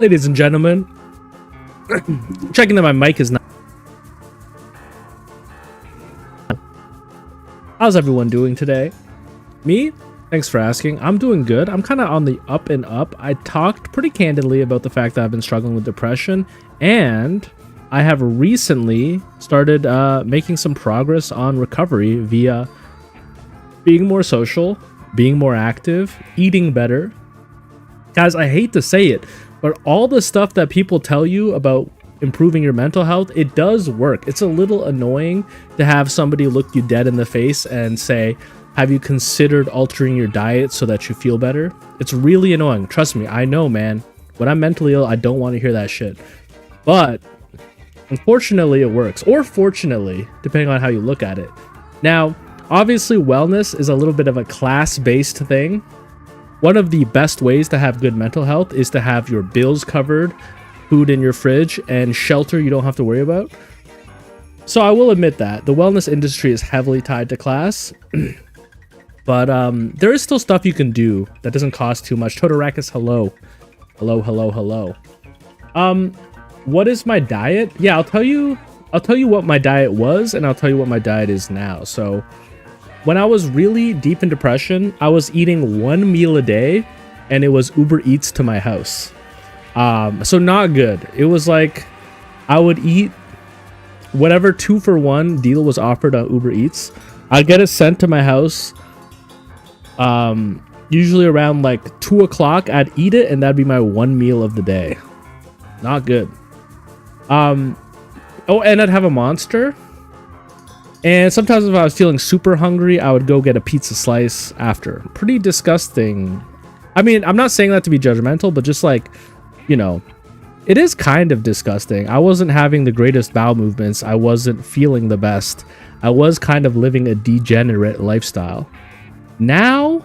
Ladies and gentlemen, checking that my mic is not. How's everyone doing today? Me? Thanks for asking. I'm doing good. I'm kind of on the up and up. I talked pretty candidly about the fact that I've been struggling with depression, and I have recently started making some progress on recovery via being more social, being more active, eating better. Guys, I hate to say it, but all the stuff that people tell you about improving your mental health, it does work. It's a little annoying to have somebody look you dead in the face and say, have you considered altering your diet so that you feel better? It's really annoying. Trust me, I know, man. When I'm mentally ill, I don't want to hear that shit. But unfortunately, it works. Or fortunately, depending on how you look at it. Now, obviously, wellness is a little bit of a class-based thing. One of the best ways to have good mental health is to have your bills covered, food in your fridge, and shelter you don't have to worry about. So I will admit that the wellness industry is heavily tied to class. But there is still stuff you can do that doesn't cost too much. Todorakis, hello. Hello, hello, hello. What is my diet? Yeah, I'll tell you what my diet was, and I'll tell you what my diet is now. So when I was really deep in depression, I was eating one meal a day, and it was Uber Eats to my house. So not good. It was like I would eat whatever 2-for-1 deal was offered on Uber Eats. I'd get it sent to my house. Usually around like 2 o'clock, I'd eat it, and that'd be my one meal of the day. Not good. Oh, and I'd have a Monster. And sometimes if I was feeling super hungry, I would go get a pizza slice after. Pretty disgusting. I mean, I'm not saying that to be judgmental, but just like, you know, it is kind of disgusting. I wasn't having the greatest bowel movements. I wasn't feeling the best. I was kind of living a degenerate lifestyle. Now,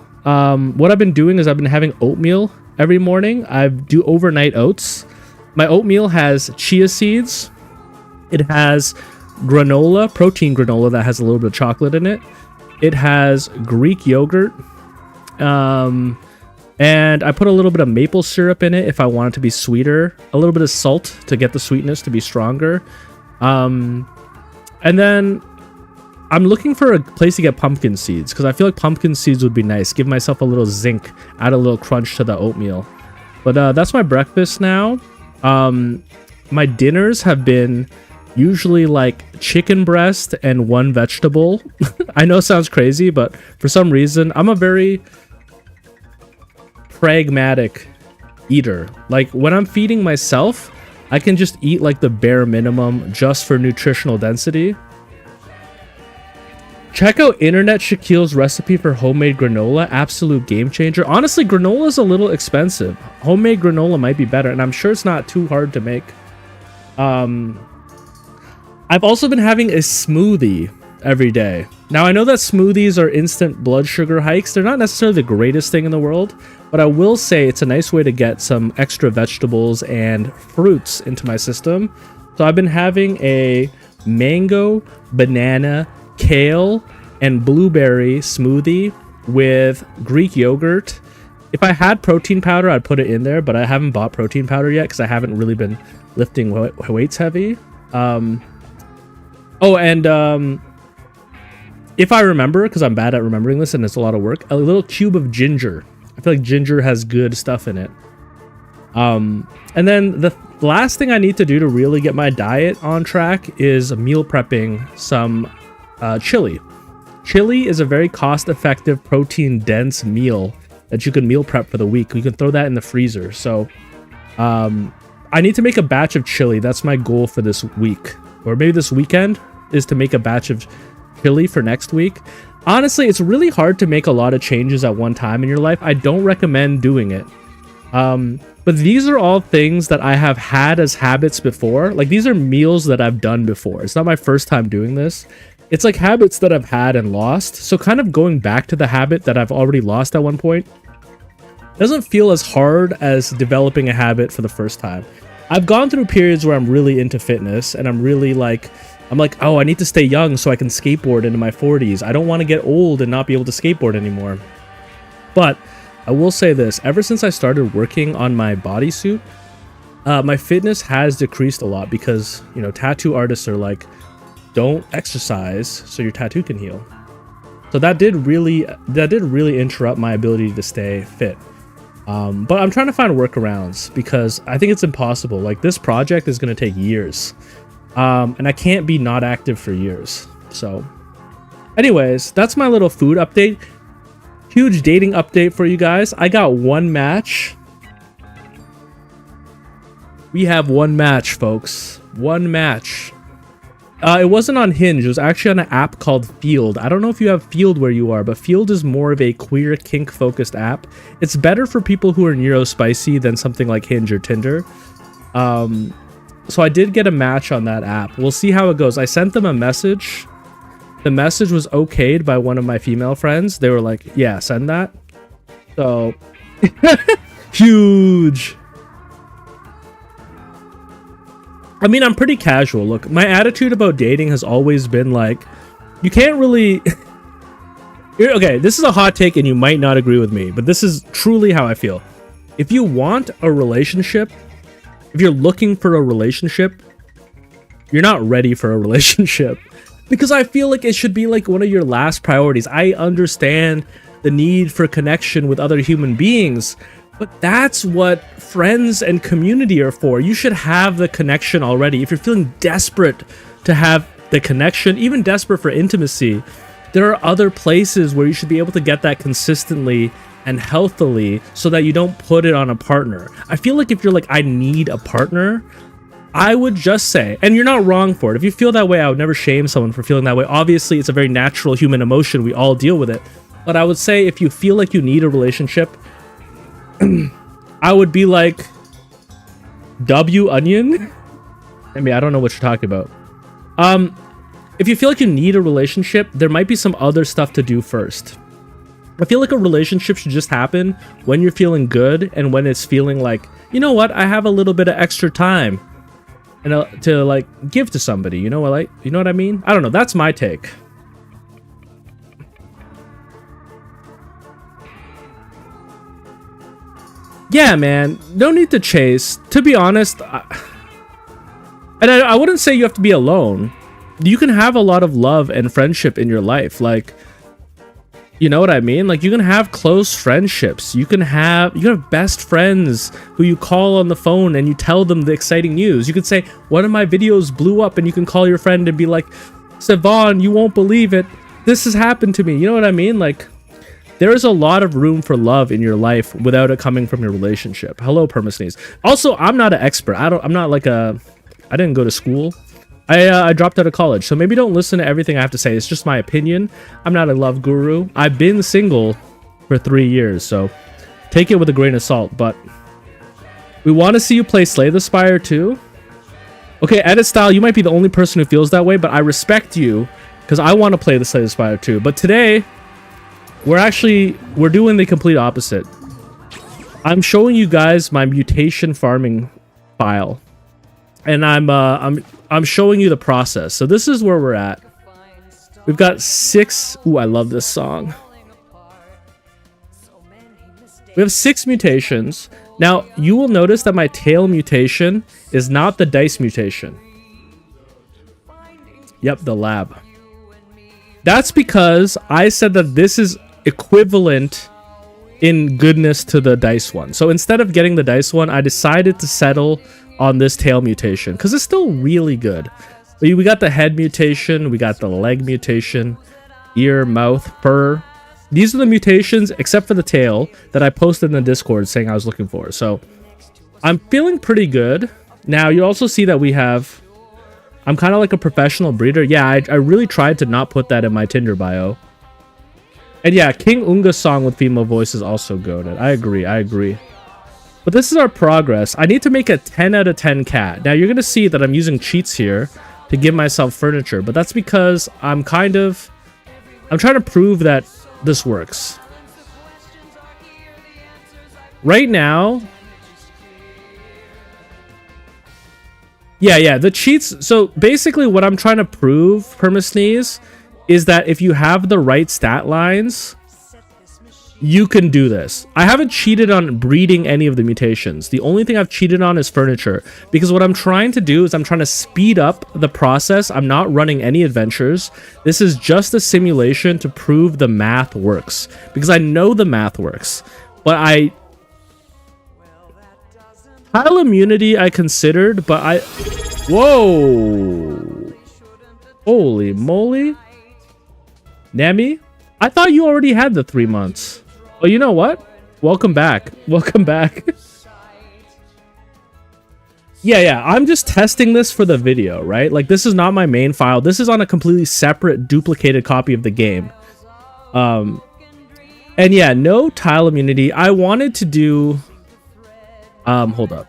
what I've been doing is I've been having oatmeal every morning. I do overnight oats. My oatmeal has chia seeds. It has granola, protein granola that has a little bit of chocolate in it. It has Greek yogurt. And I put a little bit of maple syrup in it if I want it to be sweeter. A little bit of salt to get the sweetness to be stronger. And then I'm looking for a place to get pumpkin seeds because I feel like pumpkin seeds would be nice. Give myself a little zinc, add a little crunch to the oatmeal. But that's my breakfast now. My dinners have been usually like chicken breast and one vegetable. I know it sounds crazy, but for some reason, I'm a very pragmatic eater. Like when I'm feeding myself, I can just eat like the bare minimum just for nutritional density. Check out Internet Shaquille's recipe for homemade granola. Absolute game changer. Honestly, granola is a little expensive. Homemade granola might be better, and I'm sure it's not too hard to make. I've also been having a smoothie every day. Now, I know that smoothies are instant blood sugar hikes. They're not necessarily the greatest thing in the world, but I will say it's a nice way to get some extra vegetables and fruits into my system. So I've been having a mango, banana, kale, and blueberry smoothie with Greek yogurt. If I had protein powder, I'd put it in there, but I haven't bought protein powder yet because I haven't really been lifting weights heavy. If I remember, because I'm bad at remembering this and it's a lot of work, a little cube of ginger. I feel like ginger has good stuff in it. And then the last thing I need to do to really get my diet on track is meal prepping some chili. Chili is a very cost-effective, protein-dense meal that you can meal prep for the week. You can throw that in the freezer. So I need to make a batch of chili. That's my goal for this week. Or maybe this weekend is to make a batch of chili for next week. Honestly, it's really hard to make a lot of changes at one time in your life. I don't recommend doing it. But these are all things that I have had as habits before. Like, these are meals that I've done before. It's not my first time doing this. It's like habits that I've had and lost. So kind of going back to the habit that I've already lost at one point doesn't feel as hard as developing a habit for the first time. I've gone through periods where I'm really into fitness and I'm like, oh, I need to stay young so I can skateboard into my 40s. I don't want to get old and not be able to skateboard anymore. But I will say this, ever since I started working on my bodysuit, My fitness has decreased a lot because, you know, tattoo artists are like, don't exercise so your tattoo can heal. So that did really interrupt my ability to stay fit. But I'm trying to find workarounds because I think it's impossible. Like, this project is going to take years. And I can't be not active for years. So anyways, that's my little food update. Huge dating update for you guys. I got one match. We have one match, folks. One match. It wasn't on Hinge. It was actually on an app called Field. I don't know if you have Field where you are, but Field is more of a queer kink-focused app. It's better for people who are neurospicy than something like Hinge or Tinder. So I did get a match on that app. We'll see how it goes. I sent them a message. The message was okayed by one of my female friends. They were like, yeah, send that. So, huge. I mean, I'm pretty casual. Look, my attitude about dating has always been like, you can't really... Okay, this is a hot take and you might not agree with me, but this is truly how I feel. If you want a relationship, if you're looking for a relationship, you're not ready for a relationship. Because I feel like it should be like one of your last priorities. I understand the need for connection with other human beings, but that's what friends and community are for. You should have the connection already. If you're feeling desperate to have the connection, even desperate for intimacy, there are other places where you should be able to get that consistently and healthily so that you don't put it on a partner. I feel like if you're like, I need a partner, I would just say, and you're not wrong for it. If you feel that way, I would never shame someone for feeling that way. Obviously, it's a very natural human emotion. We all deal with it. But I would say if you feel like you need a relationship, I would be like, W onion? I mean, I don't know what you're talking about. If you feel like you need a relationship, there might be some other stuff to do first. I feel like a relationship should just happen when you're feeling good and when it's feeling like, you know what, I have a little bit of extra time and to like give to somebody. You know what I mean? I don't know. That's my take. Yeah, man. No need to chase. To be honest, I wouldn't say you have to be alone. You can have a lot of love and friendship in your life. Like, you know what I mean? Like, you can have close friendships. You can have best friends who you call on the phone and you tell them the exciting news. You could say, one of my videos blew up, and you can call your friend and be like, Savon, you won't believe it. This has happened to me. You know what I mean? Like, there is a lot of room for love in your life without it coming from your relationship. Hello, Permasneeze. Also, I'm not an expert. I didn't go to school. I dropped out of college, so maybe don't listen to everything I have to say. It's just my opinion. I'm not a love guru. I've been single for 3 years, so take it with a grain of salt. But we want to see you play Slay the Spire too. Okay, Edit Style, you might be the only person who feels that way, but I respect you because I want to play the Slay the Spire too. But today, we're doing the complete opposite. I'm showing you guys my mutation farming file, and I'm showing you the process. So this is where we're at. We've got 6. Ooh, I love this song. We have 6 mutations. Now, you will notice that my tail mutation is not the dice mutation. Yep, the lab. That's because I said that this is equivalent in goodness to the dice one. So instead of getting the dice one, I decided to settle on this tail mutation because it's still really good. We got the head mutation, we got the leg mutation, ear, mouth, fur. These are the mutations, except for the tail, that I posted in the Discord saying I was looking for. So I'm feeling pretty good. Now you also see that I'm kind of like a professional breeder. Yeah, I really tried to not put that in my Tinder bio. And yeah, King Unga's song with female voice is also goated. I agree. But this is our progress. I need to make a 10 out of 10 cat. Now you're going to see that I'm using cheats here to give myself furniture, but that's because I'm trying to prove that this works. Right now, yeah, the cheats. So basically what I'm trying to prove, Permasneeze, is that if you have the right stat lines, you can do this. I haven't cheated on breeding any of the mutations. The only thing I've cheated on is furniture, because what I'm trying to do is I'm trying to speed up the process. I'm not running any adventures. This is just a simulation to prove the math works, because I know the math works. But tile immunity I considered, but whoa, holy moly, Nemi, I thought you already had the 3 months. Well, you know what? Welcome back. Welcome back. Yeah, I'm just testing this for the video, right? Like, this is not my main file. This is on a completely separate, duplicated copy of the game. And yeah, no tile immunity. I wanted to do... hold up.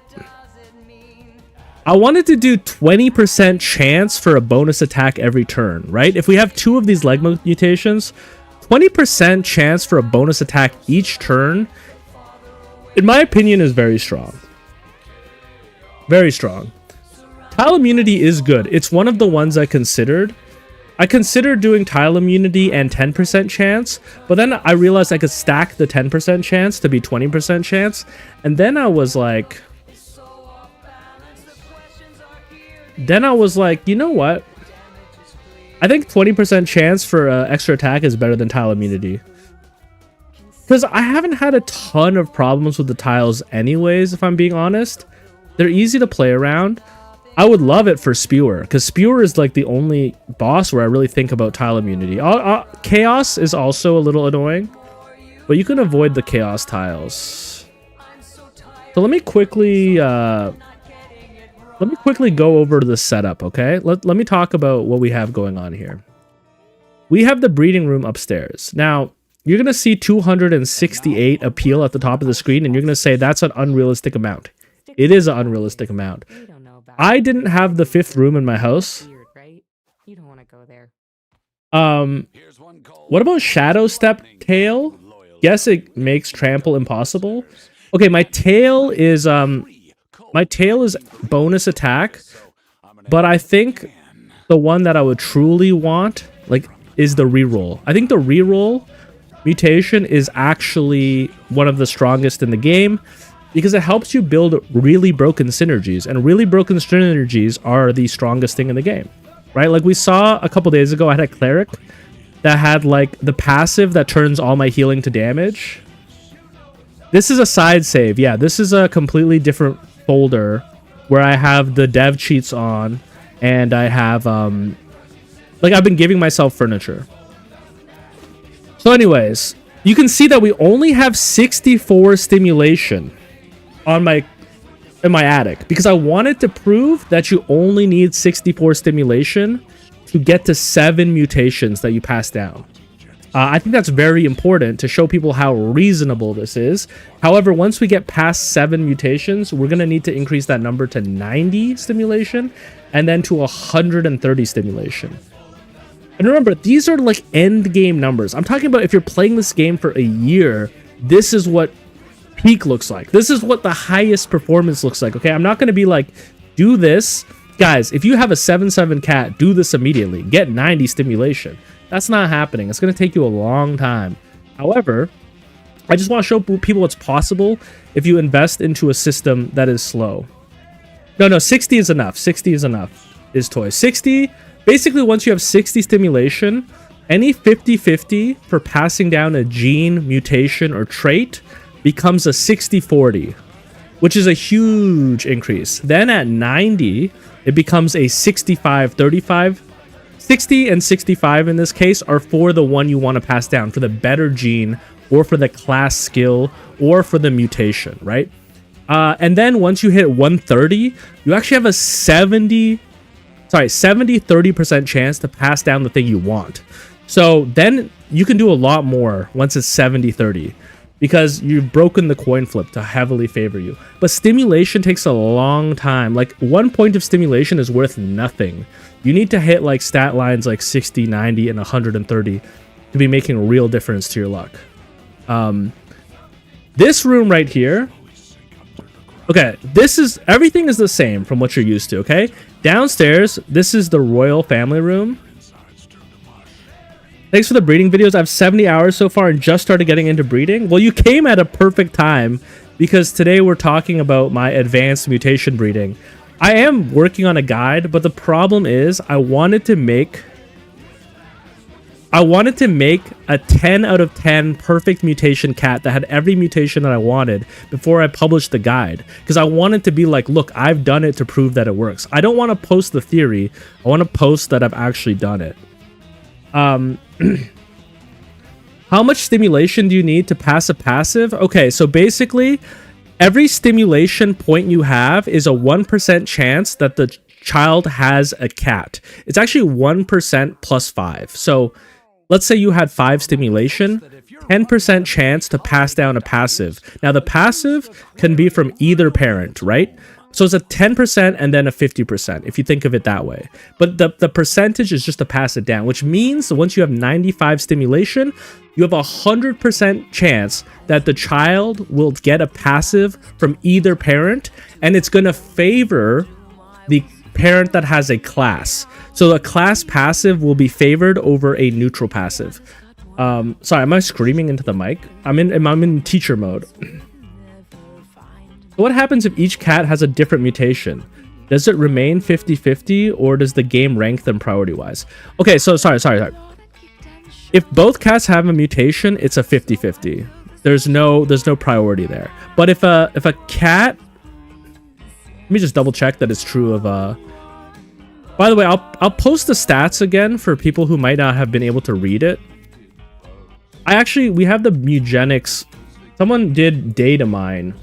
I wanted to do 20% chance for a bonus attack every turn, right? If we have 2 of these leg mutations... 20% chance for a bonus attack each turn, in my opinion, is very strong. Very strong. Tile immunity is good. It's one of the ones I considered. I considered doing tile immunity and 10% chance, but then I realized I could stack the 10% chance to be 20% chance, and then I was like, you know what? I think 20% chance for extra attack is better than tile immunity. Because I haven't had a ton of problems with the tiles anyways, if I'm being honest. They're easy to play around. I would love it for Spewer, because Spewer is like the only boss where I really think about tile immunity. Chaos is also a little annoying, but you can avoid the Chaos tiles. So let me quickly go over to the setup, okay? Let me talk about what we have going on here. We have the breeding room upstairs. Now, you're going to see 268 appeal at the top of the screen, and you're going to say that's an unrealistic amount. It is an unrealistic amount. I didn't have the 5th room in my house. What about Shadow Step Tail? Guess it makes trample impossible. Okay, my tail is bonus attack, but I think the one that I would truly want, like, is the reroll. I think the reroll mutation is actually one of the strongest in the game, because it helps you build really broken synergies, and really broken synergies are the strongest thing in the game, right? Like we saw a couple days ago, I had a cleric that had like the passive that turns all my healing to damage. This is a side save. Yeah, this is a completely different folder where I have the dev cheats on, and I have like I've been giving myself furniture. So anyways, you can see that we only have 64 stimulation on in my attic, because I wanted to prove that you only need 64 stimulation to get to 7 mutations that you pass down. I think that's very important to show people how reasonable this is. However, once we get past 7 mutations, we're going to need to increase that number to 90 stimulation and then to 130 stimulation. And remember, these are like end game numbers. I'm talking about if you're playing this game for a year, this is what peak looks like. This is what the highest performance looks like, okay? I'm not going to be like, do this. Guys, if you have a 7/7 cat, do this immediately. Get 90 stimulation. That's not happening. It's going to take you a long time. However, I just want to show people what's possible if you invest into a system that is slow. No, 60 is enough. 60 is enough is toy. 60, basically once you have 60 stimulation, any 50-50 for passing down a gene, mutation, or trait becomes a 60-40, which is a huge increase. Then at 90, it becomes a 65-35. 60 and 65 in this case are for the one you want to pass down, for the better gene, or for the class skill, or for the mutation, right? And then once you hit 130, you actually have a 70-30% chance to pass down the thing you want. So then you can do a lot more once it's 70-30, because you've broken the coin flip to heavily favor you. But stimulation takes a long time. Like 1 point of stimulation is worth nothing. You need to hit like stat lines like 60, 90, and 130 to be making a real difference to your luck. This room right here, okay, everything is the same from what you're used to, okay? Downstairs, this is the royal family room. Thanks for the breeding videos. I have 70 hours so far and just started getting into breeding. Well, you came at a perfect time because today we're talking about my advanced mutation breeding. I am working on a guide, but the problem is I wanted to make a 10 out of 10 perfect mutation cat that had every mutation that I wanted before I published the guide. Because I wanted to be like, look, I've done it to prove that it works. I don't want to post the theory. I want to post that I've actually done it. How much stimulation do you need to pass a passive? Okay, so basically, every stimulation point you have is a 1% chance that the child has a cat. It's actually 1% plus 5. So let's say you had 5 stimulation, 10% chance to pass down a passive. Now the passive can be from either parent, right? So it's a 10% and then a 50%, if you think of it that way. But the percentage is just to pass it down, which means once you have 95 stimulation, you have a 100% chance that the child will get a passive from either parent, and it's going to favor the parent that has a class. So a class passive will be favored over a neutral passive. Sorry, am I screaming into the mic? I'm in teacher mode. What happens if each cat has a different mutation? Does it remain 50-50 or does the game rank them priority-wise? Okay, so sorry. If both cats have a mutation, it's a 50-50. There's no priority there. But if a cat, let me just double check that it's true of by the way, I'll post the stats again for people who might not have been able to read it. We have the Mewgenics. Someone did data mine.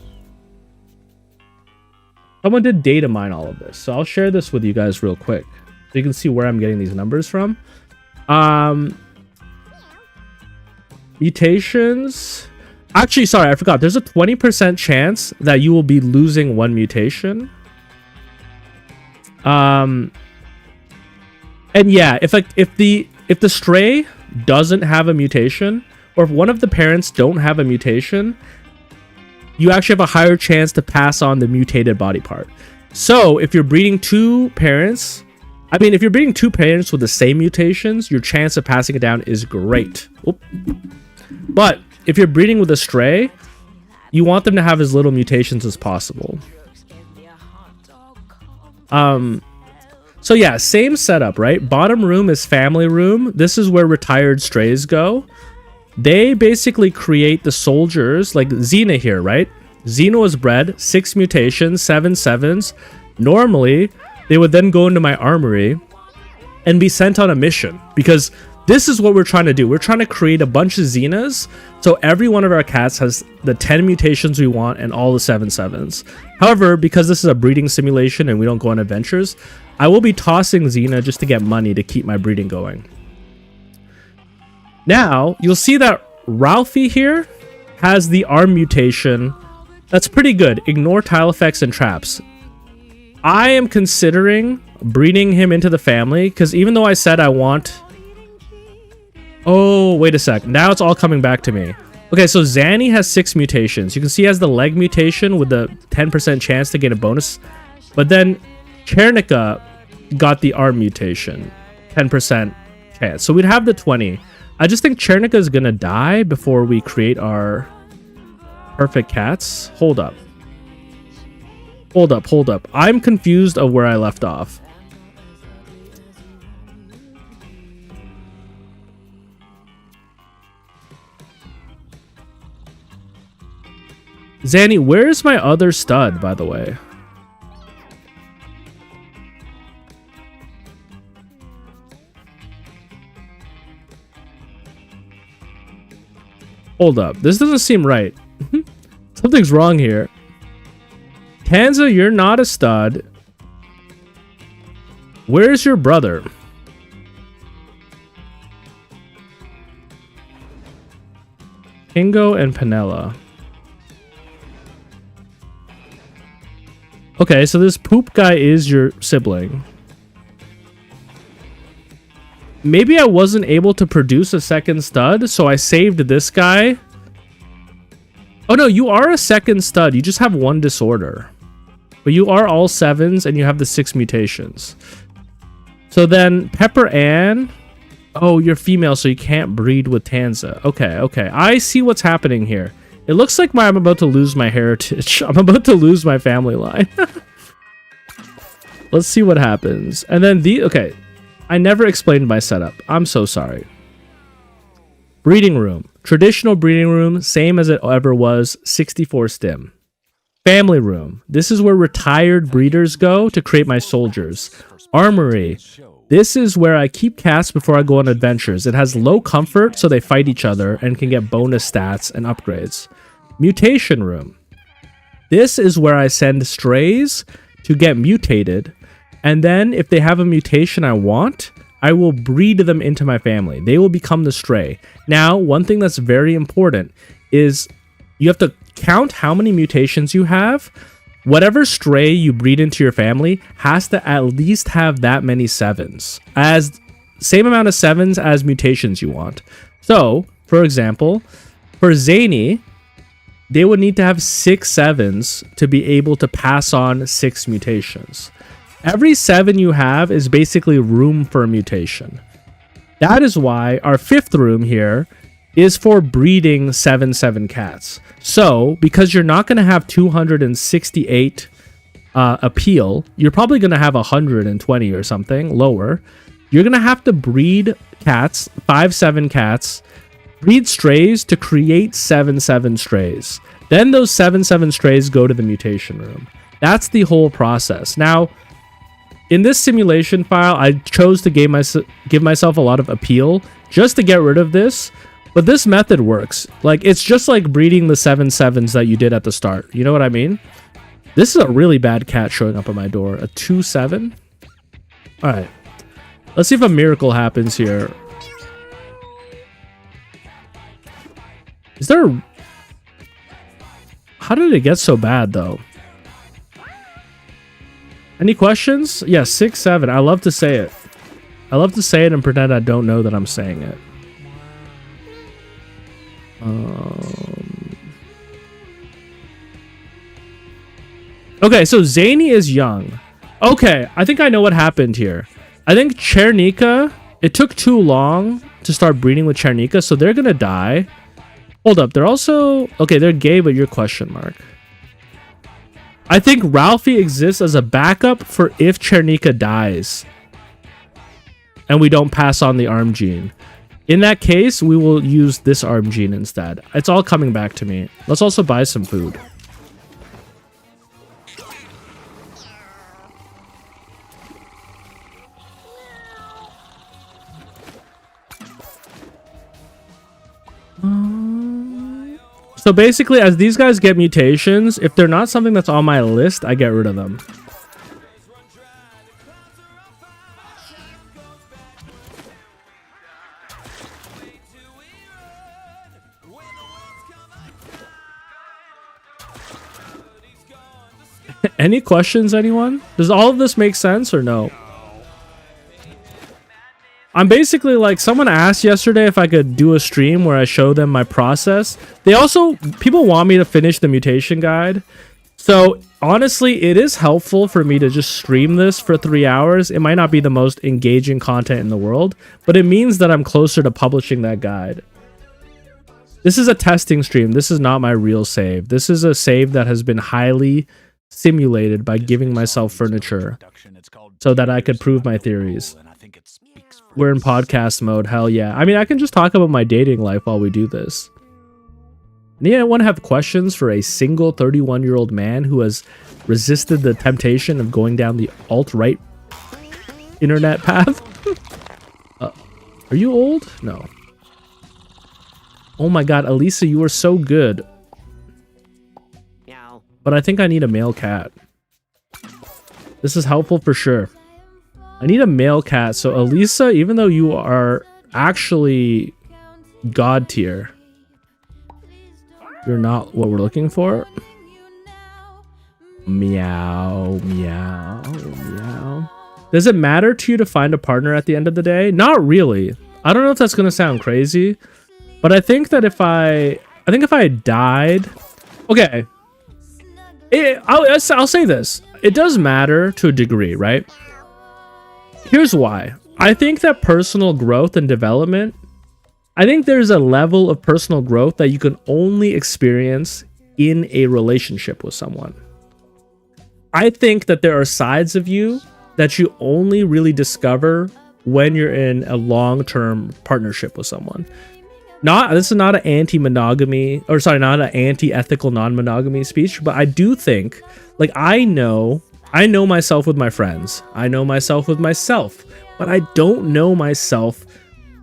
Someone did data mine all of this. So I'll share this with you guys real quick so you can see where I'm getting these numbers from. Mutations. Actually, sorry, I forgot. There's a 20% chance that you will be losing one mutation. And yeah, if the stray doesn't have a mutation, or if one of the parents don't have a mutation, you actually have a higher chance to pass on the mutated body part. So if you're breeding two parents, if you're breeding two parents with the same mutations, your chance of passing it down is great. Oop. But if you're breeding with a stray, you want them to have as little mutations as possible. So yeah, same setup, right? Bottom room is family room. This is where retired strays go. They basically create the soldiers, like Xena here, right? Xena was bred, 6 mutations, 7 sevens. Normally, they would then go into my armory and be sent on a mission, because this is what we're trying to do. We're trying to create a bunch of Xenas, so every one of our cats has the 10 mutations we want and all the 7 sevens. However, because this is a breeding simulation and we don't go on adventures, I will be tossing Xena just to get money to keep my breeding going. Now, you'll see that Ralphie here has the arm mutation. That's pretty good. Ignore tile effects and traps. I am considering breeding him into the family, because even though I said I want... Oh, wait a sec. Now it's all coming back to me. Okay, so Zanny has 6 mutations. You can see he has the leg mutation with the 10% chance to get a bonus. But then Chernica got the arm mutation. 10% chance. So we'd have the 20. I just think Chernica is going to die before we create our perfect cats. Hold up. I'm confused of where I left off. Zanny, where's my other stud, by the way? Hold up. This doesn't seem right. Something's wrong here. Tanza, you're not a stud. Where's your brother? Kingo and Panella. Okay, so this poop guy is your sibling. Maybe I wasn't able to produce a second stud, so I saved this guy. Oh no, you are a second stud. You just have 1 disorder. But you are all 7s and you have the 6 mutations. So then Pepper Ann Oh, you're female, so you can't breed with Tanza. Okay, okay. I see what's happening here. It looks like I'm about to lose my heritage. I'm about to lose my family line. Let's see what happens. And then okay. I never explained my setup. I'm so sorry. Breeding room. Traditional breeding room, same as it ever was, 64 stim. Family room. This is where retired breeders go to create my soldiers. Armory. This is where I keep cats before I go on adventures. It has low comfort, so they fight each other and can get bonus stats and upgrades. Mutation room. This is where I send strays to get mutated, and then if they have a mutation I want, I will breed them into my family. They will become the stray. Now, one thing that's very important is you have to count how many mutations you have. Whatever stray you breed into your family has to at least have that many 7s. As same amount of 7s as mutations you want. So, for example, for Zany, they would need to have 6 7s to be able to pass on 6 mutations. Every 7 you have is basically room for a mutation. That is why our 5th room here is for breeding 7/7 cats. So, because you're not going to have 268 appeal, you're probably going to have 120 or something lower. You're going to have to breed cats, 5/7 cats, breed strays to create 7/7 strays. Then those 7/7 strays go to the mutation room. That's the whole process. Now, in this simulation file, I chose to give myself a lot of appeal just to get rid of this, but this method works. Like, it's just like breeding the 7/7s that you did at the start. You know what I mean? This is a really bad cat showing up at my door. A 2/7? Alright. Let's see if a miracle happens here. Is there... How did it get so bad, though? Any questions? Yeah, 6/7. I love to say it. I love to say it and pretend I don't know that I'm saying it. Okay, so Zany is young. Okay, I think I know what happened here. I think Chernika, it took too long to start breeding with Chernika, so they're gonna die. Hold up, they're also... Okay, they're gay, but you're question mark. I think Ralphie exists as a backup for if Chernika dies and we don't pass on the arm gene. In that case, we will use this arm gene instead. It's all coming back to me. Let's also buy some food. So basically, as these guys get mutations, if they're not something that's on my list, I get rid of them. Any questions, anyone? Does all of this make sense or no? I'm basically like, someone asked yesterday if I could do a stream where I show them my process. People want me to finish the mutation guide. So honestly, it is helpful for me to just stream this for 3 hours. It might not be the most engaging content in the world, but it means that I'm closer to publishing that guide. This is a testing stream. This is not my real save. This is a save that has been highly simulated by giving myself furniture so that I could prove my theories. We're in podcast mode. Hell yeah. I mean, I can just talk about my dating life while we do this. Anyone have questions for a single 31-year-old man who has resisted the temptation of going down the alt-right internet path? Are you old? No. Oh my god, Elisa, you are so good. But I think I need a male cat. This is helpful for sure. I need a male cat. So Elisa, even though you are actually god tier, you're not what we're looking for. Meow, meow, meow. Does it matter to you to find a partner at the end of the day? Not really. I don't know if that's going to sound crazy, but I think that if I died, okay, I'll say this. It does matter to a degree, right? Here's why. I think that personal growth and development, I think there's a level of personal growth that you can only experience in a relationship with someone. I think that there are sides of you that you only really discover when you're in a long-term partnership with someone. This is not an anti-monogamy, or sorry, not an anti-ethical non-monogamy speech, but I do think, like, I know myself with my friends. I know myself with myself, but I don't know myself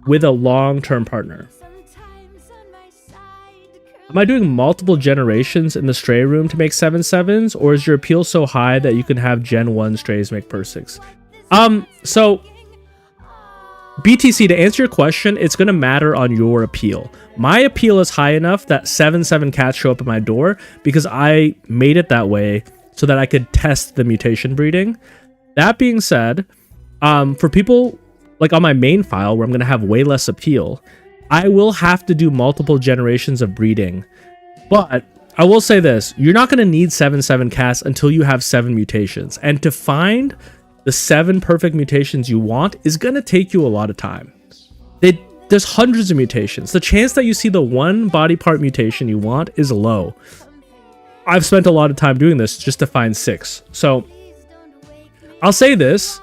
with a long-term partner. Am I doing multiple generations in the stray room to make 7/7s, or is your appeal so high that you can have Gen 1 strays make per-6? So BTC, to answer your question, it's going to matter on your appeal. My appeal is high enough that 7/7 cats show up at my door because I made it that way so that I could test the mutation breeding. That being said, for people like on my main file where I'm going to have way less appeal, I will have to do multiple generations of breeding. But I will say this, you're not going to need 7/7 cats until you have 7 mutations. And to find the 7 perfect mutations you want is going to take you a lot of time. There's hundreds of mutations. The chance that you see the one body part mutation you want is low. I've spent a lot of time doing this just to find 6. So I'll say this,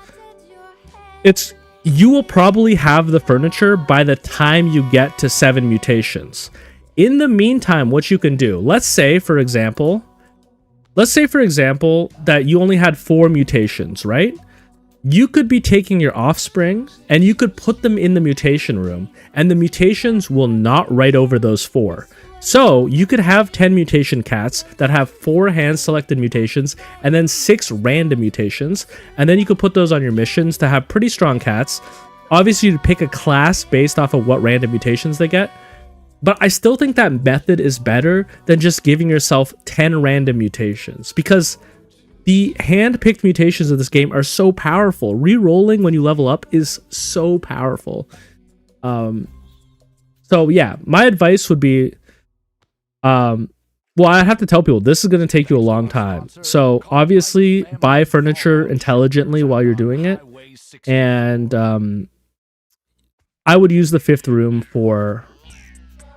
you will probably have the furniture by the time you get to 7 mutations. In the meantime, what you can do, let's say for example that you only had 4 mutations, right? You could be taking your offspring and you could put them in the mutation room, and the mutations will not write over those 4. So you could have 10 mutation cats that have 4 hand-selected mutations and then 6 random mutations, and then you could put those on your missions to have pretty strong cats. Obviously, you'd pick a class based off of what random mutations they get, but I still think that method is better than just giving yourself 10 random mutations, because the hand-picked mutations of this game are so powerful. Re-rolling when you level up is so powerful. So yeah, my advice would be, well, I have to tell people this is going to take you a long time. So obviously, buy furniture intelligently while you're doing it, and I would use the 5th room for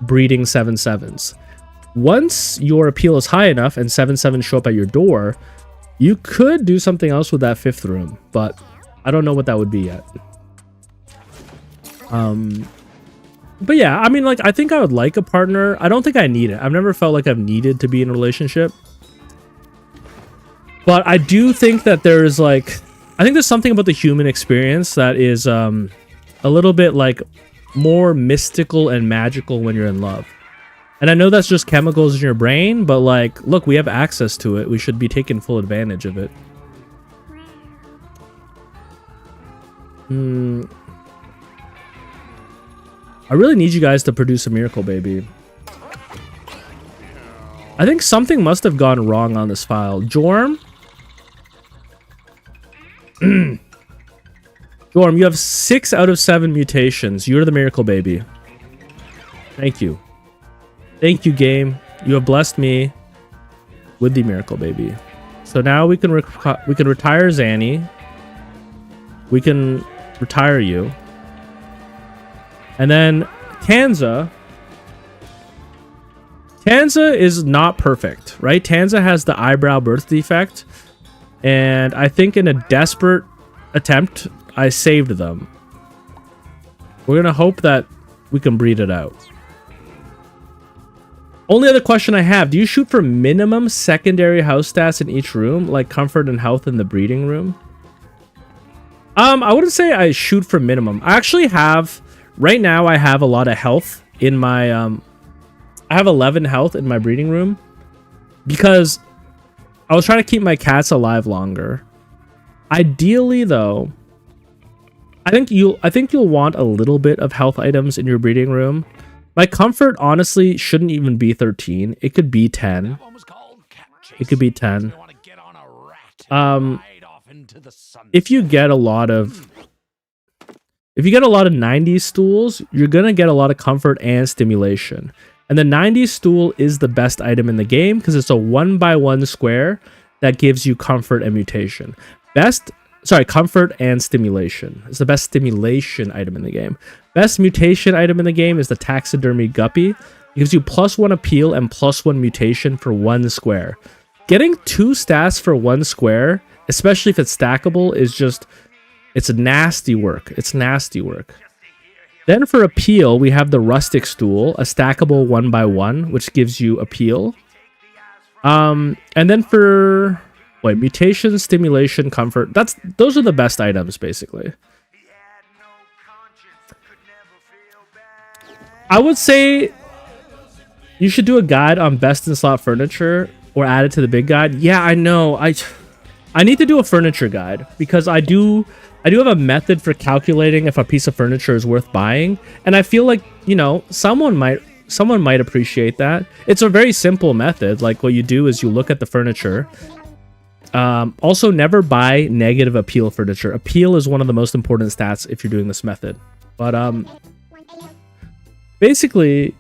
breeding 7/7s. Once your appeal is high enough and 7/7s show up at your door, you could do something else with that 5th room, but I don't know what that would be yet. But yeah, I mean, like, I think I would like a partner. I don't think I need it. I've never felt like I've needed to be in a relationship. But I do think that there's, like, I think there's something about the human experience that is a little bit, like, more mystical and magical when you're in love. And I know that's just chemicals in your brain, but, like, look, we have access to it. We should be taking full advantage of it. I really need you guys to produce a miracle baby. I think something must have gone wrong on this file. Jorm? Jorm, you have 6 out of 7 mutations. You're the miracle baby. Thank you. Thank you, game. You have blessed me with the miracle baby. So now we can retire Zanny. We can retire you. And then Tanza. Tanza is not perfect, right? Tanza has the eyebrow birth defect. And I think in a desperate attempt, I saved them. We're going to hope that we can breed it out. Only other question I have, do you shoot for minimum secondary house stats in each room, like comfort and health in the breeding room? I wouldn't say I shoot for minimum. I actually have, right now I have a lot of health in my, I have 11 health in my breeding room because I was trying to keep my cats alive longer. Ideally though, I think you'll want a little bit of health items in your breeding room. My comfort, honestly, shouldn't even be 13. It could be 10. It could be 10. If you get a lot of 90s stools, you're gonna get a lot of comfort and stimulation. And the 90s stool is the best item in the game because it's a 1x1 square that gives you comfort and mutation. Best sorry, comfort and stimulation. It's the best stimulation item in the game. Best mutation item in the game is the taxidermy guppy. It gives you +1 appeal and +1 mutation for 1 square. Getting 2 stats for 1 square, especially if it's stackable, is just, it's nasty work. It's nasty work. Then for appeal, we have the rustic stool, a stackable 1x1, which gives you appeal. And then for mutation, stimulation, comfort. Those are the best items, basically. I would say you should do a guide on best in slot furniture or add it to the big guide. Yeah, I know. I need to do a furniture guide because I do have a method for calculating if a piece of furniture is worth buying, and I feel like, you know, someone might appreciate that. It's a very simple method. Like, what you do is you look at the furniture. Also, never buy negative appeal furniture. Appeal is one of the most important stats if you're doing this method. But basically,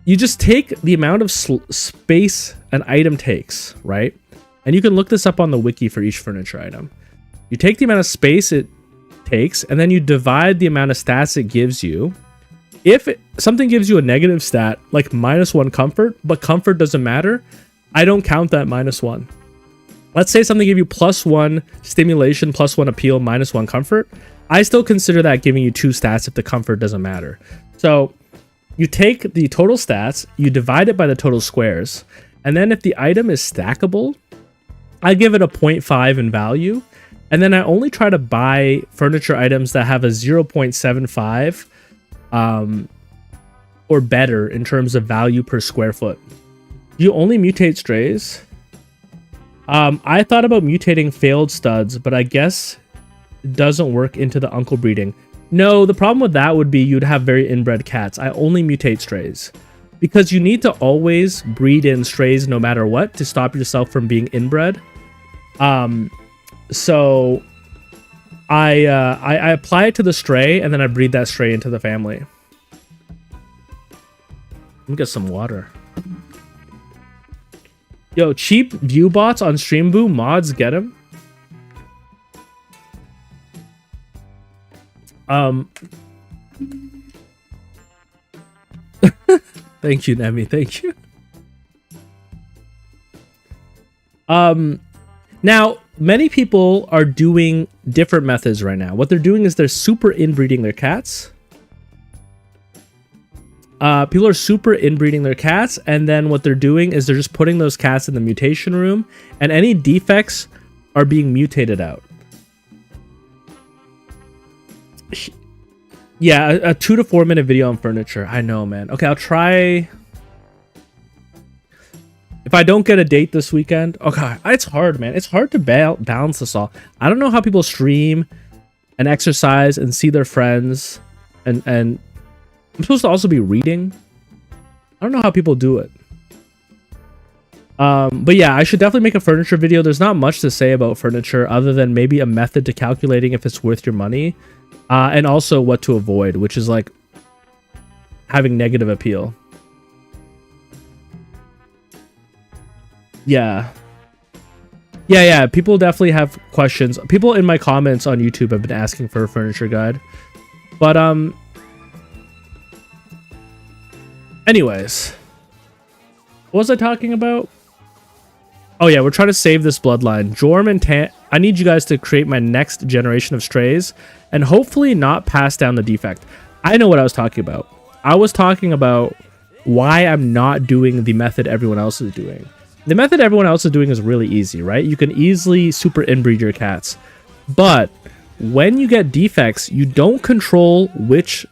you just take the amount of space an item takes, right? And you can look this up on the wiki for each furniture item. You take the amount of space it takes, and then you divide the amount of stats it gives you. If something gives you a negative stat, like -1 comfort, but comfort doesn't matter, I don't count that -1. Let's say something gave you +1 stimulation, +1 appeal, -1 comfort. I still consider that giving you 2 stats if the comfort doesn't matter. So you take the total stats, you divide it by the total squares, and then if the item is stackable, I give it a 0.5 in value. And then I only try to buy furniture items that have a 0.75 or better in terms of value per square foot. You only mutate strays. I thought about mutating failed studs, but I guess it doesn't work into the uncle breeding. No, the problem with that would be you'd have very inbred cats. I only mutate strays because you need to always breed in strays no matter what to stop yourself from being inbred. So I apply it to the stray, and then I breed that stray into the family. Let me get some water. Yo, cheap view bots on Streamvoo, mods, get him. Thank you, Nemi. Thank you. Now, many people are doing different methods right now. What they're doing is they're super inbreeding their cats. People are super inbreeding their cats, and then what they're doing is they're just putting those cats in the mutation room, and any defects are being mutated out. Yeah, a 2 to 4 minute video on furniture. I know, man. Okay, I'll try. If I don't get a date this weekend, okay, it's hard, man. It's hard to balance this all. I don't know how people stream and exercise and see their friends, and I'm supposed to also be reading. I don't know how people do it. But yeah, I should definitely make a furniture video. There's not much to say about furniture other than maybe a method to calculating if it's worth your money, and also what to avoid, which is like having negative appeal. Yeah. People definitely have questions. People in my comments on YouTube have been asking for a furniture guide. But anyways, what was I talking about? Oh yeah, we're trying to save this bloodline. Jorm and Tan. I need you guys to create my next generation of strays and hopefully not pass down the defect. I know what I was talking about. I was talking about why I'm not doing the method everyone else is doing. The method everyone else is doing is really easy, right? You can easily super inbreed your cats. But when you get defects, you don't control which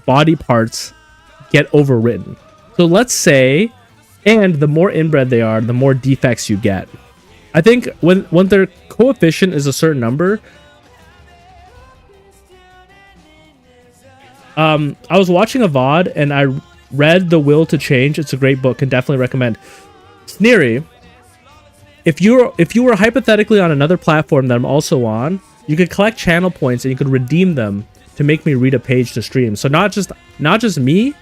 body parts get overwritten. So let's say, and the more inbred they are, the more defects you get. I think when their coefficient is a certain number. I was watching a VOD and I read The Will to Change. It's a great book, can definitely recommend. Sneery, if you were hypothetically on another platform that I'm also on, you could collect channel points and you could redeem them to make me read a page to stream. So not just me,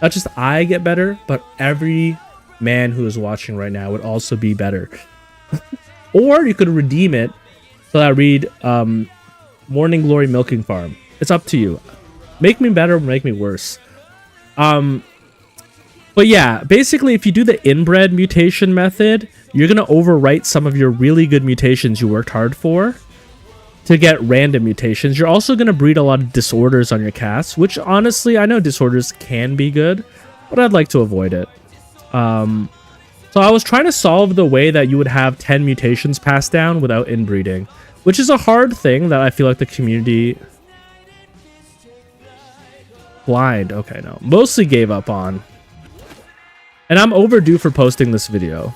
not just I get better, but every man who is watching right now would also be better. Or you could redeem it So I read Morning Glory Milking Farm. It's up to you. Make me better or make me worse. But yeah, basically, if you do the inbred mutation method, you're going to overwrite some of your really good mutations you worked hard for to get random mutations. You're also going to breed a lot of disorders on your cats, which honestly, I know disorders can be good, but I'd like to avoid it. So I was trying to solve the way that you would have 10 mutations passed down without inbreeding, which is a hard thing that I feel like the community... Blind. Okay, no. Mostly gave up on. And I'm overdue for posting this video.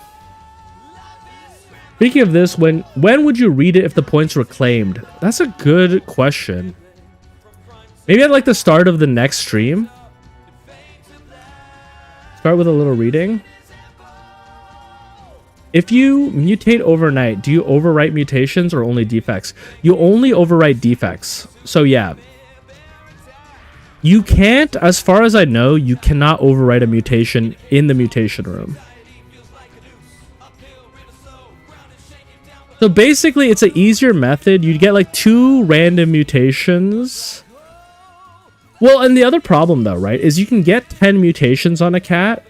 Speaking of this, when would you read it if the points were claimed? That's a good question. Maybe at like the start of the next stream. Start with a little reading. If you mutate overnight, do you overwrite mutations or only defects? You only overwrite defects. So yeah. You can't, as far as I know, you cannot overwrite a mutation in the mutation room. So basically, it's an easier method. You'd get like 2 random mutations. Well, and the other problem though, right, is you can get 10 mutations on a cat,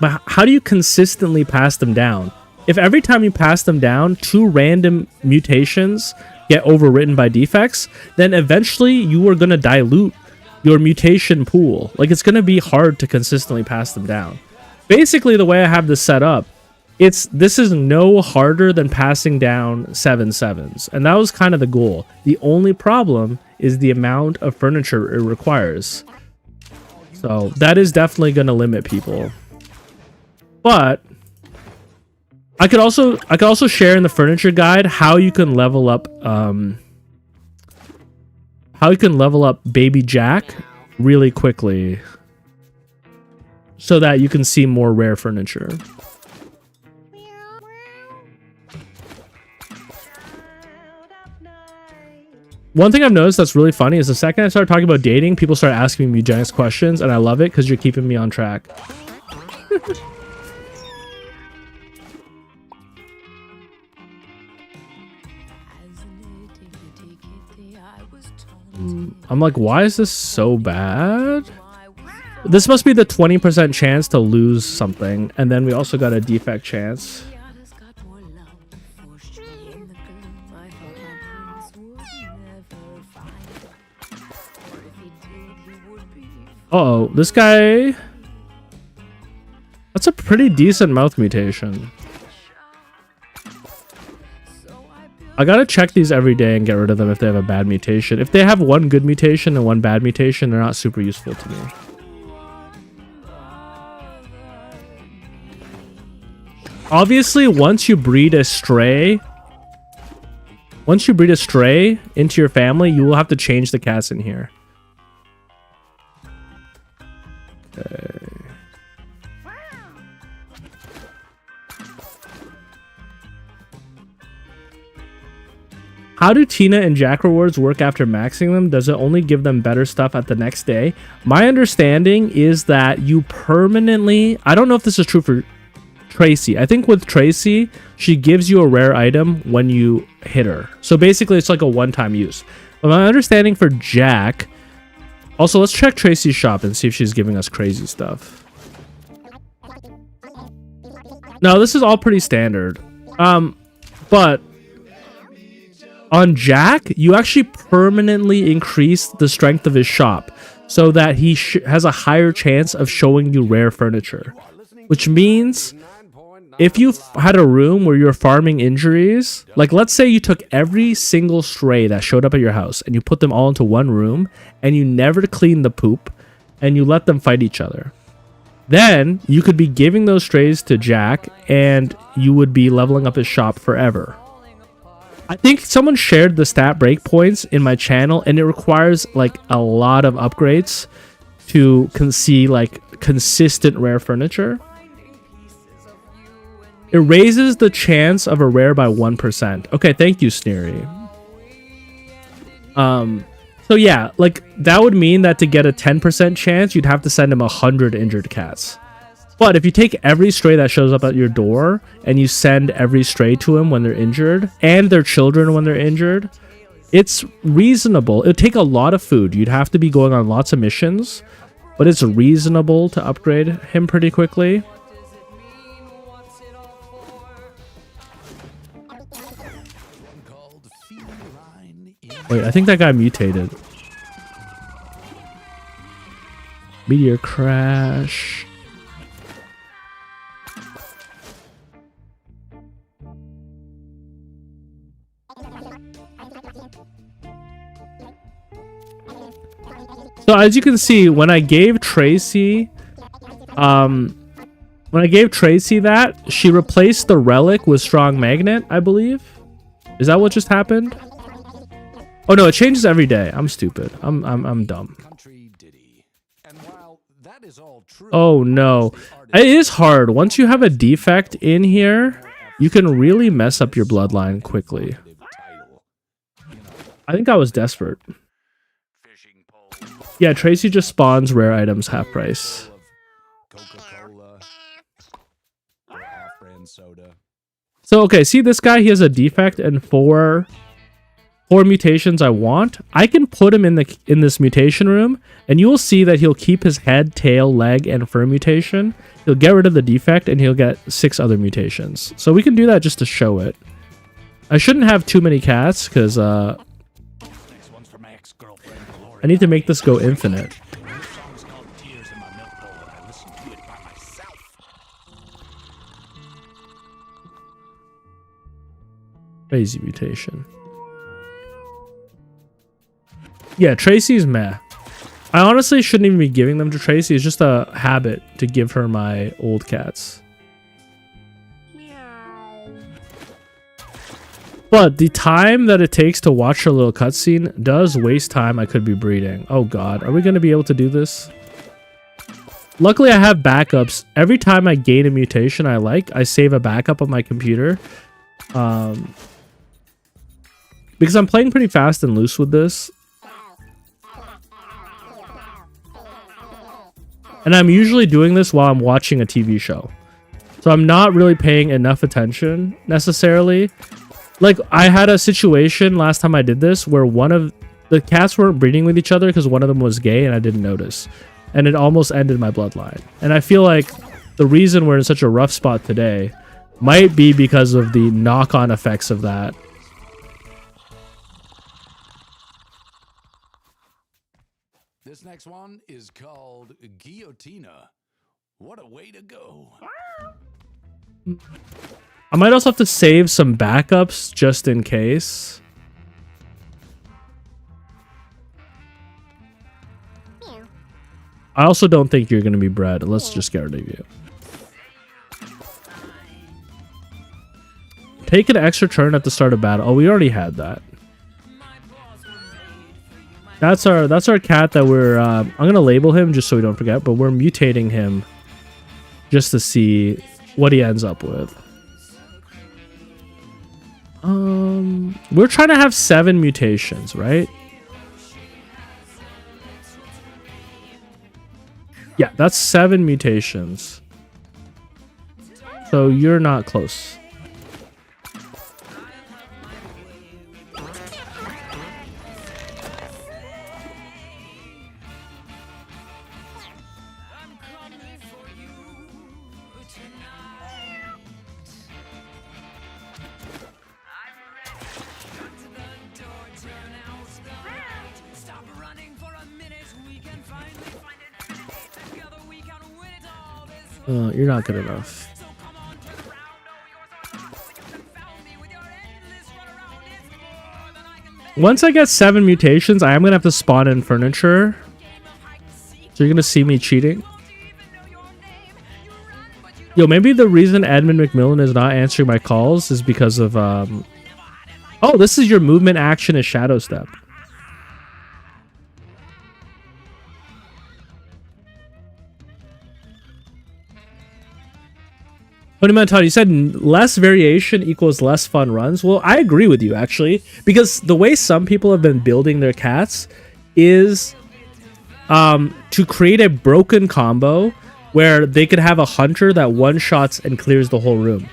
but how do you consistently pass them down? If every time you pass them down, 2 random mutations get overwritten by defects, then eventually you are going to dilute your mutation pool. Like, it's going to be hard to consistently pass them down. Basically, the way I have this set up, this is no harder than passing down 7 sevens, and that was kind of the goal. The only problem is the amount of furniture it requires. So that is definitely going to limit people. But I could also share in the furniture guide how you can level up Baby Jack really quickly so that you can see more rare furniture. One thing I've noticed that's really funny is the second I start talking about dating, people start asking me Mewgenics questions, and I love it because you're keeping me on track. I'm like, why is this so bad? This must be the 20% chance to lose something, and then we also got a defect chance. Uh-oh, this guy... That's a pretty decent mouth mutation. I gotta check these every day and get rid of them if they have a bad mutation. If they have one good mutation and one bad mutation, they're not super useful to me. Obviously, once you breed a stray into your family, you will have to change the cats in here. Okay. How do Tina and Jack rewards work after maxing them? Does it only give them better stuff at the next day? My understanding is that you permanently... I don't know if this is true for Tracy. I think with Tracy, she gives you a rare item when you hit her. So basically, it's like a one-time use. But my understanding for Jack... Also, let's check Tracy's shop and see if she's giving us crazy stuff. No, this is all pretty standard. But... on Jack, you actually permanently increase the strength of his shop so that he has a higher chance of showing you rare furniture. Which means if you had a room where you're farming injuries, like let's say you took every single stray that showed up at your house and you put them all into one room and you never cleaned the poop and you let them fight each other. Then you could be giving those strays to Jack and you would be leveling up his shop forever. I think someone shared the stat breakpoints in my channel, and it requires like a lot of upgrades to see like consistent rare furniture. It raises the chance of a rare by 1%. Okay, thank you, Sneery. So yeah, like that would mean that to get a 10% chance, you'd have to send him 100 injured cats. But if you take every stray that shows up at your door and you send every stray to him when they're injured and their children when they're injured, it's reasonable. It would take a lot of food. You'd have to be going on lots of missions, but it's reasonable to upgrade him pretty quickly. Wait, I think that guy mutated. Meteor crash. So as you can see, when I gave Tracy, that, she replaced the relic with strong magnet, I believe. Is that what just happened? Oh no, it changes every day. I'm stupid. I'm dumb. Oh no, it is hard. Once you have a defect in here, you can really mess up your bloodline quickly. I think I was desperate. Yeah, Tracy just spawns rare items half price. So okay, see this guy, he has a defect and four mutations I want. I can put him in this mutation room and you will see that he'll keep his head, tail, leg, and fur mutation. He'll get rid of the defect and he'll get 6 other mutations. So we can do that just to show it. I shouldn't have too many cats because I need to make this go infinite. Crazy mutation. Yeah, Tracy's meh. I honestly shouldn't even be giving them to Tracy. It's just a habit to give her my old cats. But the time that it takes to watch her little cutscene does waste time I could be breeding. Oh god, are we going to be able to do this? Luckily, I have backups. Every time I gain a mutation I like, I save a backup on my computer. Because I'm playing pretty fast and loose with this. And I'm usually doing this while I'm watching a TV show. So I'm not really paying enough attention, necessarily. Like, I had a situation last time I did this where one of the cats weren't breeding with each other because one of them was gay and I didn't notice. And it almost ended my bloodline. And I feel like the reason we're in such a rough spot today might be because of the knock-on effects of that. This next one is called Guillotina. What a way to go. I might also have to save some backups just in case. I also don't think you're going to be bred. Let's just get rid of you. Take an extra turn at the start of battle. Oh, we already had that. That's our cat that we're I'm gonna label him just so we don't forget, but we're mutating him just to see what he ends up with. We're trying to have 7 mutations, right? Yeah, that's 7 mutations. So you're not close. You're not good enough. Once I get 7 mutations, I am going to have to spawn in furniture. So you're going to see me cheating. Yo, maybe the reason Edmund McMillan is not answering my calls is because of... Oh, this is your movement action is Shadow Step. Todd, you said less variation equals less fun runs. Well, I agree with you, actually, because the way some people have been building their cats is to create a broken combo where they could have a hunter that one-shots and clears the whole room.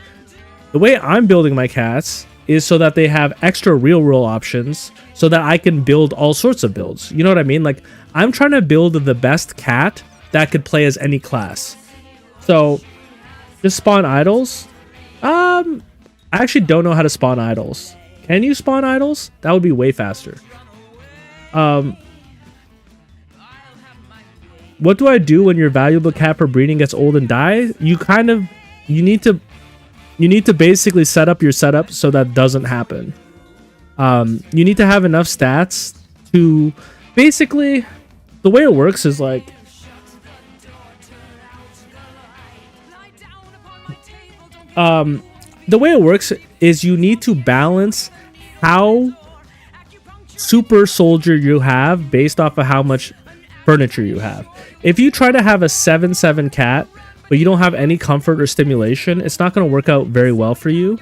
The way I'm building my cats is so that they have extra real roll options so that I can build all sorts of builds. You know what I mean? Like, I'm trying to build the best cat that could play as any class. So, just spawn idols? I actually don't know how to spawn idols. Can you spawn idols? That would be way faster. What do I do when your valuable cat for breeding gets old and dies? You need to basically set up your setup so that doesn't happen. You need to have enough stats to basically, the way it works is like, the way it works is you need to balance how super soldier you have based off of how much furniture you have. If you try to have a 7/7 cat, but you don't have any comfort or stimulation, it's not going to work out very well for you.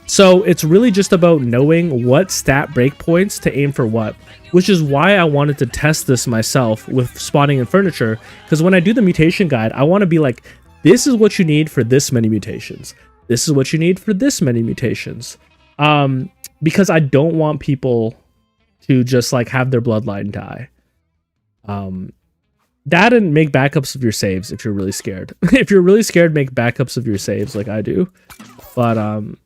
So it's really just about knowing what stat breakpoints to aim for what, which is why I wanted to test this myself with spawning and furniture, because when I do the mutation guide, I want to be like, this is what you need for this many mutations. This is what you need for this many mutations. Because I don't want people to just like have their bloodline die. That and make backups of your saves if you're really scared. If you're really scared, make backups of your saves like I do. But I'm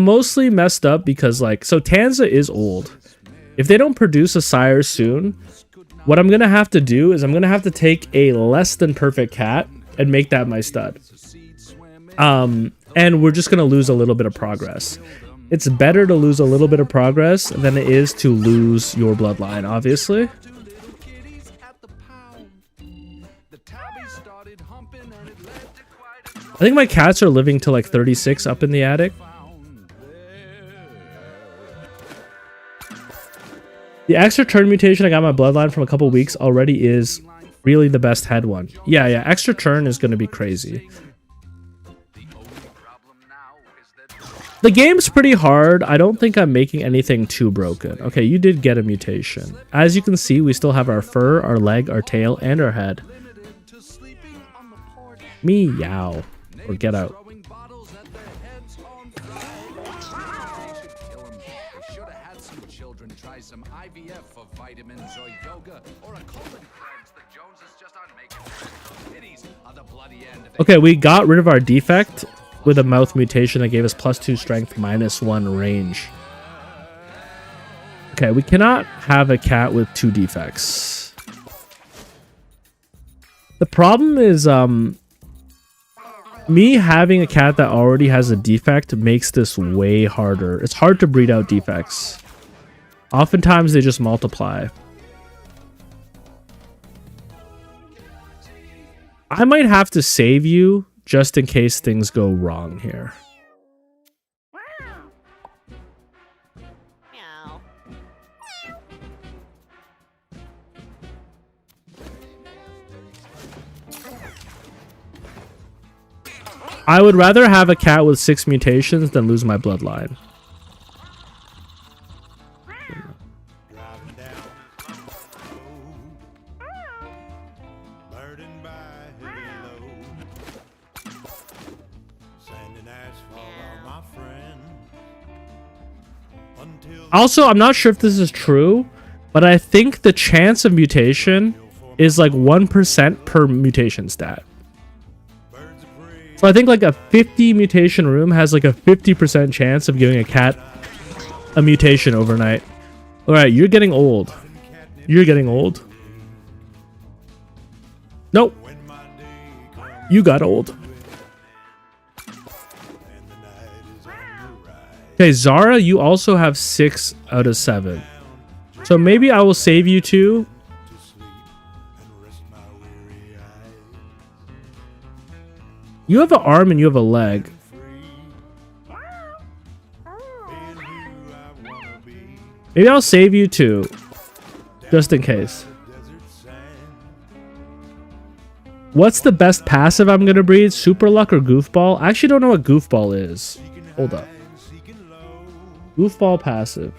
mostly messed up because like, so Tanza is old. If they don't produce a sire soon, what I'm gonna have to do is I'm gonna have to take a less than perfect cat and make that my stud. And we're just gonna lose a little bit of progress. It's better to lose a little bit of progress than it is to lose your bloodline, obviously. I think my cats are living to like 36 up in the attic. The extra turn mutation I got my bloodline from a couple weeks already is really the best head one. Yeah, extra turn is going to be crazy. The game's pretty hard. I don't think I'm making anything too broken. Okay, you did get a mutation. As you can see, we still have our fur, our leg, our tail, and our head. Meow. Or get out. Okay, we got rid of our defect with a mouth mutation that gave us +2 strength, -1 range. Okay, we cannot have a cat with 2 defects. The problem is, me having a cat that already has a defect makes this way harder. It's hard to breed out defects. Oftentimes they just multiply. I might have to save you just in case things go wrong here. I would rather have a cat with 6 mutations than lose my bloodline. Also, I'm not sure if this is true, but I think the chance of mutation is like 1% per mutation stat. So I think like a 50 mutation room has like a 50% chance of giving a cat a mutation overnight. Alright, you're getting old. You're getting old. Nope. You got old. Okay, Zara, you also have 6 out of 7. So maybe I will save you 2. You have an arm and you have a leg. Maybe I'll save you 2. Just in case. What's the best passive I'm going to breed? Super Luck or Goofball? I actually don't know what Goofball is. Hold up. Goofball passive.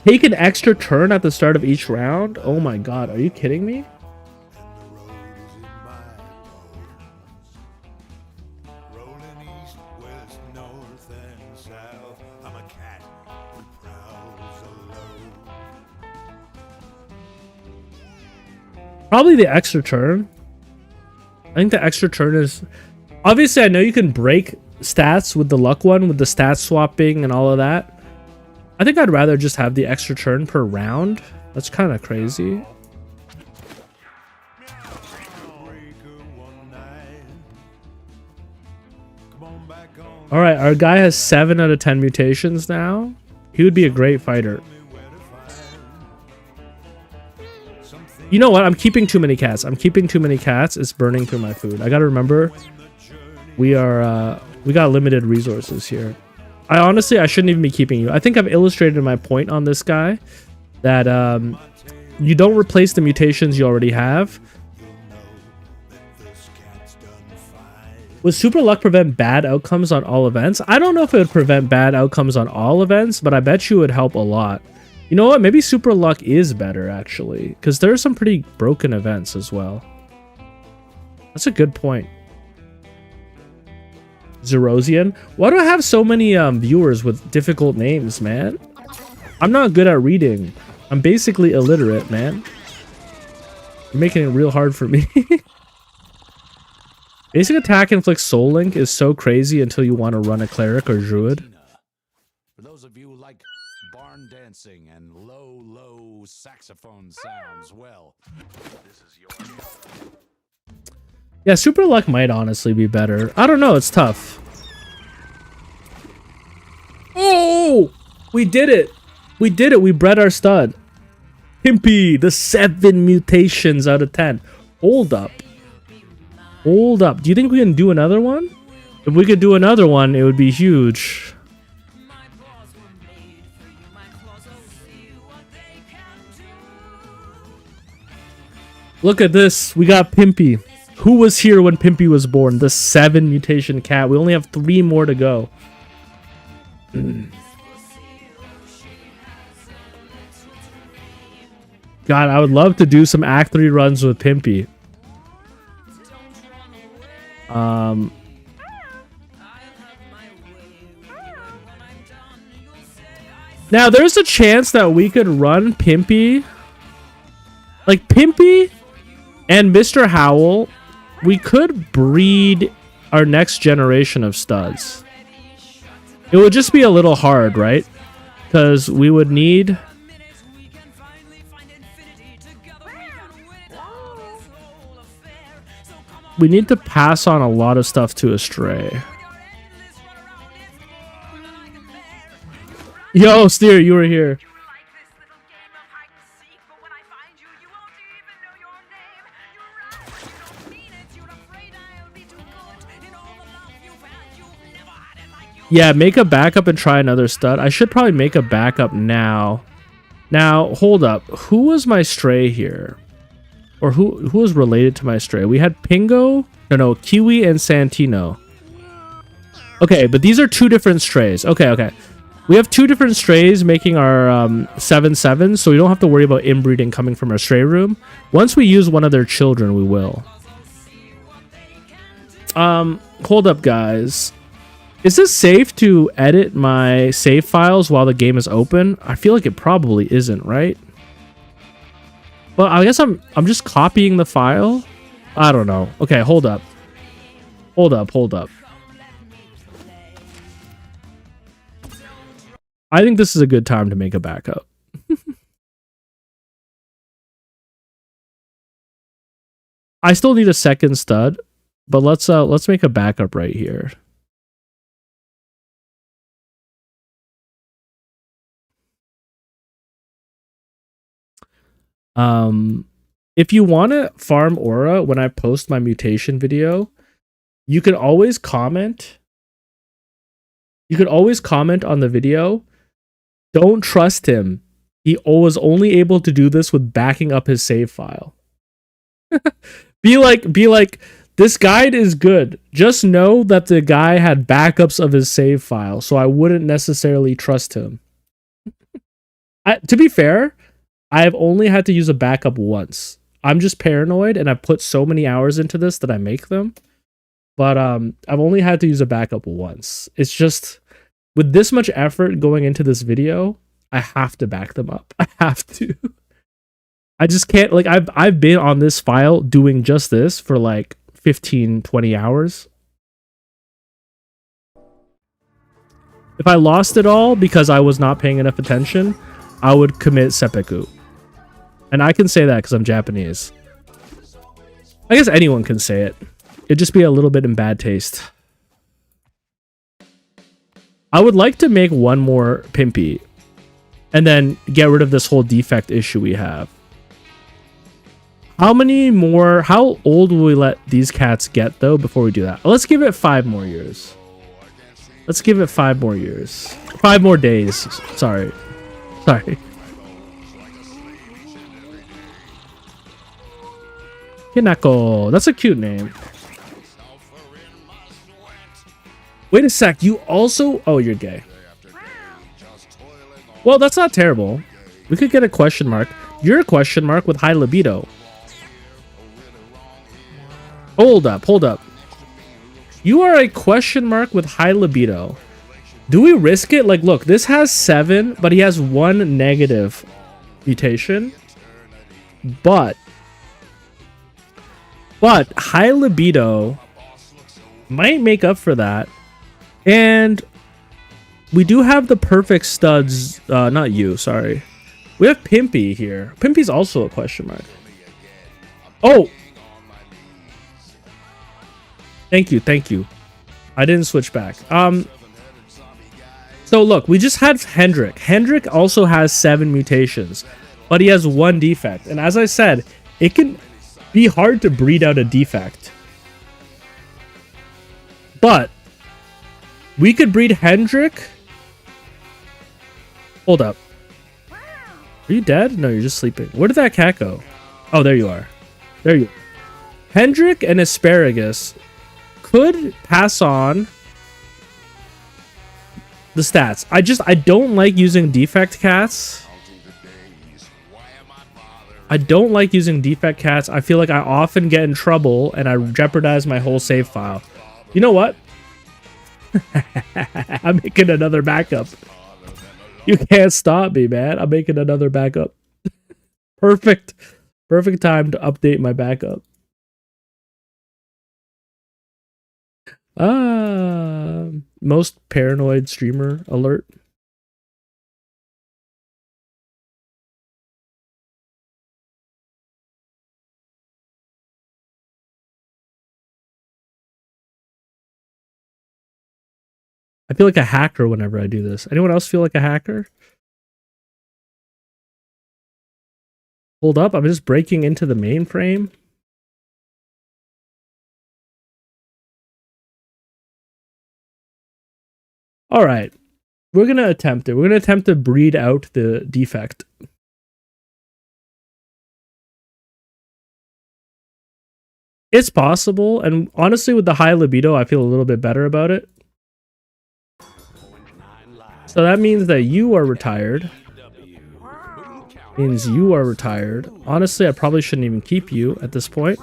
Take an extra turn at the start of each round? Oh my god, are you kidding me? Probably the extra turn. I think the extra turn is... Obviously, I know you can break stats with the luck one, with the stat swapping and all of that. I think I'd rather just have the extra turn per round. That's kind of crazy. Alright, our guy has 7 out of 10 mutations now. He would be a great fighter. You know what? I'm keeping too many cats. I'm keeping too many cats. It's burning through my food. I gotta remember, we got limited resources here. I shouldn't even be keeping you. I think I've illustrated my point on this guy, that you don't replace the mutations you already have. Would super luck prevent bad outcomes on all events? I don't know if it would prevent bad outcomes on all events, but I bet you it would help a lot. You know what? Maybe super luck is better, actually, because there are some pretty broken events as well. That's a good point. Zerosian? Why do I have so many viewers with difficult names, man? I'm not good at reading. I'm basically illiterate, man. You're making it real hard for me. Basic attack inflicts soul link is so crazy until you want to run a cleric or druid. For those of you who like barn dancing and low saxophone sounds, well, this is your show. Yeah, super luck might honestly be better. I don't know, it's tough. Oh! We did it! We did it, we bred our stud. Pimpy, the 7 mutations out of 10. Hold up. Hold up. Do you think we can do another one? If we could do another one, it would be huge. Look at this. We got Pimpy. Who was here when Pimpy was born? The 7 mutation cat. We only have 3 more to go. God, I would love to do some Act 3 runs with Pimpy. Now, there's a chance that we could run Pimpy. Like, Pimpy and Mr. Howl, we could breed our next generation of studs. It would just be a little hard, right? Because we would need... We need to pass on a lot of stuff to a stray. Yo, Steer, you were here. Yeah, make a backup and try another stud. I should probably make a backup now. Now, hold up. Who was my stray here? Or who was related to my stray? We had Pingo? No, Kiwi and Santino. Okay, but these are 2 different strays. Okay. We have 2 different strays making our 7/7, so we don't have to worry about inbreeding coming from our stray room. Once we use one of their children, we will. Hold up, guys. Is this safe to edit my save files while the game is open? I feel like it probably isn't, right? Well, I guess I'm just copying the file. I don't know. Okay, hold up. Hold up. I think this is a good time to make a backup. I still need a second stud, but let's make a backup right here. If you want to farm aura when I post my mutation video, you can always comment. You could always comment on the video. Don't trust him. He was only able to do this with backing up his save file. Be like, This guide is good. Just know that the guy had backups of his save file, so I wouldn't necessarily trust him. To be fair, I've only had to use a backup once. I'm just paranoid, and I've put so many hours into this that I make them. But I've only had to use a backup once. It's just, with this much effort going into this video, I have to back them up. I have to. I just can't, like, I've been on this file doing just this for like 15, 20 hours. If I lost it all because I was not paying enough attention, I would commit seppuku. And I can say that because I'm Japanese. I guess anyone can say it. It'd just be a little bit in bad taste. I would like to make one more Pimpy and then get rid of this whole defect issue we have. How old will we let these cats get, though, before we do that? Let's give it 5 more years. Let's give it 5 more years. 5 more days. Sorry. Hinako. That's a cute name. Wait a sec. You also... Oh, you're gay. Well, that's not terrible. We could get a question mark. You're a question mark with high libido. Hold up. You are a question mark with high libido. Do we risk it? Like, look, this has 7, but he has 1 negative mutation. But high libido might make up for that. And we do have the perfect studs. Not you, sorry. We have Pimpy here. Pimpy's also a question mark. Oh! Thank you. I didn't switch back. So look, we just had Hendrik. Hendrik also has 7 mutations, but he has 1 defect. And as I said, it can be hard to breed out a defect. But we could breed Hendrik. Hold up. Are you dead? No, you're just sleeping. Where did that cat go? Oh, there you are. There you are. Hendrik and Asparagus could pass on the stats. I don't like using defect cats. I don't like using defect cats. I feel like I often get in trouble and I jeopardize my whole save file. You know what? I'm making another backup. You can't stop me, man. I'm making another backup. Perfect time to update my backup. Most paranoid streamer alert. I feel like a hacker whenever I do this. Anyone else feel like a hacker? Hold up, I'm just breaking into the mainframe. All right, we're going to attempt it. We're going to attempt to breed out the defect. It's possible, and honestly, with the high libido, I feel a little bit better about it. So that means that you are retired. Means you are retired. Honestly, I probably shouldn't even keep you at this point.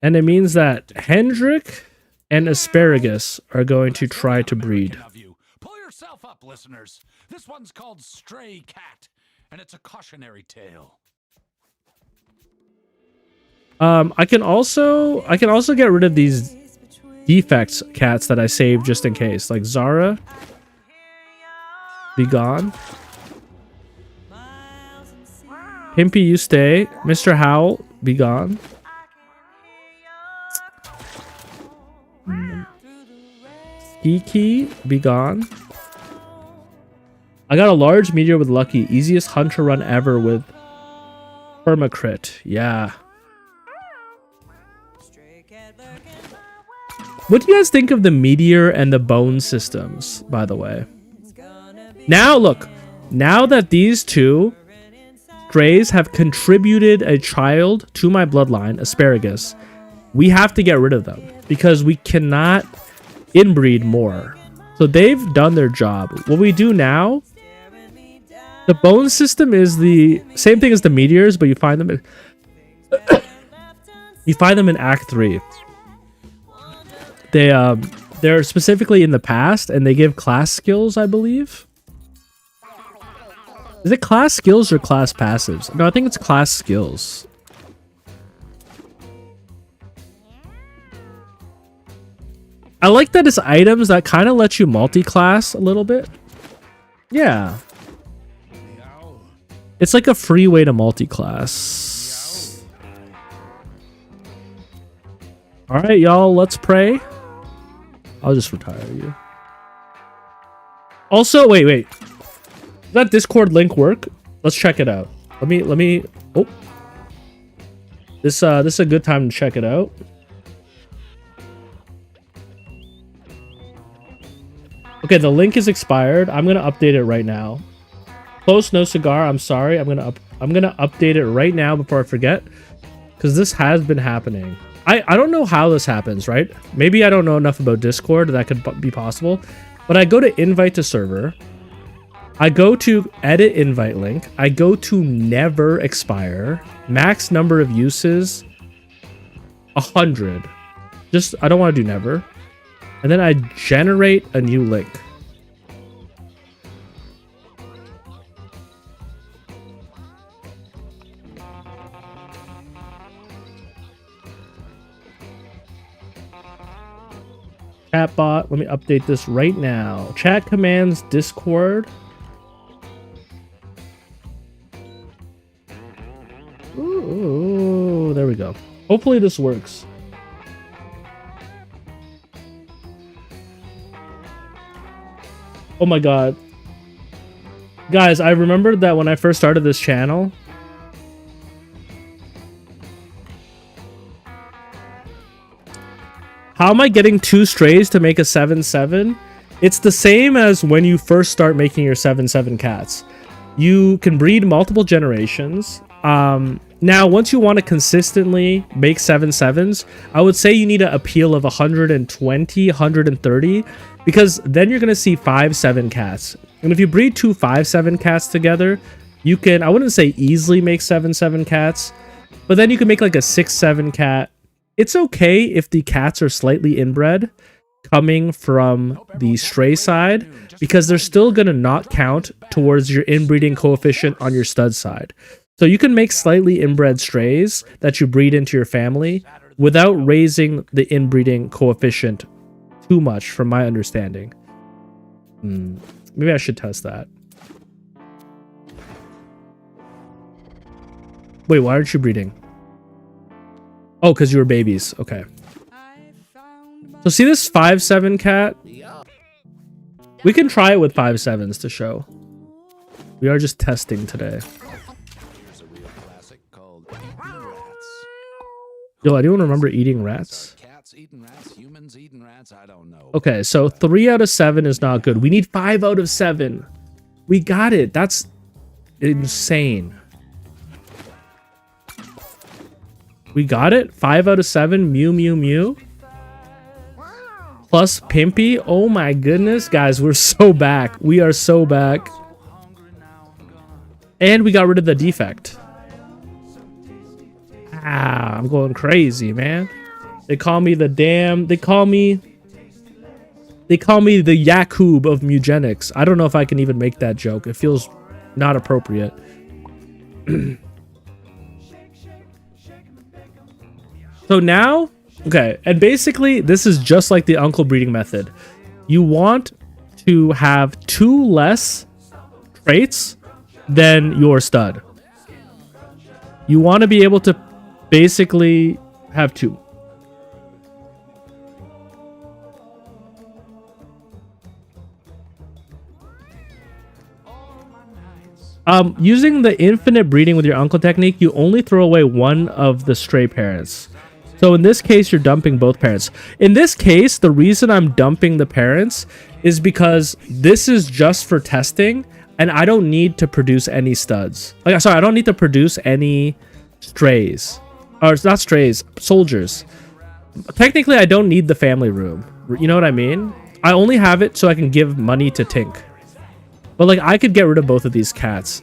And it means that Hendrik and Asparagus are going to try to breed. Pull yourself up, listeners. This one's called Stray Cat, and it's a cautionary tale. I can also get rid of these defects cats that I saved just in case. Like Zara, be gone. Pimpy, you stay. Mr. Howl, be gone. Kiki, be gone. I got a large meteor with Lucky. Easiest hunter run ever with permacrit. Yeah. What do you guys think of the meteor and the bone systems, by the way? Now, look. Now that these two strays have contributed a child to my bloodline, Asparagus, we have to get rid of them because we cannot inbreed more. So they've done their job. What we do now, the bone system is the same thing as the meteors, but you find them in you find them in Act 3. They're specifically in the past, and they give class skills, I believe. Is it class skills or class passives? No, I think it's class skills. I like that it's items that kind of let you multi-class a little bit. Yeah. It's like a free way to multi-class. Alright, y'all, let's pray. I'll just retire you. Also, wait. Does that Discord link work? Let's check it out. Let me. Oh, this is a good time to check it out. Okay, the link is expired. I'm gonna update it right now. Close no cigar. I'm sorry. I'm gonna update it right now before I forget, because this has been happening. I don't know how this happens, right? Maybe I don't know enough about Discord that could be possible. But I go to invite to server. I go to edit invite link. I go to never expire. Max number of uses 100. Just, I don't want to do never. And then I generate a new link. Chatbot, let me update this right now. Chat commands Discord. Ooh, there we go. Hopefully this works. Oh my god. Guys, I remembered that when I first started this channel, how am I getting 2 strays to make a 7/7? It's the same as when you first start making your 7/7 cats. You can breed multiple generations. Now, once you want to consistently make 7/7s, I would say you need an appeal of 120, 130, because then you're going to see 5/7 cats. And if you breed 2 5/7 cats together, you can, I wouldn't say easily make 7/7 cats, but then you can make like a 6/7 cat. It's okay if the cats are slightly inbred coming from the stray side, because they're still going to not count towards your inbreeding coefficient on your stud side. So you can make slightly inbred strays that you breed into your family without raising the inbreeding coefficient too much, from my understanding. Maybe I should test that. Wait, why aren't you breeding? Oh, because you were babies. Okay. So see this 5/7 cat? We can try it with 5/7s to show. We are just testing today. Yo, anyone remember eating rats? Cats eating rats, humans eating rats, I don't know. Okay, so 3 out of 7 is not good. We need 5 out of 7. We got it. That's insane. We got it. 5 out of 7. Mew, mew, mew. Plus Pimpy. Oh my goodness. Guys, we're so back. We are so back. And we got rid of the defect. Ah, I'm going crazy, man. They call me the damn... They call me the Yakub of Mewgenics. I don't know if I can even make that joke. It feels not appropriate. So now, okay, and basically this is just like the uncle breeding method. You want to have 2 less traits than your stud. You want to be able to basically have 2. Using the infinite breeding with your uncle technique, you only throw away one of the stray parents. So in this case, you're dumping both parents. In this case, the reason I'm dumping the parents is because this is just for testing, and I don't need to produce any studs. Like, sorry, I don't need to produce any strays. Or not strays, soldiers. technically I don't need the family room. You know what I mean? I only have it so I can give money to Tink. But like I could get rid of both of these cats.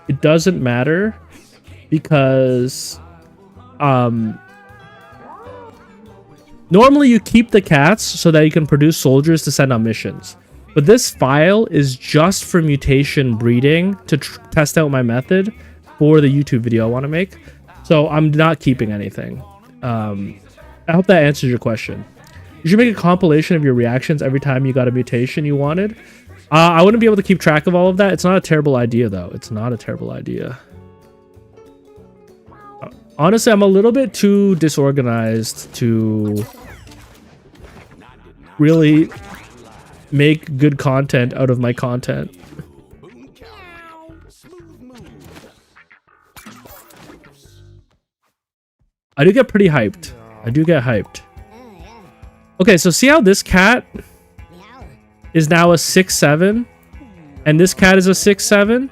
It doesn't matter because normally you keep the cats so that you can produce soldiers to send on missions. But this file is just for mutation breeding to test out my method for the YouTube video I want to make. So I'm not keeping anything. I hope that answers your question. You should make a compilation of your reactions every time you got a mutation you wanted. I wouldn't be able to keep track of all of that. It's not a terrible idea, though. It's not a terrible idea. Honestly, I'm a little bit too disorganized to really make good content out of my content. I do get pretty hyped. I do get hyped. Okay, so see how this cat is now a 6-7 and this cat is a 6-7?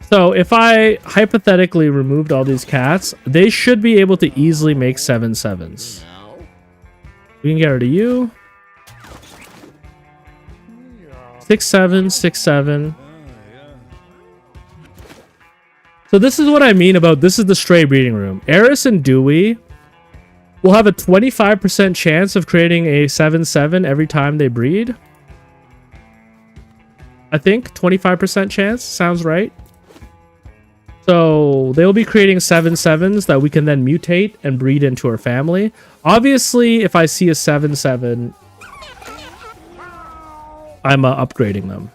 So if I hypothetically removed all these cats, they should be able to easily make 7-7s. We can get rid of you. 6-7, 6-7. So this is what I mean about this is the stray breeding room. Eris and Dewey will have a 25% chance of creating a 7-7 every time they breed. I think 25% chance sounds right. So they'll be creating 7-7s that we can then mutate and breed into our family. Obviously, if I see a 7-7, I'm upgrading them.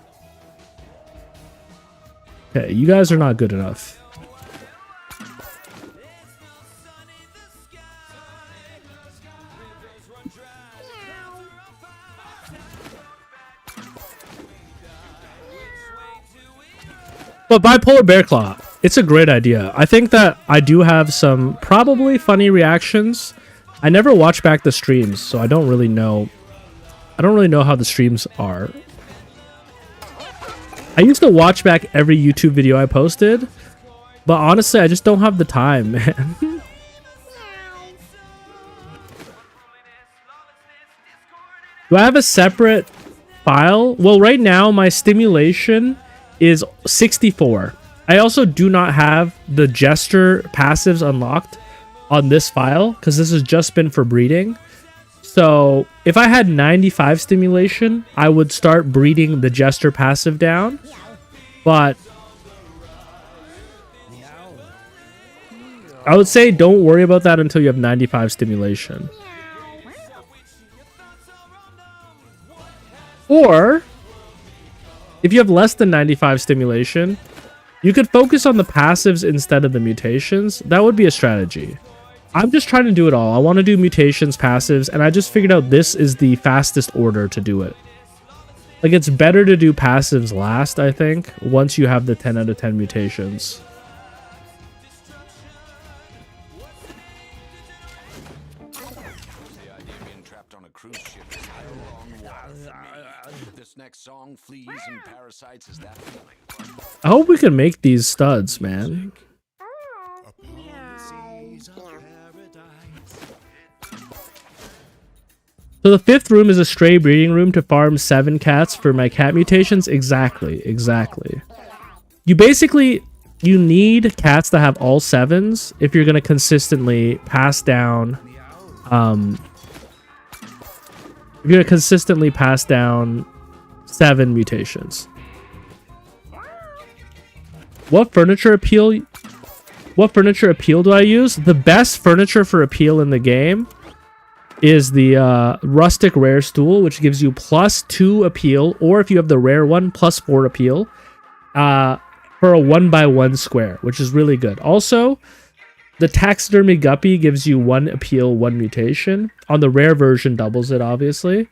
Okay, you guys are not good enough. But bipolar bear claw, it's a great idea. I think that I do have some probably funny reactions. I never watch back the streams, so I don't really know. I don't really know how the streams are. I used to watch back every YouTube video I posted, but honestly, I just don't have the time, man. Do I have a separate file? Well, right now, my stimulation is 64. I also do not have the gesture passives unlocked on this file because this has just been for breeding. So if I had 95 stimulation, I would start breeding the gesture passive down. But I would say don't worry about that until you have 95 stimulation. Or if you have less than 95 stimulation, you could focus on the passives instead of the mutations. That would be a strategy. I'm just trying to do it all. I want to do mutations, passives, and I just figured out this is the fastest order to do it. Like, it's better to do passives last, I think, once you have the 10 out of 10 mutations. Next song, fleas and parasites, is that feeling? I hope we can make these studs, man. So the fifth room is a stray breeding room to farm 7 cats for my cat mutations. Exactly. You need cats that have all 7s if you're going to consistently pass down if you're going to consistently pass down 7 mutations. What furniture appeal do I use? The best furniture for appeal in the game is the rustic rare stool, which gives you +2 appeal, or if you have the rare one, +4 appeal for a 1x1 square, which is really good. Also, the taxidermy guppy gives you 1 appeal, 1 mutation. On the rare version, doubles it, obviously.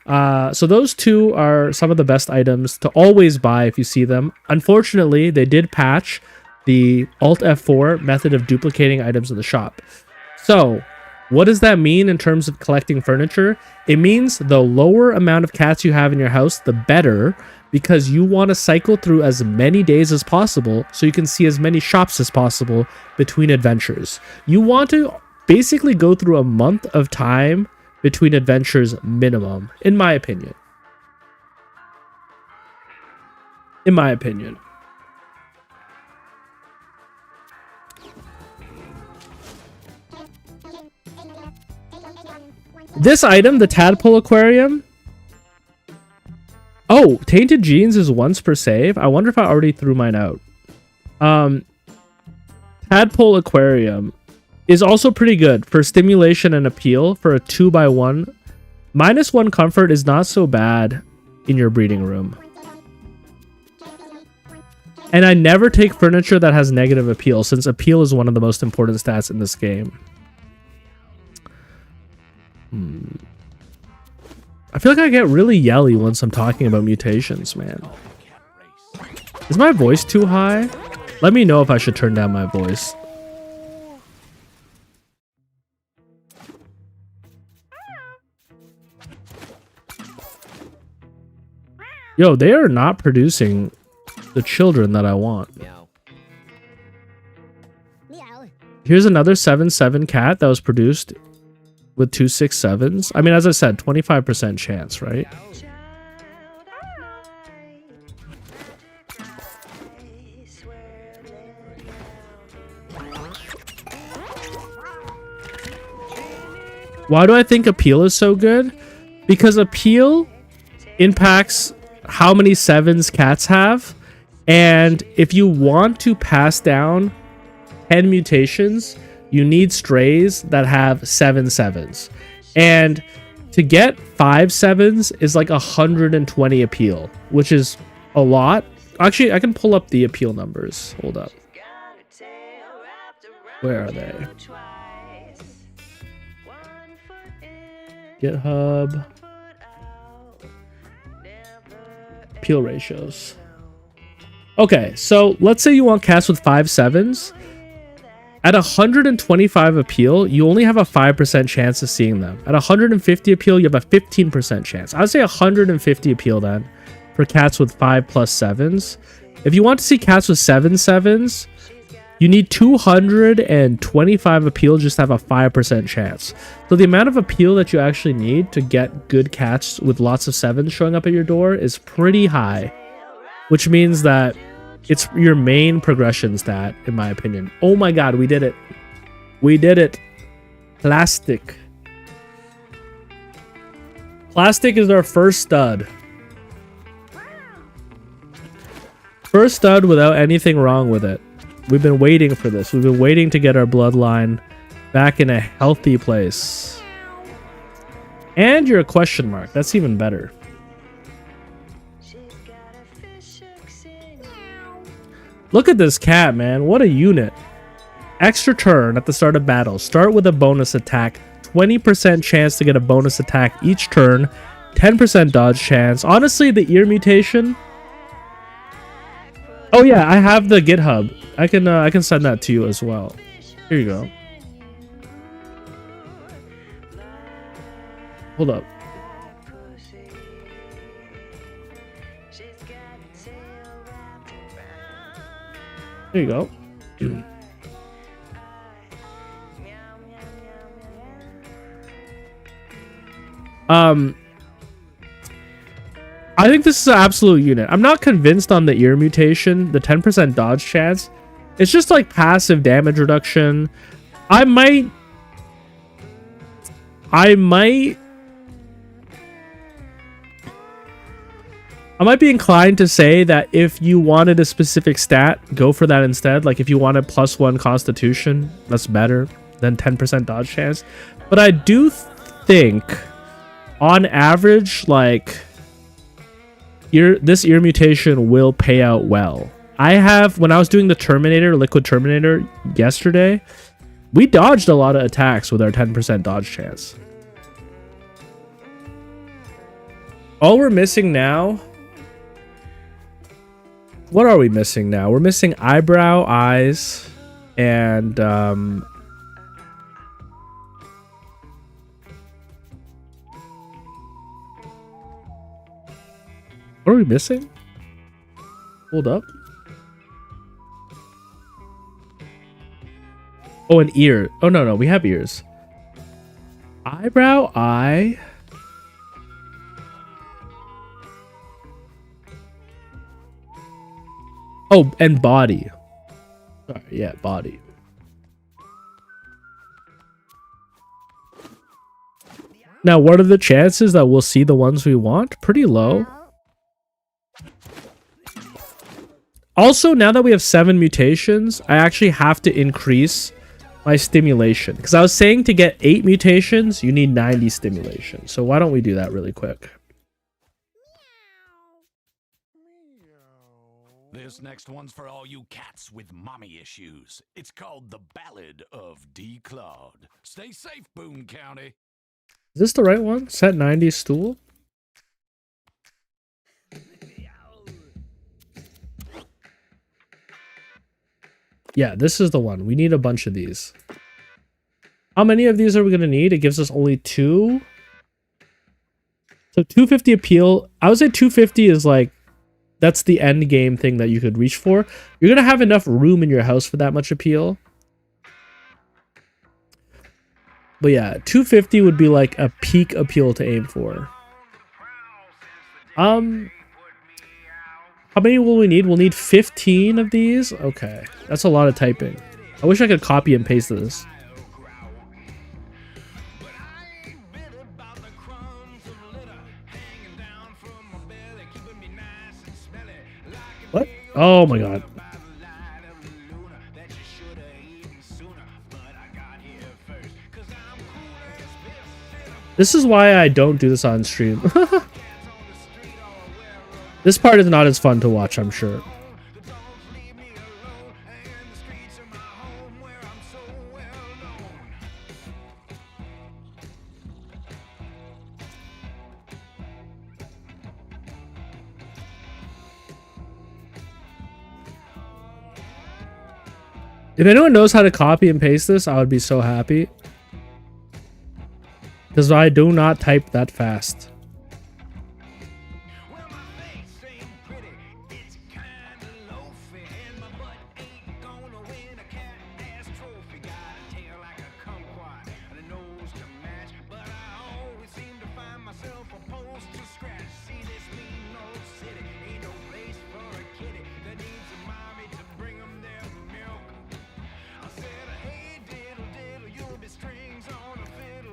So those two are some of the best items to always buy if you see them. Unfortunately, they did patch the Alt F4 method of duplicating items in the shop. So what does that mean in terms of collecting furniture? It means the lower amount of cats you have in your house, the better, because you want to cycle through as many days as possible so you can see as many shops as possible between adventures. You want to basically go through a month of time between adventures minimum, in my opinion. In my opinion. This item, the Tadpole Aquarium. Oh, Tainted Genes is once per save. I wonder if I already threw mine out. Tadpole Aquarium is also pretty good for stimulation and appeal for a 2x1. -1 comfort is not so bad in your breeding room. And I never take furniture that has negative appeal, since appeal is one of the most important stats in this game. I feel like I get really yelly once I'm talking about mutations, man. Is my voice too high? Let me know if I should turn down my voice. Yo, they are not producing the children that I want. Here's another 7/7 cat that was produced with 2 6/7s. I mean, as I said, 25% chance, right? Why do I think appeal is so good? Because appeal impacts how many 7s cats have. And if you want to pass down 10 mutations, you need strays that have 7 7s. And to get 5 7s is like 120 appeal, which is a lot. Actually, I can pull up the appeal numbers. Hold up. Where are they? GitHub. Appeal ratios. Okay, so let's say you want cats with 5 7s. At 125 appeal, you only have a 5% chance of seeing them. At 150 appeal, you have a 15% chance. I would say 150 appeal then for cats with 5+ 7s. If you want to see cats with 7 7s, you need 225 appeal just to have a 5% chance. So the amount of appeal that you actually need to get good cats with lots of 7s showing up at your door is pretty high, which means that it's your main progression stat, in my opinion. Oh my god, we did it. We did it. Plastic. Plastic is our first stud. First stud without anything wrong with it. We've been waiting for this. We've been waiting to get our bloodline back in a healthy place. And you're a question mark. That's even better. Look at this cat, man. What a unit. Extra turn at the start of battle. Start with a bonus attack. 20% chance to get a bonus attack each turn. 10% dodge chance. Honestly, the ear mutation. Oh yeah, I have the GitHub. I can send that to you as well. Here you go. Hold up. There you go. I think this is an absolute unit. I'm not convinced on the ear mutation, the 10% dodge chance. It's just like passive damage reduction. I might be inclined to say that if you wanted a specific stat, go for that instead. Like if you wanted +1 constitution, that's better than 10% dodge chance. But I do think on average, like this ear mutation will pay out well. When I was doing the Terminator, Liquid Terminator yesterday, we dodged a lot of attacks with our 10% dodge chance. All we're missing now... What are we missing now? We're missing eyebrow, eyes, and what are we missing? Hold up. Oh, an ear. Oh, no, no. We have ears. Eyebrow, eye. Oh, and body. Sorry, yeah, body. Now, what are the chances that we'll see the ones we want? Pretty low. Also, now that we have 7 mutations, I actually have to increase my stimulation. Because I was saying to get 8 mutations, you need 90 stimulation. So why don't we do that really quick? This next one's for all you cats with mommy issues. It's called The Ballad of D. Claude. Stay safe, Boone County. Is this the right one? Set 90 stool? Yeah, this is the one. We need a bunch of these. How many of these are we going to need? It gives us only 2. So 250 appeal. I would say 250 is like, that's the end game thing that you could reach for. You're going to have enough room in your house for that much appeal. But yeah, 250 would be like a peak appeal to aim for. How many will we need? We'll need 15 of these. Okay, that's a lot of typing. I wish I could copy and paste this. What? Oh my god. This is why I don't do this on stream. This part is not as fun to watch, I'm sure. If anyone knows how to copy and paste this, I would be so happy. Because I do not type that fast.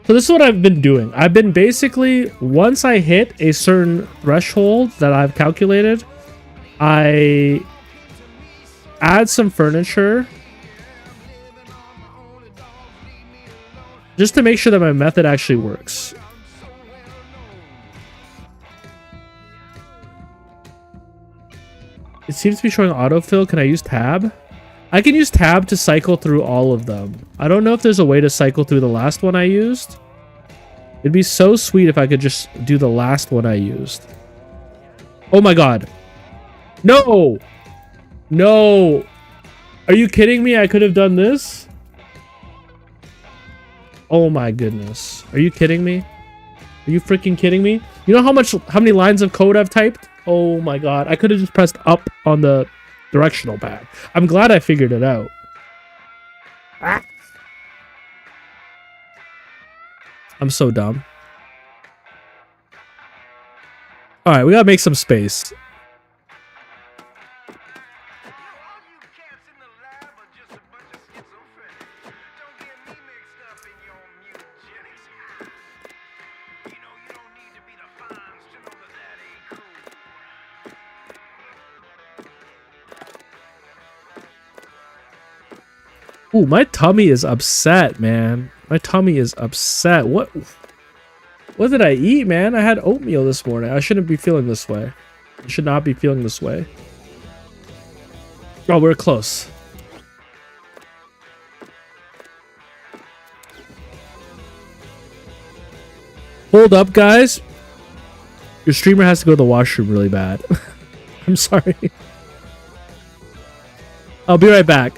So this is what I've been doing. I've been basically, once I hit a certain threshold that I've calculated, I add some furniture just to make sure that my method actually works. It seems to be showing autofill. Can I use tab? I can use tab to cycle through all of them. I don't know if there's a way to cycle through the last one I used. It'd be so sweet if I could just do the last one I used. Oh my god. No! No! Are you kidding me? I could have done this? Oh my goodness. Are you kidding me? Are you freaking kidding me? You know how many lines of code I've typed? Oh my god. I could have just pressed up on the directional pad. I'm glad I figured it out. Ah. I'm so dumb. Alright, we gotta make some space. Ooh, my tummy is upset, man. My tummy is upset. What did I eat, man? I had oatmeal this morning. I shouldn't be feeling this way. I should not be feeling this way. Oh, we're close. Hold up, guys. Your streamer has to go to the washroom really bad. I'm sorry. I'll be right back.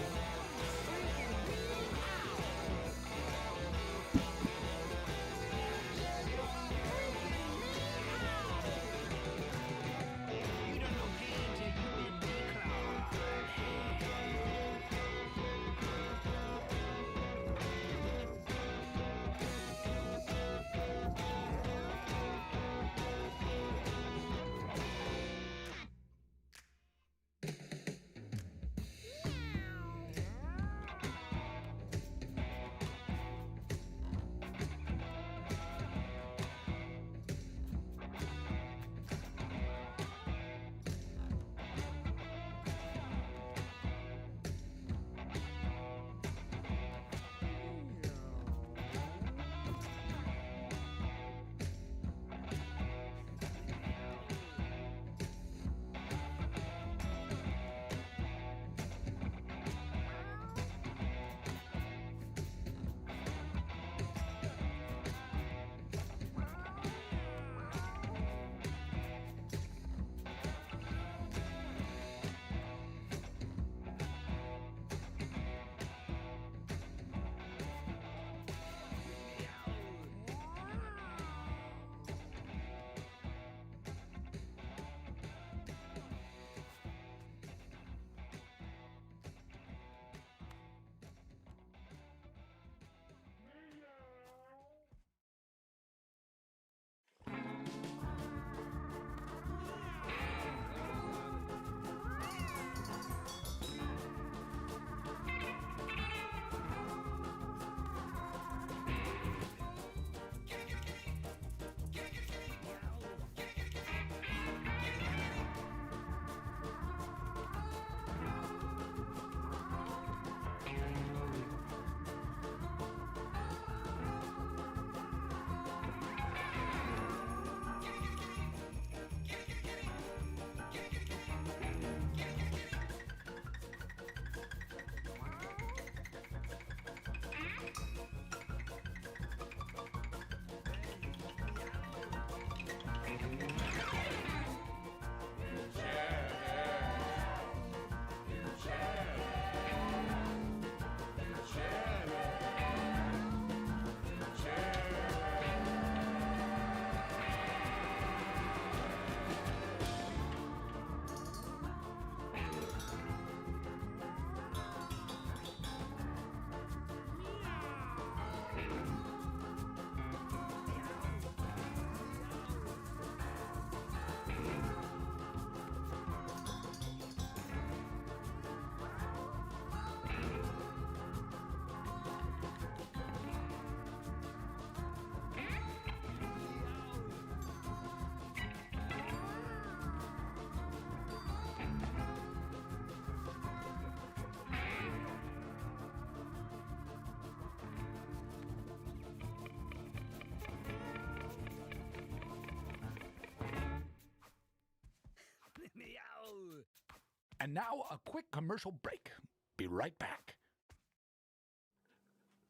And now a quick commercial break. Be right back.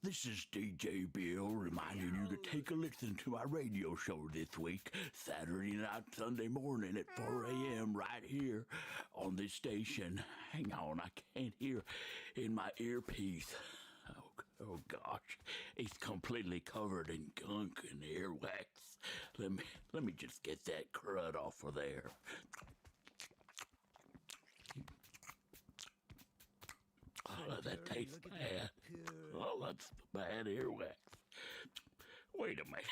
This is DJ Bill reminding you to take a listen to my radio show this week, Saturday night, Sunday morning at 4 a.m. right here on this station. Hang on, I can't hear in my earpiece. Oh gosh, it's completely covered in gunk and earwax. Let me just get that crud off of there. Oh, that tastes bad. Oh, that's bad earwax. Wait a minute.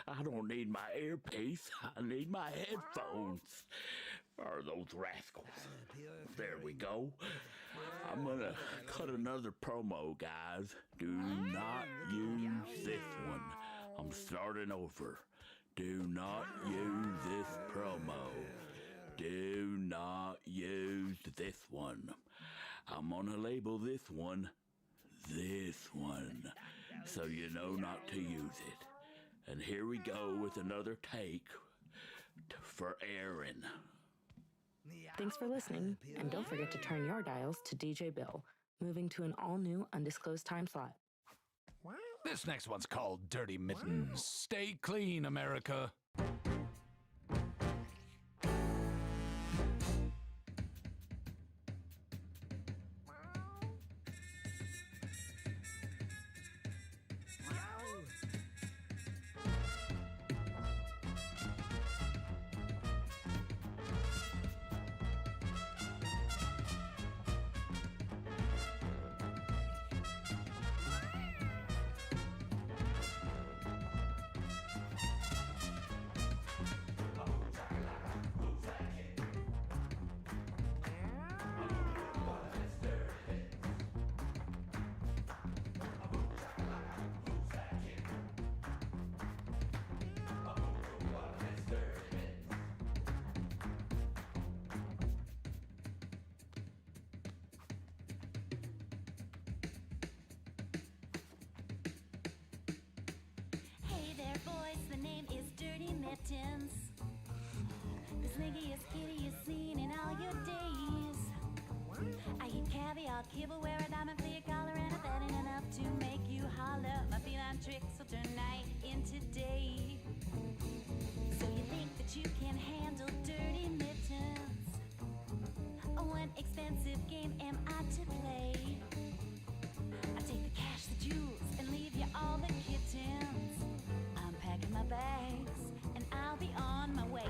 I don't need my earpiece. I need my headphones. Are those rascals? There we go. I'm gonna cut another promo, guys. Do not use this one. I'm starting over. Do not use this promo. Do not use this one. I'm gonna label this one, so you know not to use it. And here we go with another take for Aaron. Thanks for listening, and don't forget to turn your dials to DJ Bill, moving to an all-new undisclosed time slot. This next one's called Dirty Mittens. Stay clean, America. Hey there, boys, the name is Dirty Mittens. The slinkiest kitty you've seen in all your days. I eat caviar, kibble, wear a diamond for your collar, and a betting enough to make you holler. My feline tricks will turn night into day. So you think that you can handle Dirty Mittens? One expensive game am I to play? I take the cash, the jewels, and leave you all the kittens. I'm packing my bags, and I'll be on my way.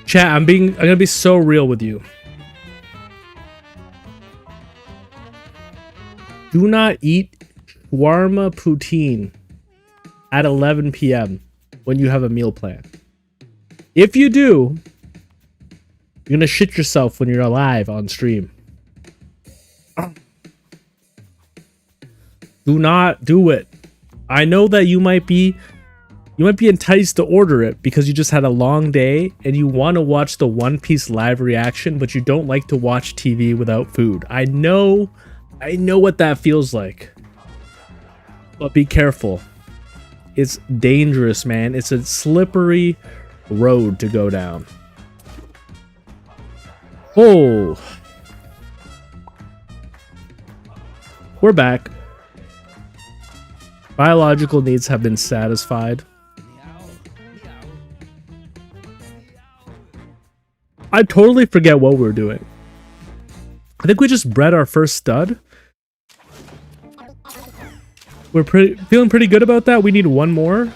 Chat, I'm gonna be so real with you. Do not eat shawarma poutine at 11 p.m. when you have a meal plan. If you do, you're gonna shit yourself when you're alive on stream. Do not do it. I know that you might be enticed to order it because you just had a long day and you want to watch the One Piece live reaction, but you don't like to watch TV without food. I know what that feels like. But be careful. It's dangerous, man. It's a slippery road to go down. Oh. We're back. Biological needs have been satisfied. I totally forget what we're doing. I think we just bred our first stud. We're feeling pretty good about that. We need one more.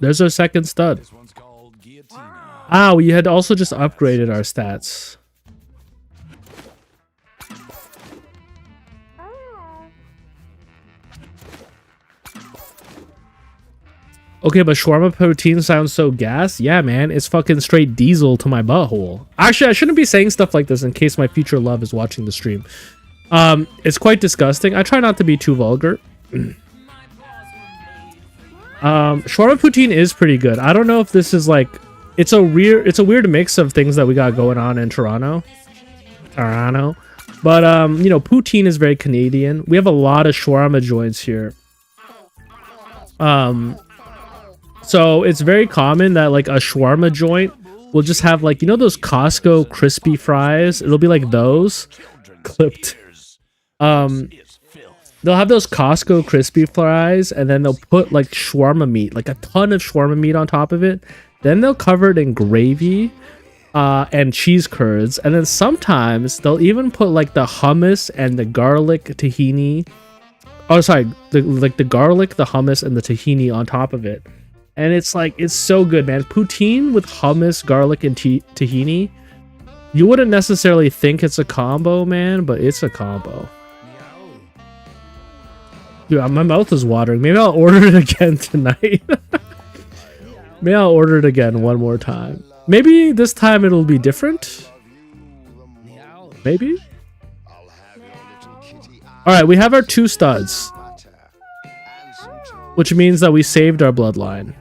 There's our second stud. Ah, we had also just upgraded our stats. Okay, but shawarma protein sounds so gas. Yeah, man, it's fucking straight diesel to my butthole. Actually, I shouldn't be saying stuff like this in case my future love is watching the stream. It's quite disgusting. I try not to be too vulgar. Shawarma poutine is pretty good. I don't know if this is like it's a weird mix of things that we got going on in Toronto. But you know, poutine is very Canadian. We have a lot of shawarma joints here. So it's very common that like a shawarma joint will just have like, you know, those Costco crispy fries. It'll be like those clipped. They'll have those Costco crispy fries, and then they'll put like shawarma meat, like a ton of shawarma meat on top of it. Then they'll cover it in gravy and cheese curds, and then sometimes they'll even put like the hummus and the garlic tahini. Oh, sorry, the garlic, the hummus, and the tahini on top of it. And it's like, it's so good, man. Poutine with hummus, garlic, and tahini. You wouldn't necessarily think it's a combo, man, but it's a combo. Dude, my mouth is watering. Maybe I'll order it again tonight. Maybe I'll order it again one more time. Maybe this time it'll be different. Maybe. Alright, we have our 2 studs. Which means that we saved our bloodline.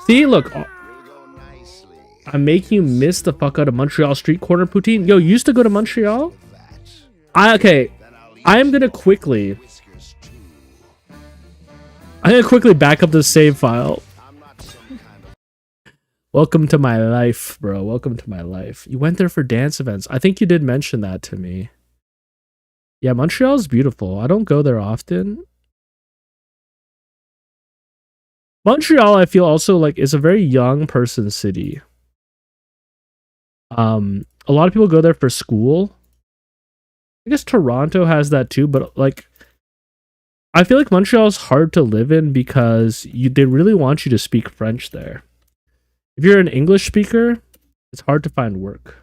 See, look. I'm making you miss the fuck out of Montreal street corner poutine. Yo, you used to go to Montreal? Okay. I'm gonna quickly back up the save file. Welcome to my life, bro. Welcome to my life. You went there for dance events. I think you did mention that to me. Yeah, Montreal's beautiful. I don't go there often. Montreal, I feel also like is a very young person city. A lot of people go there for school. I guess Toronto has that too, but like I feel like Montreal's hard to live in because they really want you to speak French there. If you're an English speaker, it's hard to find work.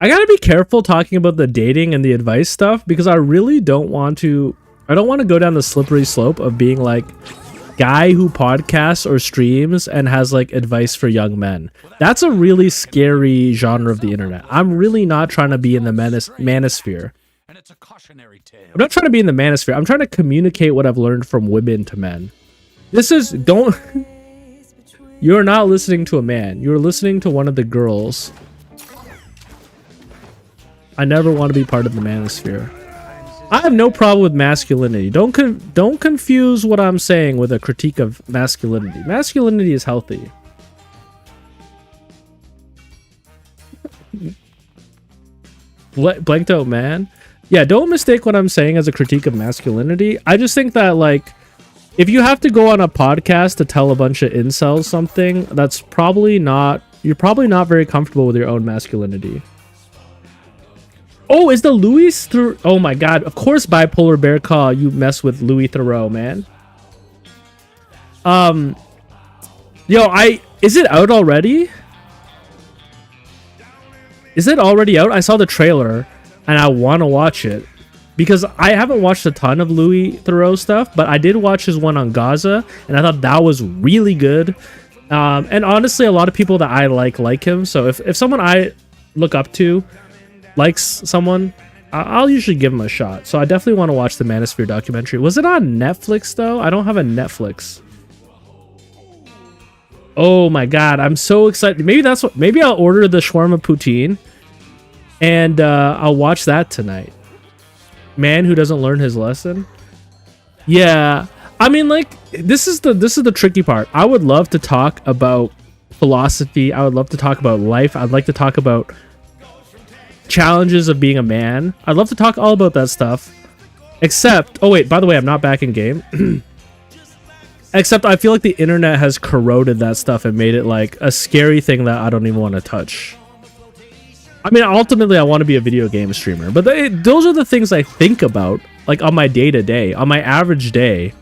I gotta be careful talking about the dating and the advice stuff because I really don't want to go down the slippery slope of being like guy who podcasts or streams and has like advice for young men. That's a really scary genre of the internet. I'm really not trying to be in the manosphere. And it's a cautionary tale. I'm not trying to be in the manosphere. I'm trying to communicate what I've learned from women to men. You're not listening to a man. You're listening to one of the girls. I never want to be part of the manosphere. I have no problem with masculinity. Don't confuse what I'm saying with a critique of masculinity. Masculinity is healthy. Blanked out man. Yeah, don't mistake what I'm saying as a critique of masculinity. I just think that like if you have to go on a podcast to tell a bunch of incels something, that's probably not, you're probably not very comfortable with your own masculinity. Oh, is the Louis Theroux? Oh my god, of course Bipolar Bear Claw, you mess with Louis Theroux, man. Yo, is it out already? Is it already out? I saw the trailer and I want to watch it. Because I haven't watched a ton of Louis Theroux stuff, but I did watch his one on Gaza, and I thought that was really good. And honestly, a lot of people that I like him. So if someone I look up to likes someone, I'll usually give him a shot. So I definitely want to watch the Manosphere documentary. Was it on Netflix though? I don't have a Netflix. Oh my god, I'm so excited. Maybe I'll order the shawarma poutine and I'll watch that tonight. Man who doesn't learn his lesson. Yeah, I mean, like, this is the tricky part. I would love to talk about philosophy. I would love to talk about life. I'd like to talk about challenges of being a man. I'd love to talk all about that stuff. Except, oh wait, by the way, I'm not back in game. Except I feel like the internet has corroded that stuff and made it like a scary thing that I don't even want to touch. I mean, ultimately, I want to be a video game streamer, but those are the things I think about, like on my day-to-day, on my average day.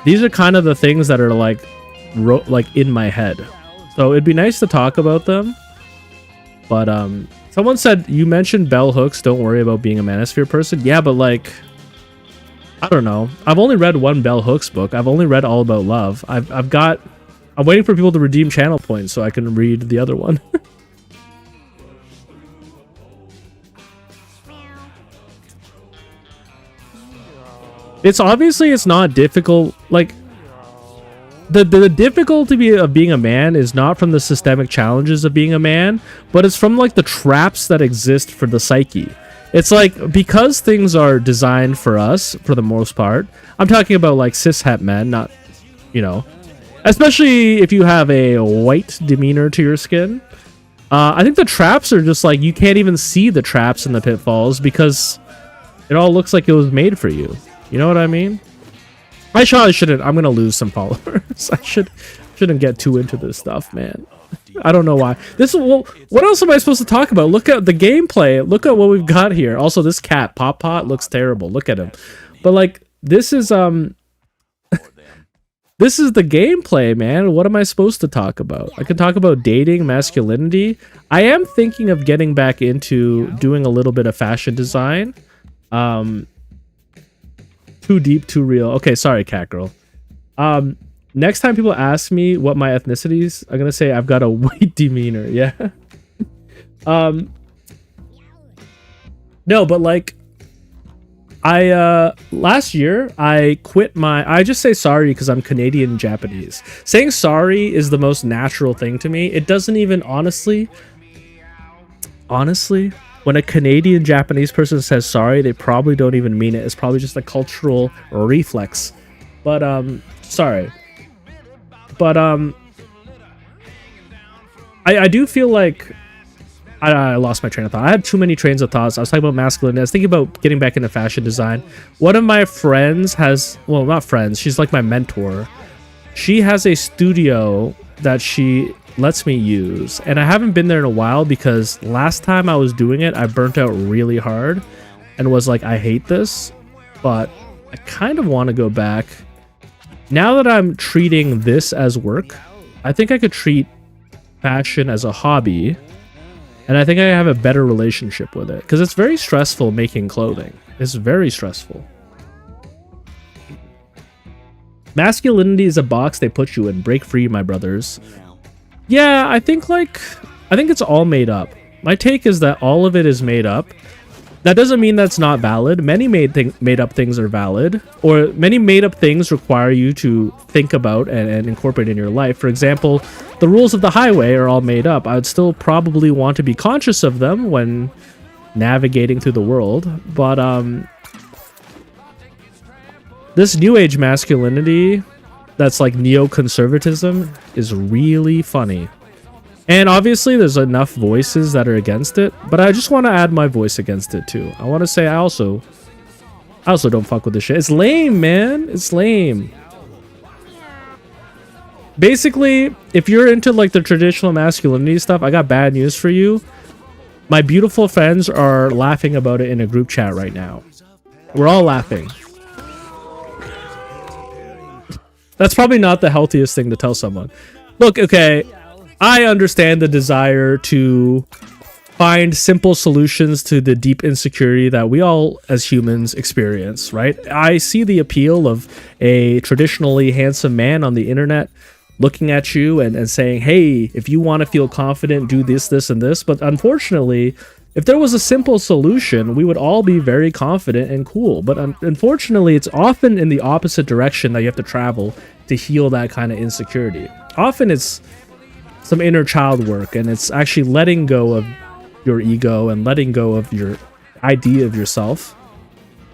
These are kind of the things that are like in my head. So it'd be nice to talk about them. But someone said, you mentioned bell hooks, don't worry about being a Manosphere person. Yeah, but like, I don't know. I've only read one bell hooks book. I've only read All About Love. I'm waiting for people to redeem channel points so I can read the other one. It's not difficult. Like, the difficulty of being a man is not from the systemic challenges of being a man, but it's from like the traps that exist for the psyche. It's like, because things are designed for us for the most part. I'm talking about like cishet men, not, you know, especially if you have a white demeanor to your skin. I think the traps are just like, you can't even see the traps and the pitfalls because it all looks like it was made for you. You know what I mean? I probably shouldn't. I'm gonna lose some followers. I shouldn't get too into this stuff, man. I don't know why. What else am I supposed to talk about? Look at the gameplay. Look at what we've got here. Also, this cat, Pop Pot, looks terrible. Look at him. But like, this is this is the gameplay, man. What am I supposed to talk about? I can talk about dating, masculinity. I am thinking of getting back into doing a little bit of fashion design. Too deep, too real. Okay, sorry, cat girl. Next time people ask me what my ethnicity is, I'm gonna say I've got a white demeanor. Yeah. No, but like, last year I quit I just say sorry because I'm Canadian Japanese. Saying sorry is the most natural thing to me. It doesn't even honestly, when a Canadian Japanese person says sorry, they probably don't even mean it. It's probably just a cultural reflex. But sorry. But I do feel like I lost my train of thought. I had too many trains of thoughts. I was talking about masculinity. I was thinking about getting back into fashion design. One of my friends has, well, not friends, she's like my mentor. She has a studio that she lets me use, and I haven't been there in a while because last time I was doing it, I burnt out really hard and was like, I hate this, but I kind of want to go back. Now that I'm treating this as work, I think I could treat fashion as a hobby, and I think I have a better relationship with it because it's very stressful making clothing. It's very stressful. Masculinity is a box they put you in. Break free, my brothers. Yeah, I think it's all made up. My take is that all of it is made up. That doesn't mean that's not valid. Many made up things are valid, or many made up things require you to think about and incorporate in your life. For example, the rules of the highway are all made up. I would still probably want to be conscious of them when navigating through the world, but this new age masculinity that's like neoconservatism is really funny. And obviously there's enough voices that are against it, but I just want to add my voice against it too. I want to say I also don't fuck with this shit. It's lame, man. It's lame. basically, if you're into like the traditional masculinity stuff, I got bad news for you. My beautiful friends are laughing about it in a group chat right now. We're all laughing. That's probably not the healthiest thing to tell someone. Look, okay, I understand the desire to find simple solutions to the deep insecurity that we all as humans experience, right? I see the appeal of a traditionally handsome man on the internet looking at you and saying, hey, if you want to feel confident, do this, this, and this. But unfortunately, if there was a simple solution, we would all be very confident and cool. But unfortunately, it's often in the opposite direction that you have to travel to heal that kind of insecurity. Often it's some inner child work, and it's actually letting go of your ego and letting go of your idea of yourself,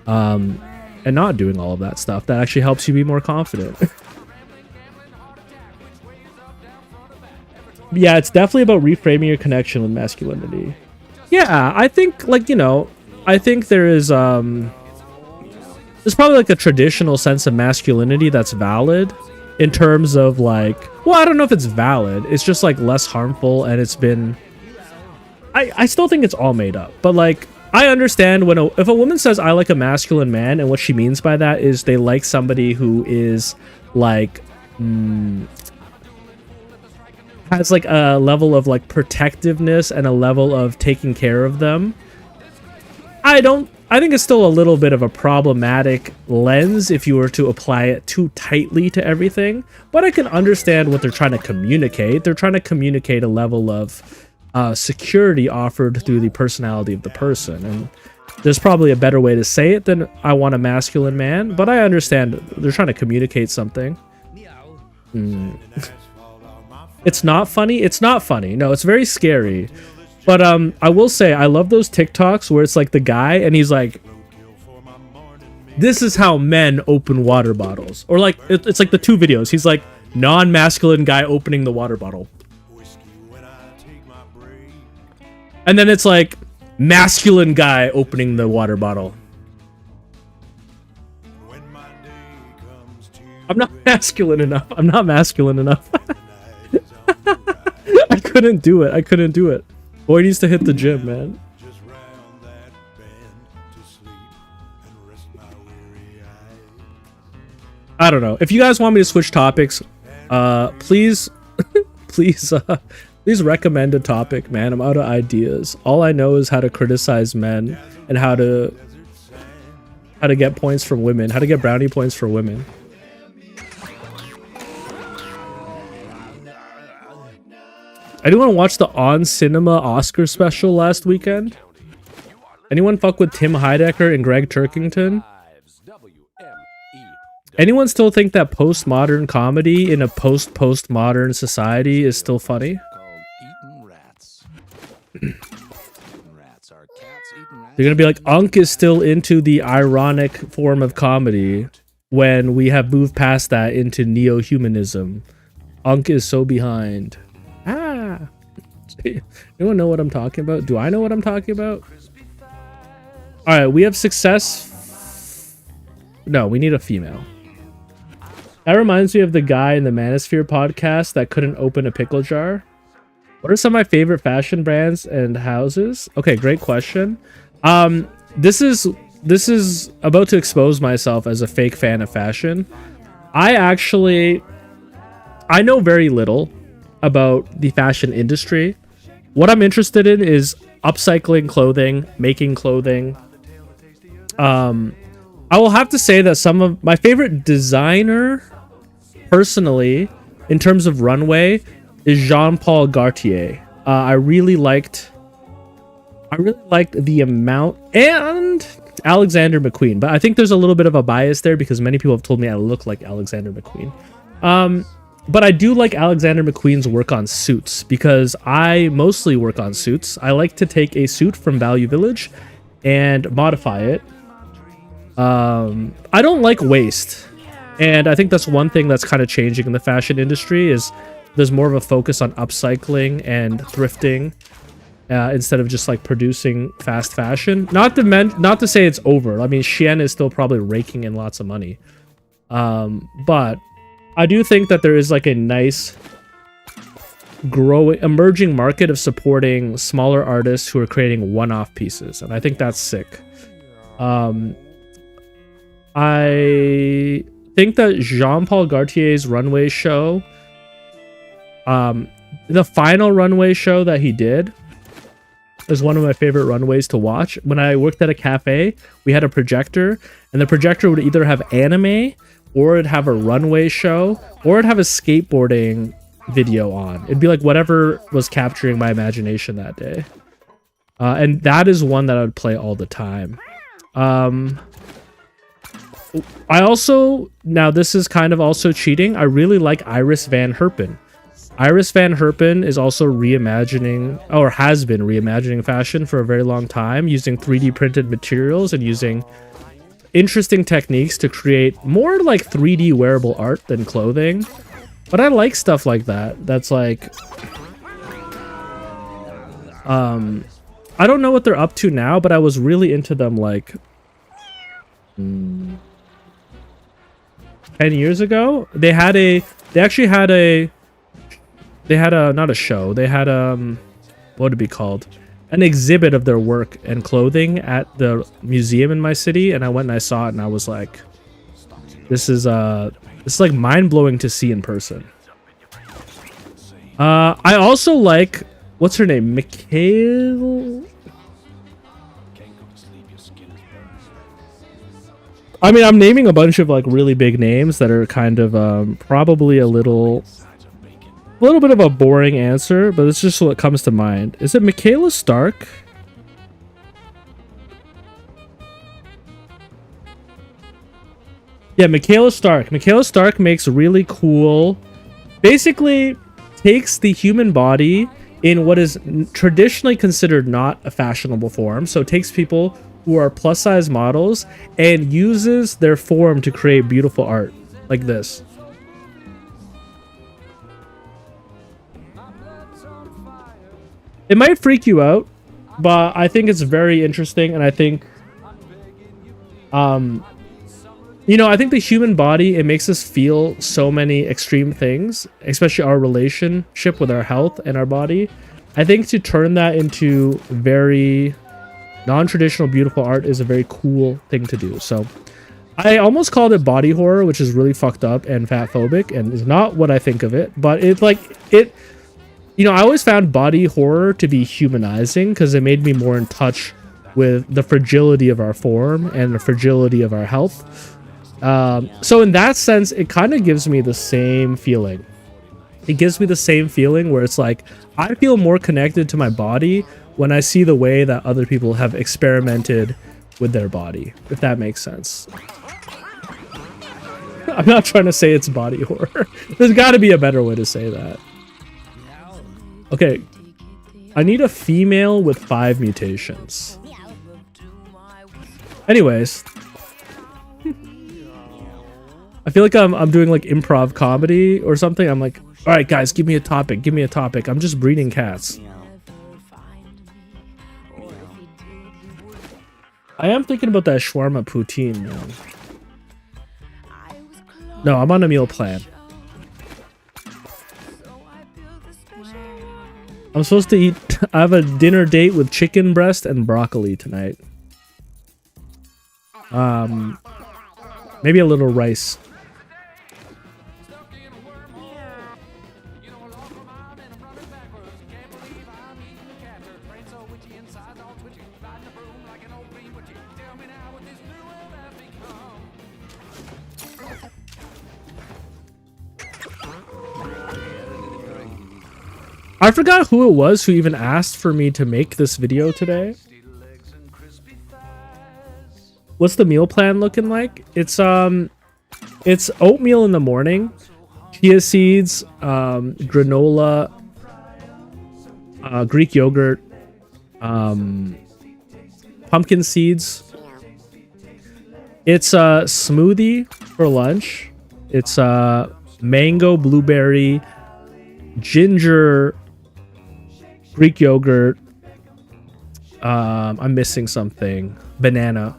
and not doing all of that stuff that actually helps you be more confident. Yeah, it's definitely about reframing your connection with masculinity. Yeah, I think, like, you know, I think there's probably like a traditional sense of masculinity that's valid in terms of like, well, I don't know if it's valid. It's just like less harmful, and it's been, I still think it's all made up. But like, I understand when if a woman says I like a masculine man, and what she means by that is they like somebody who is like, has like a level of like protectiveness and a level of taking care of them. I think it's still a little bit of a problematic lens if you were to apply it too tightly to everything, but I can understand what they're trying to communicate. They're trying to communicate a level of security offered through the personality of the person, and there's probably a better way to say it than I want a masculine man, but I understand they're trying to communicate something. It's not funny. It's not funny. No, it's very scary. But I will say I love those TikToks where it's like the guy and he's like, this is how men open water bottles. Or like, it's like the two videos. He's like, non-masculine guy opening the water bottle. And then it's like, masculine guy opening the water bottle. I'm not masculine enough. I'm not masculine enough. I couldn't do it. I couldn't do it. Boy needs to hit the gym, man. I don't know. If you guys want me to switch topics, please, please recommend a topic, man. I'm out of ideas. All I know is how to criticize men and how to get points from women, how to get brownie points for women. Anyone watch the On Cinema Oscar special last weekend? Anyone fuck with Tim Heidecker and Greg Turkington? Anyone still think that postmodern comedy in a post-postmodern society is still funny? They're gonna be like, Unk is still into the ironic form of comedy when we have moved past that into neo-humanism. Unk is so behind. Ah, anyone know what I'm talking about? Do I know what I'm talking about? All right, we have success. No, we need a female. That reminds me of the guy in the Manosphere podcast that couldn't open a pickle jar. What are some of my favorite fashion brands and houses? Okay, great question. This is about to expose myself as a fake fan of fashion. I know very little about the fashion industry. What I'm interested in is upcycling clothing, making clothing. I will have to say that some of my favorite designer, personally, in terms of runway, is Jean-Paul Gaultier. I really liked the amount, and Alexander McQueen, but I think there's a little bit of a bias there because many people have told me I look like Alexander McQueen. But I do like Alexander McQueen's work on suits because I mostly work on suits. I like to take a suit from Value Village and modify it. I don't like waste. And I think that's one thing that's kind of changing in the fashion industry is there's more of a focus on upcycling and thrifting instead of just like producing fast fashion. Not to say it's over. I mean, Shein is still probably raking in lots of money. But I do think that there is like a nice growing emerging market of supporting smaller artists who are creating one-off pieces, and I think that's sick. I think that Jean-Paul Gaultier's runway show, the final runway show that he did, is one of my favorite runways to watch. When I worked at a cafe, we had a projector, and the projector would either have anime, or it'd have a runway show, or it'd have a skateboarding video on. It'd be like whatever was capturing my imagination that day. And that is one that I would play all the time. I also, now this is kind of also cheating, I really like Iris Van Herpen. Iris Van Herpen is also reimagining, or has been reimagining fashion for a very long time, using 3D printed materials and using interesting techniques to create more like 3D wearable art than clothing. But I like stuff like that. That's like, I don't know what they're up to now, but I was really into them like 10 years ago. They had a, not a show. They had what would it be called? An exhibit of their work and clothing at the museum in my city, and I went and I saw it, and I was like, this is like mind-blowing to see in person. I also like, what's her name? Mikhail? I mean, I'm naming a bunch of like really big names that are kind of probably a little bit of a boring answer, but it's just what comes to mind. Is it Michaela Stark? Yeah, Michaela Stark. Michaela Stark makes really cool, basically takes the human body in what is traditionally considered not a fashionable form. So it takes people who are plus size models and uses their form to create beautiful art like this. It might freak you out, but I think it's very interesting, and I think, you know, I think the human body, it makes us feel so many extreme things, especially our relationship with our health and our body. I think to turn that into very non-traditional, beautiful art is a very cool thing to do. So I almost called it body horror, which is really fucked up and fat phobic and is not what I think of it, but it's like, you know, I always found body horror to be humanizing because it made me more in touch with the fragility of our form and the fragility of our health. So in that sense, it kind of gives me the same feeling. It gives me the same feeling where it's like, I feel more connected to my body when I see the way that other people have experimented with their body, if that makes sense. I'm not trying to say it's body horror. There's got to be a better way to say that. Okay, I need a female with 5 mutations. Anyways, I feel like I'm doing like improv comedy or something. I'm like, all right, guys, give me a topic. Give me a topic. I'm just breeding cats. I am thinking about that shawarma poutine, man. No, I'm on a meal plan. I'm supposed to eat. I have a dinner date with chicken breast and broccoli tonight. Maybe a little rice. I forgot who it was who even asked for me to make this video today. What's the meal plan looking like? It's oatmeal in the morning, chia seeds, granola, Greek yogurt, pumpkin seeds. It's a smoothie for lunch. It's mango, blueberry, ginger, Greek yogurt. I'm missing something. Banana.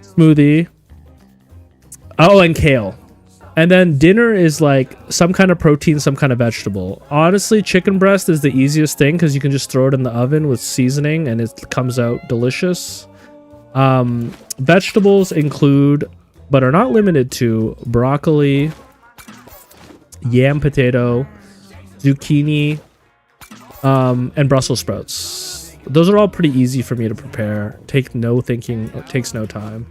Smoothie. Oh, and kale. And then dinner is like some kind of protein, some kind of vegetable. Honestly, chicken breast is the easiest thing because you can just throw it in the oven with seasoning and it comes out delicious. Vegetables include, but are not limited to, broccoli, yam potato, zucchini, and Brussels sprouts. Those are all pretty easy for me to prepare. Take no thinking, it takes no time.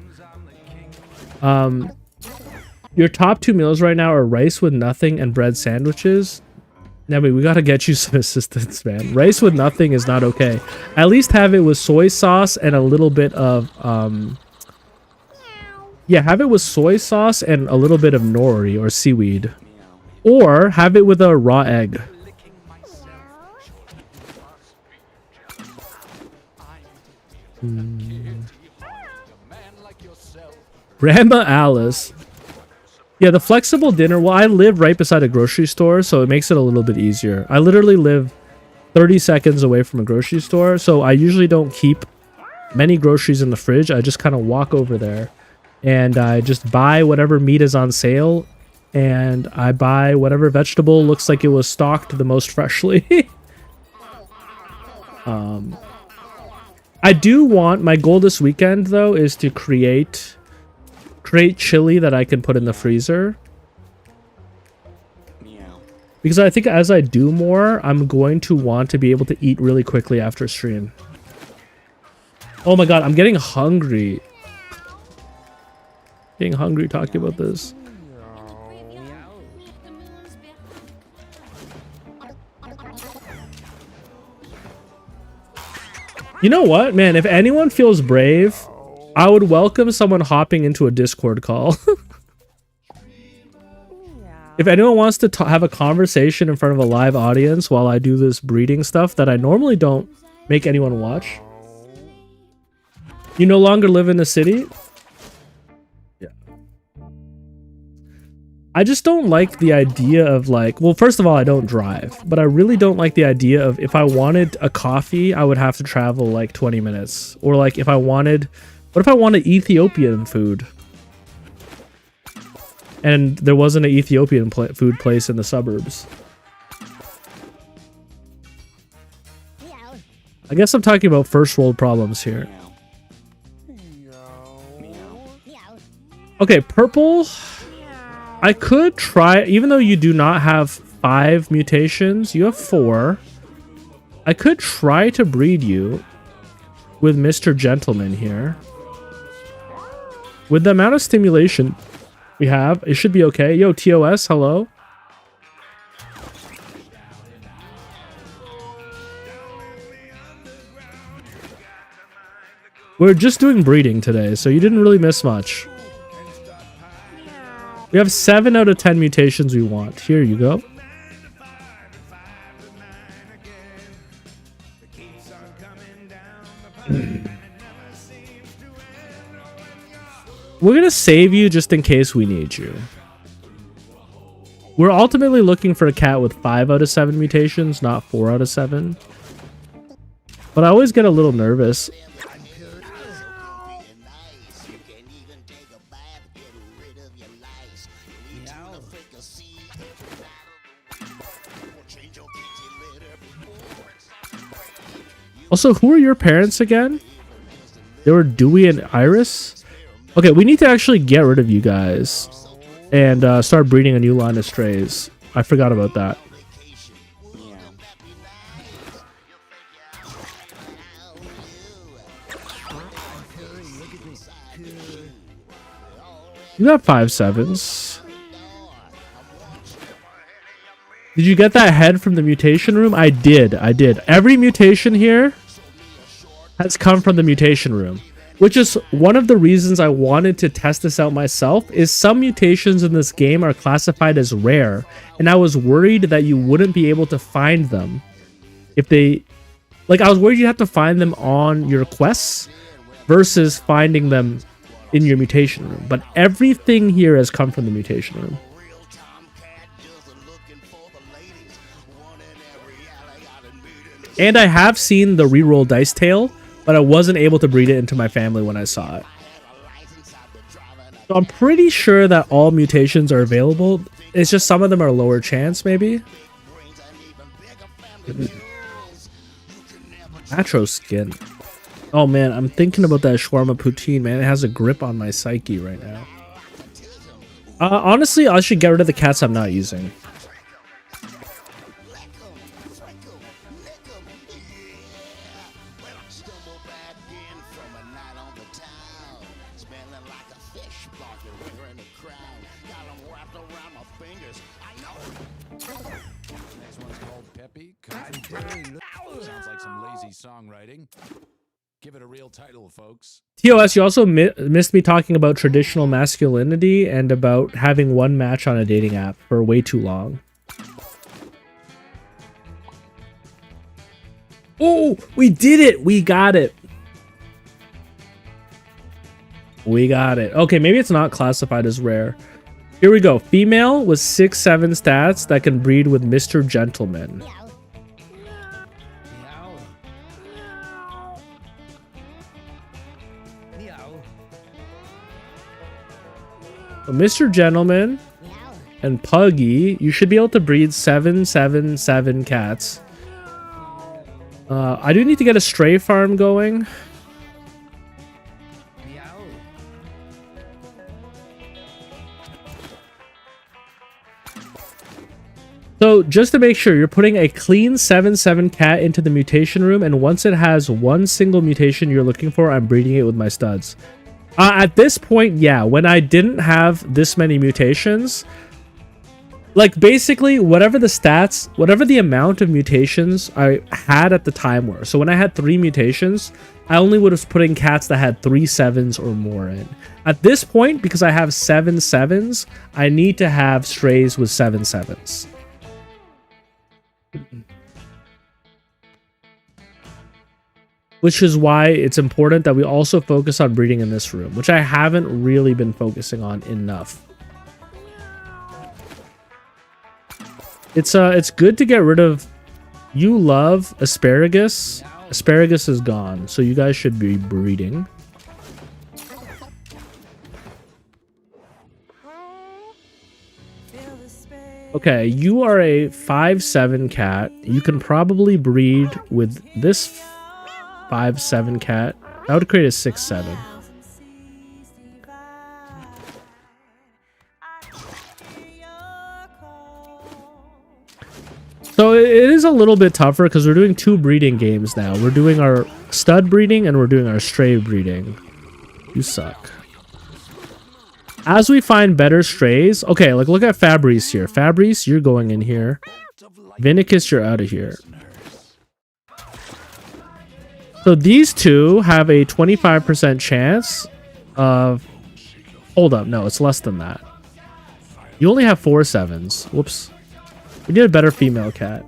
Your top 2 meals right now are rice with nothing and bread sandwiches. Nebby, we gotta get you some assistance, man. Rice with nothing is not okay. At least have it with soy sauce and a little bit of, yeah, have it with soy sauce and a little bit of nori or seaweed. Or have it with a raw egg. Grandma Alice. Yeah, the flexible dinner. Well, I live right beside a grocery store, so it makes it a little bit easier. I literally live 30 seconds away from a grocery store, so I usually don't keep many groceries in the fridge. I just kind of walk over there and I just buy whatever meat is on sale, and I buy whatever vegetable looks like it was stocked the most freshly. I do want, my goal this weekend though is to create chili that I can put in the freezer. Because I think as I do more, I'm going to want to be able to eat really quickly after stream. Oh my god, I'm getting hungry. Getting hungry talking about this. You know what, man? If anyone feels brave, I would welcome someone hopping into a Discord call. If anyone wants to have a conversation in front of a live audience while I do this breeding stuff that I normally don't make anyone watch. You no longer live in the city? Yeah. I just don't like the idea of like, well, first of all, I don't drive, but I really don't like the idea of if I wanted a coffee, I would have to travel like 20 minutes. Or like if I wanted, what if I wanted Ethiopian food? And there wasn't an Ethiopian food place in the suburbs. I guess I'm talking about first world problems here. Okay, purple. I could try, even though you do not have 5 mutations, you have 4. I could try to breed you with Mr. Gentleman here. With the amount of stimulation we have, it should be okay. Yo, TOS, hello. We're just doing breeding today, so you didn't really miss much. We have 7 out of 10 mutations we want. Here you go. We're going to save you just in case we need you. We're ultimately looking for a cat with 5 out of 7 mutations, not 4 out of 7. But I always get a little nervous. Also, who are your parents again? They were Dewey and Iris? Okay, we need to actually get rid of you guys and start breeding a new line of strays. I forgot about that. You got 5 7s. Did you get that head from the mutation room? I did. Every mutation here has come from the mutation room, which is one of the reasons I wanted to test this out myself. Is some mutations in this game are classified as rare, and I was worried that you wouldn't be able to find them if they, like, I was worried you'd have to find them on your quests versus finding them in your mutation room. But everything here has come from the mutation room. And I have seen the reroll dice tail, but I wasn't able to breed it into my family when I saw it. So I'm pretty sure that all mutations are available. It's just some of them are lower chance, maybe. Natural skin. Oh man, I'm thinking about that shawarma poutine, man. It has a grip on my psyche right now. Honestly, I should get rid of the cats I'm not using. Next one's called Peppy. Sounds like some lazy songwriting. Give it a real title, folks. TOS, you also missed me talking about traditional masculinity and about having one match on a dating app for way too long. Oh, we did it! We got it! We got it. Okay, maybe it's not classified as rare. Here we go. Female with 6-7 stats that can breed with Mr. Gentleman. So Mr. Gentleman and Puggy, you should be able to breed 7-7-7 cats. I do need to get a stray farm going. So just to make sure, you're putting a clean 7-7 cat into the mutation room, and once it has one single mutation you're looking for, I'm breeding it with my studs. At this point, yeah, when I didn't have this many mutations, like basically whatever the stats, whatever the amount of mutations I had at the time were. So when I had 3 mutations, I only would have put in cats that had 3 7s or more in. At this point, because I have 7 7s, I need to have strays with 7 7s. Which is why it's important that we also focus on breeding in this room, which I haven't really been focusing on enough. It's good to get rid of... You love asparagus. Asparagus is gone, so you guys should be breeding. Okay, you are a 5-7 cat. You can probably breed with this 5-7 cat. That would create a 6-7. So it is a little bit tougher because we're doing 2 breeding games now. We're doing our stud breeding and we're doing our stray breeding. You suck. As we find better strays... Okay, like look at Fabrice here. Fabrice, you're going in here. Vinicus, you're out of here. So these two have a 25% chance of... Hold up, no, it's less than that. You only have 4 7s. Whoops. We need a better female cat.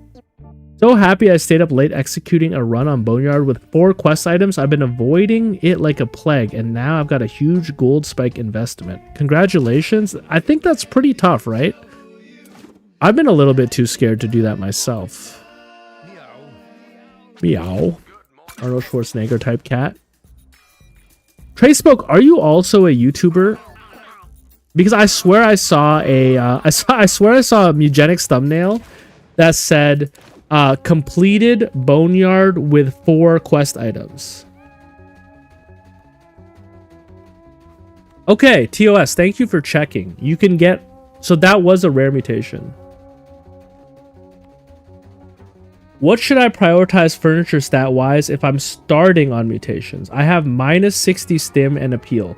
So happy I stayed up late executing a run on Boneyard with 4 quest items. I've been avoiding it like a plague, and now I've got a huge gold spike investment. Congratulations. I think that's pretty tough, right? I've been a little bit too scared to do that myself. Meow. Arnold Schwarzenegger type cat. Trey Spoke, are you also a YouTuber? Because I swear I saw a I swear I saw a Mewgenics thumbnail that said completed Boneyard with 4 quest items. Okay, TOS, thank you for checking. You can get... So that was a rare mutation. What should I prioritize furniture stat-wise if I'm starting on mutations? I have minus 60 stim and appeal.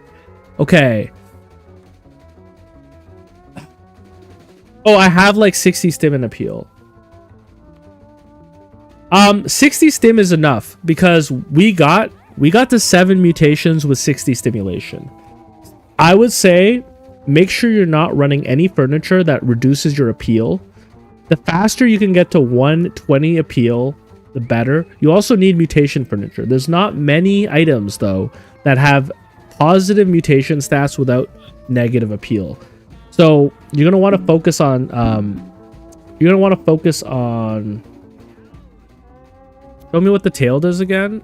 Okay. Oh, I have like 60 stim and appeal. 60 stim is enough because we got to 7 mutations with 60 stimulation. I would say make sure you're not running any furniture that reduces your appeal. The faster you can get to 120 appeal, the better. You also need mutation furniture. There's not many items though that have positive mutation stats without negative appeal. So you're gonna want to focus on show me what the tail does again.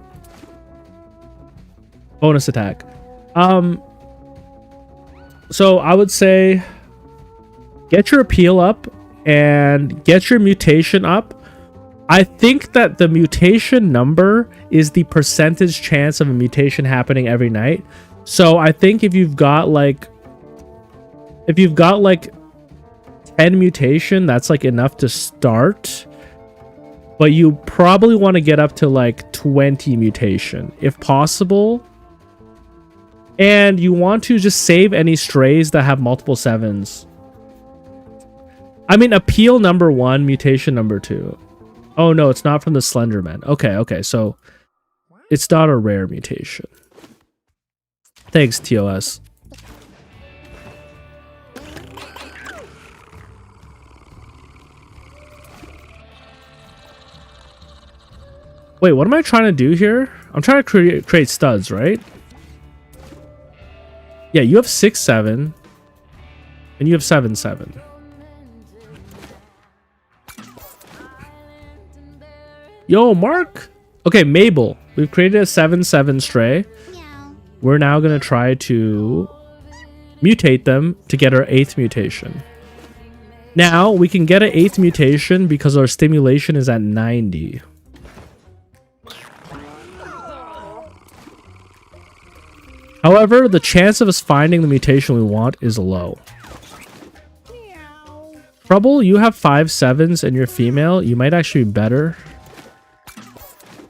Bonus attack. So I would say get your appeal up and get your mutation up. I think that the mutation number is the percentage chance of a mutation happening every night. So I think if you've got like 10 mutation, that's like enough to start. But you probably want to get up to like 20 mutation if possible. And you want to just save any strays that have multiple 7s. I mean, appeal number 1, mutation number 2. Oh no, it's not from the Slenderman. Okay, so it's not a rare mutation. Thanks, TOS. Wait, what am I trying to do here? I'm trying to create studs, right? Yeah, you have 6-7, and you have 7-7. Yo, Mark. Okay, Mabel. We've created a 7-7 stray. We're now gonna try to mutate them to get our 8th mutation. Now we can get an 8th mutation because our stimulation is at 90. However, the chance of us finding the mutation we want is low. Trouble, you have 5-7s and you're female. You might actually be better.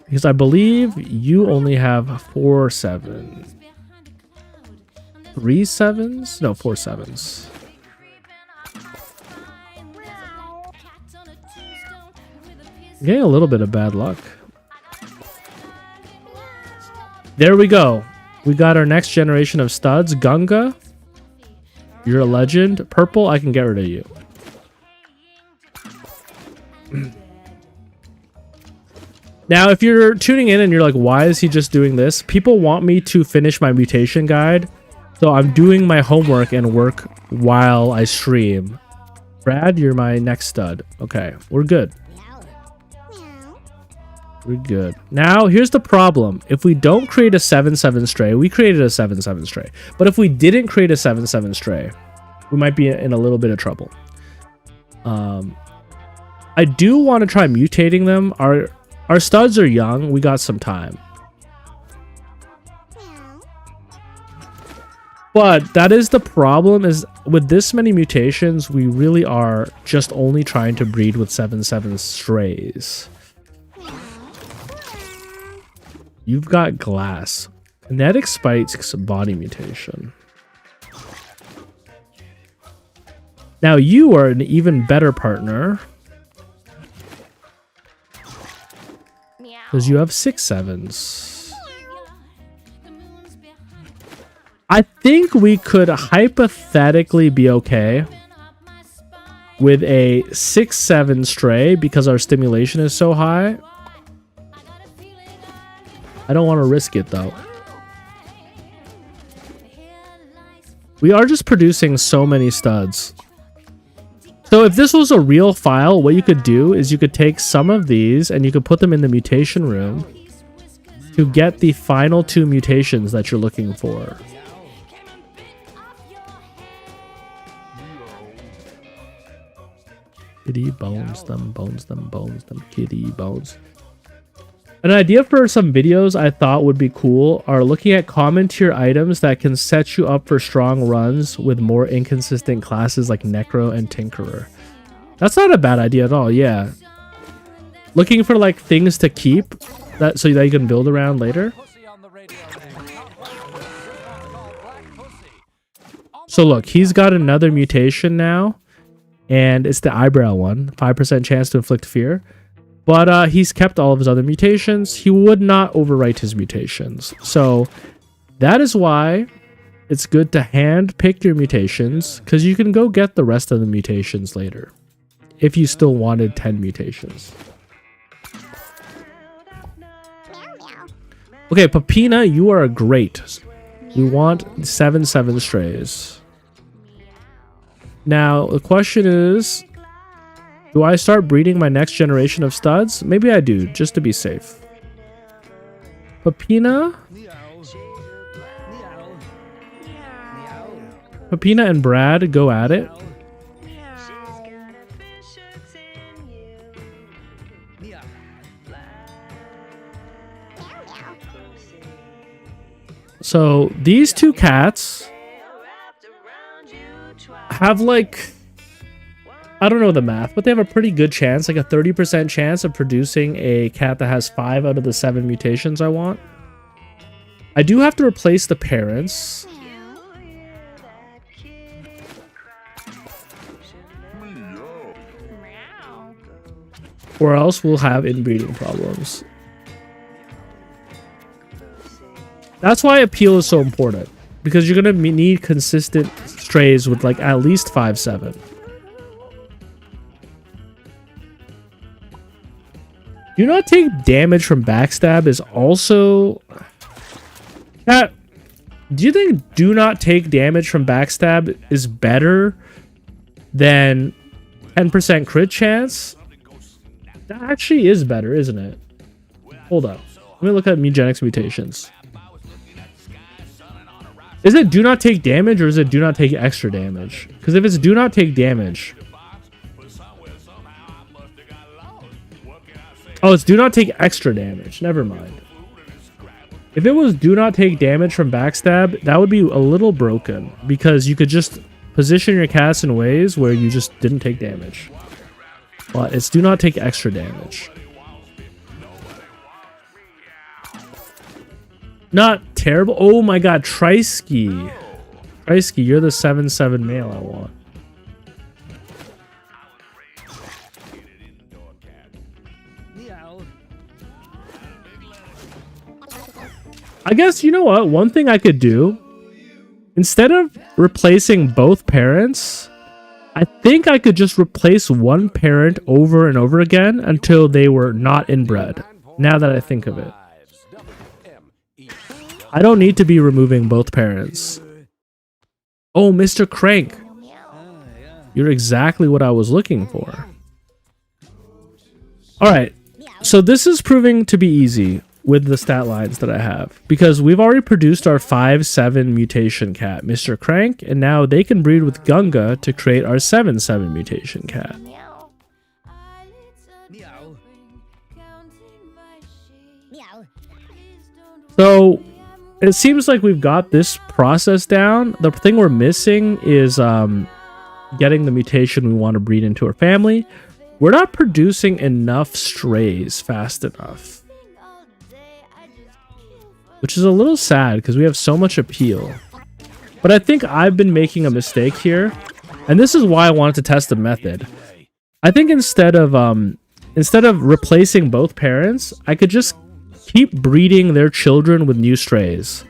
Because I believe you only have 4 7s. 3 7s? No, 4 7s. I'm getting a little bit of bad luck. There we go. We got our next generation of studs. Gunga, you're a legend. Purple, I can get rid of you. Now, if you're tuning in and you're like, why is he just doing this? People want me to finish my mutation guide. So I'm doing my homework and work while I stream. Brad, you're my next stud. Okay, we're good. We're good. Now, here's the problem. If we don't create a 7-7 stray, we created a 7-7 stray. But if we didn't create a 7-7 stray, we might be in a little bit of trouble. I do want to try mutating them. Our studs are young. We got some time. But that is the problem, is with this many mutations, we really are just only trying to breed with 7-7 strays. You've got glass. Kinetic spikes body mutation. Now you are an even better partner. Because you have 6-7s. I think we could hypothetically be okay with a 6-7 stray because our stimulation is so high. I don't want to risk it though. We are just producing so many studs. So if this was a real file, what you could do is you could take some of these and you could put them in the mutation room to get the final 2 mutations that you're looking for. Kitty bones them, kitty bones. An idea for some videos I thought would be cool are looking at common tier items that can set you up for strong runs with more inconsistent classes like Necro and Tinkerer. That's not a bad idea at all, yeah. Looking for like things to keep that so that you can build around later. So look, he's got another mutation now, and it's the eyebrow one, 5% chance to inflict fear. But he's kept all of his other mutations. He would not overwrite his mutations. So that is why it's good to hand pick your mutations, because you can go get the rest of the mutations later if you still wanted 10 mutations. Okay, Papina, you are great. We want 7-7 strays. Now, the question is, do I start breeding my next generation of studs? Maybe I do, just to be safe. Papina? Peppina and Brad go at it. So these two cats have like, I don't know the math, but they have a pretty good chance, like a 30% chance of producing a cat that has 5 out of the 7 mutations I want. I do have to replace the parents. Or else we'll have inbreeding problems. That's why appeal is so important. Because you're going to need consistent strays with like at least 5-7. Do not take damage from backstab is also... That, do you think do not take damage from backstab is better than 10% crit chance? That actually is better, isn't it? Hold up. Let me look at Mewgenics mutations. Is it do not take damage or is it do not take extra damage? Because if it's do not take damage... Oh, it's do not take extra damage. Never mind. If it was do not take damage from backstab, that would be a little broken. Because you could just position your cast in ways where you just didn't take damage. But it's do not take extra damage. Not terrible. Oh my god, Trisky. Trisky, you're the 7-7 male I want. I guess, you know what? One thing I could do, instead of replacing both parents, I think I could just replace one parent over and over again until they were not inbred. Now that I think of it. I don't need to be removing both parents. Oh, Mr. Crank. You're exactly what I was looking for. Alright, so this is proving to be easy with the stat lines that I have. Because we've already produced our 5-7 mutation cat, Mr. Crank, and now they can breed with Gunga to create our 7-7 mutation cat. So it seems like we've got this process down. The thing we're missing is getting the mutation we want to breed into our family. We're not producing enough strays fast enough. Which is a little sad because we have so much appeal. But I think I've been making a mistake here. And this is why I wanted to test the method. I think instead of replacing both parents, I could just keep breeding their children with new strays.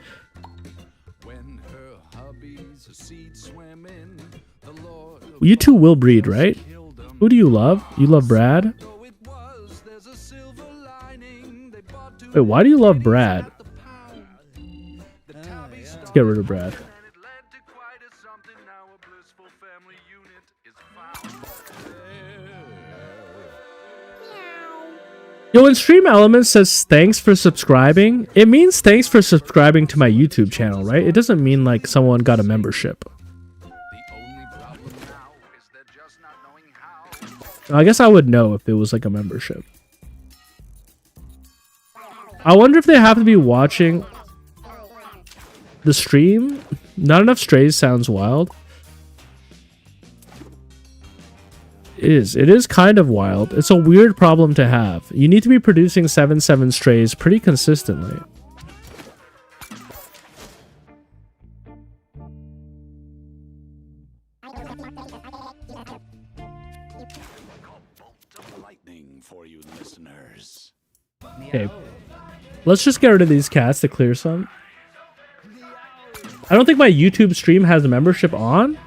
You two will breed, right? Who do you love? You love Brad? Wait, why do you love Brad? Let's get rid of Brad. Yo, when Stream Elements says thanks for subscribing, it means thanks for subscribing to my YouTube channel, right? It doesn't mean like someone got a membership. I guess I would know if it was like a membership. I wonder if they have to be watching the stream. Not enough strays sounds wild. It is kind of wild. It's a weird problem to have. You need to be producing 7-7 strays pretty consistently. Okay. Let's just get rid of these cats to clear some. I don't think my YouTube stream has a membership on.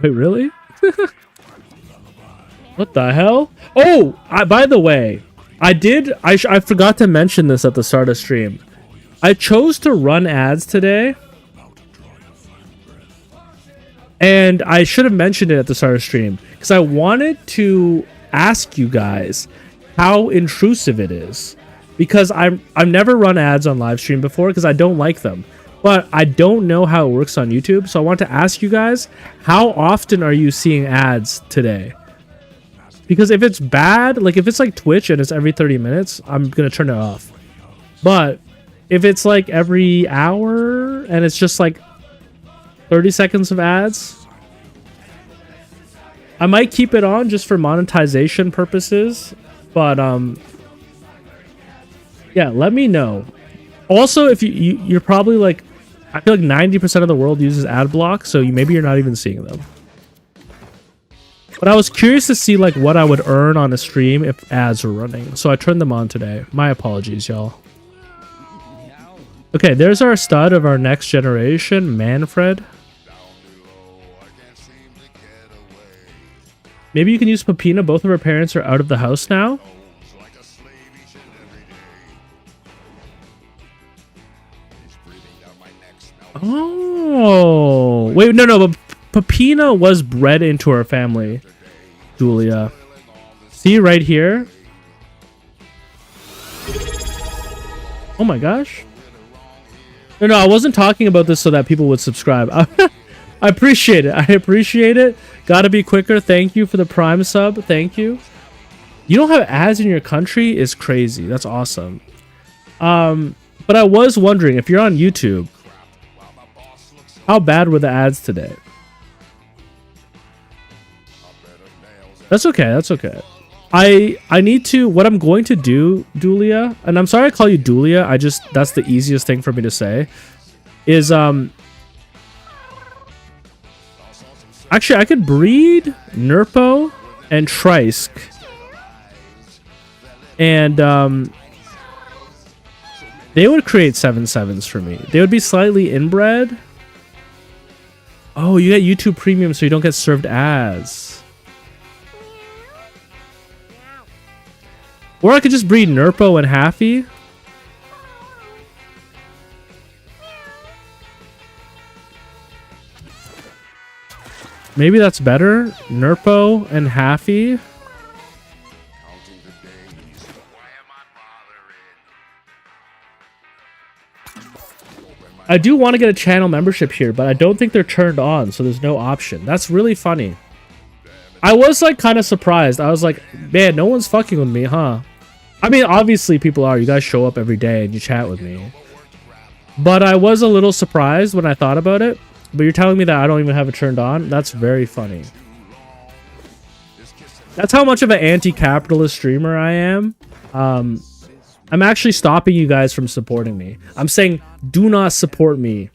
Wait, really? What the hell? Oh, by the way, I forgot to mention this at the start of stream. I chose to run ads today. And I should have mentioned it at the start of stream. Because I wanted to ask you guys how intrusive it is. Because I've never run ads on live stream before because I don't like them. but I don't know how it works on YouTube. So I want to ask you guys, how often are you seeing ads today? Because if it's bad, like if it's like Twitch and it's every 30 minutes, I'm going to turn it off. But if it's like every hour and it's just like 30 seconds of ads, I might keep it on just for monetization purposes. But yeah, let me know. Also, if you're probably like, I feel like 90% of the world uses ad block, so maybe you're not even seeing them. But I was curious to see like what I would earn on a stream if ads were running. So I turned them on today. My apologies, y'all. Okay, there's our stud of our next generation, Manfred. Maybe you can use Peppina. Both of her parents are out of the house now. Oh, wait, no, but Peppina was bred into our family, Julia. See right here? Oh my gosh. No, I wasn't talking about this so that people would subscribe. I appreciate it. I appreciate it. Gotta be quicker. Thank you for the Prime sub. Thank you. You don't have ads in your country is crazy. That's awesome. But I was wondering, if you're on YouTube, how bad were the ads today? That's okay. That's okay. I need to, what I'm going to do, Dulia, and I'm sorry I call you Dulia, that's the easiest thing for me to say, is, actually, I could breed Nurpo and Trisk, and, they would create 7/7s for me. They would be slightly inbred. Oh, you get YouTube Premium, so you don't get served ads. Or I could just breed Nurpo and Haffy. Maybe that's better. Nurpo and Haffy. I do want to get a channel membership here, but I don't think they're turned on, so there's no option. That's really funny. I was like kind of surprised. I was like, man, no one's fucking with me, huh? I mean, obviously people are. You guys show up every day and you chat with me. But I was a little surprised when I thought about it. But you're telling me that I don't even have it turned on? That's very funny. That's how much of an anti-capitalist streamer I am. I'm actually stopping you guys from supporting me. I'm saying, do not support me.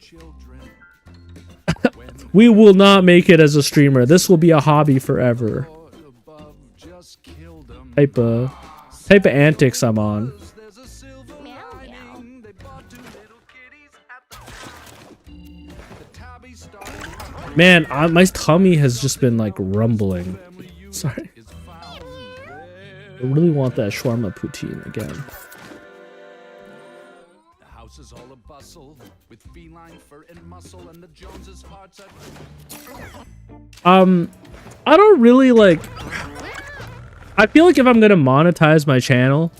We will not make it as a streamer. This will be a hobby forever. Type of antics I'm on. Man, my tummy has just been like rumbling. Sorry. I really want that shawarma poutine again. Is all a bustle with feline fur and muscle and the Joneses hearts I don't really like, I feel like if I'm gonna monetize my channel,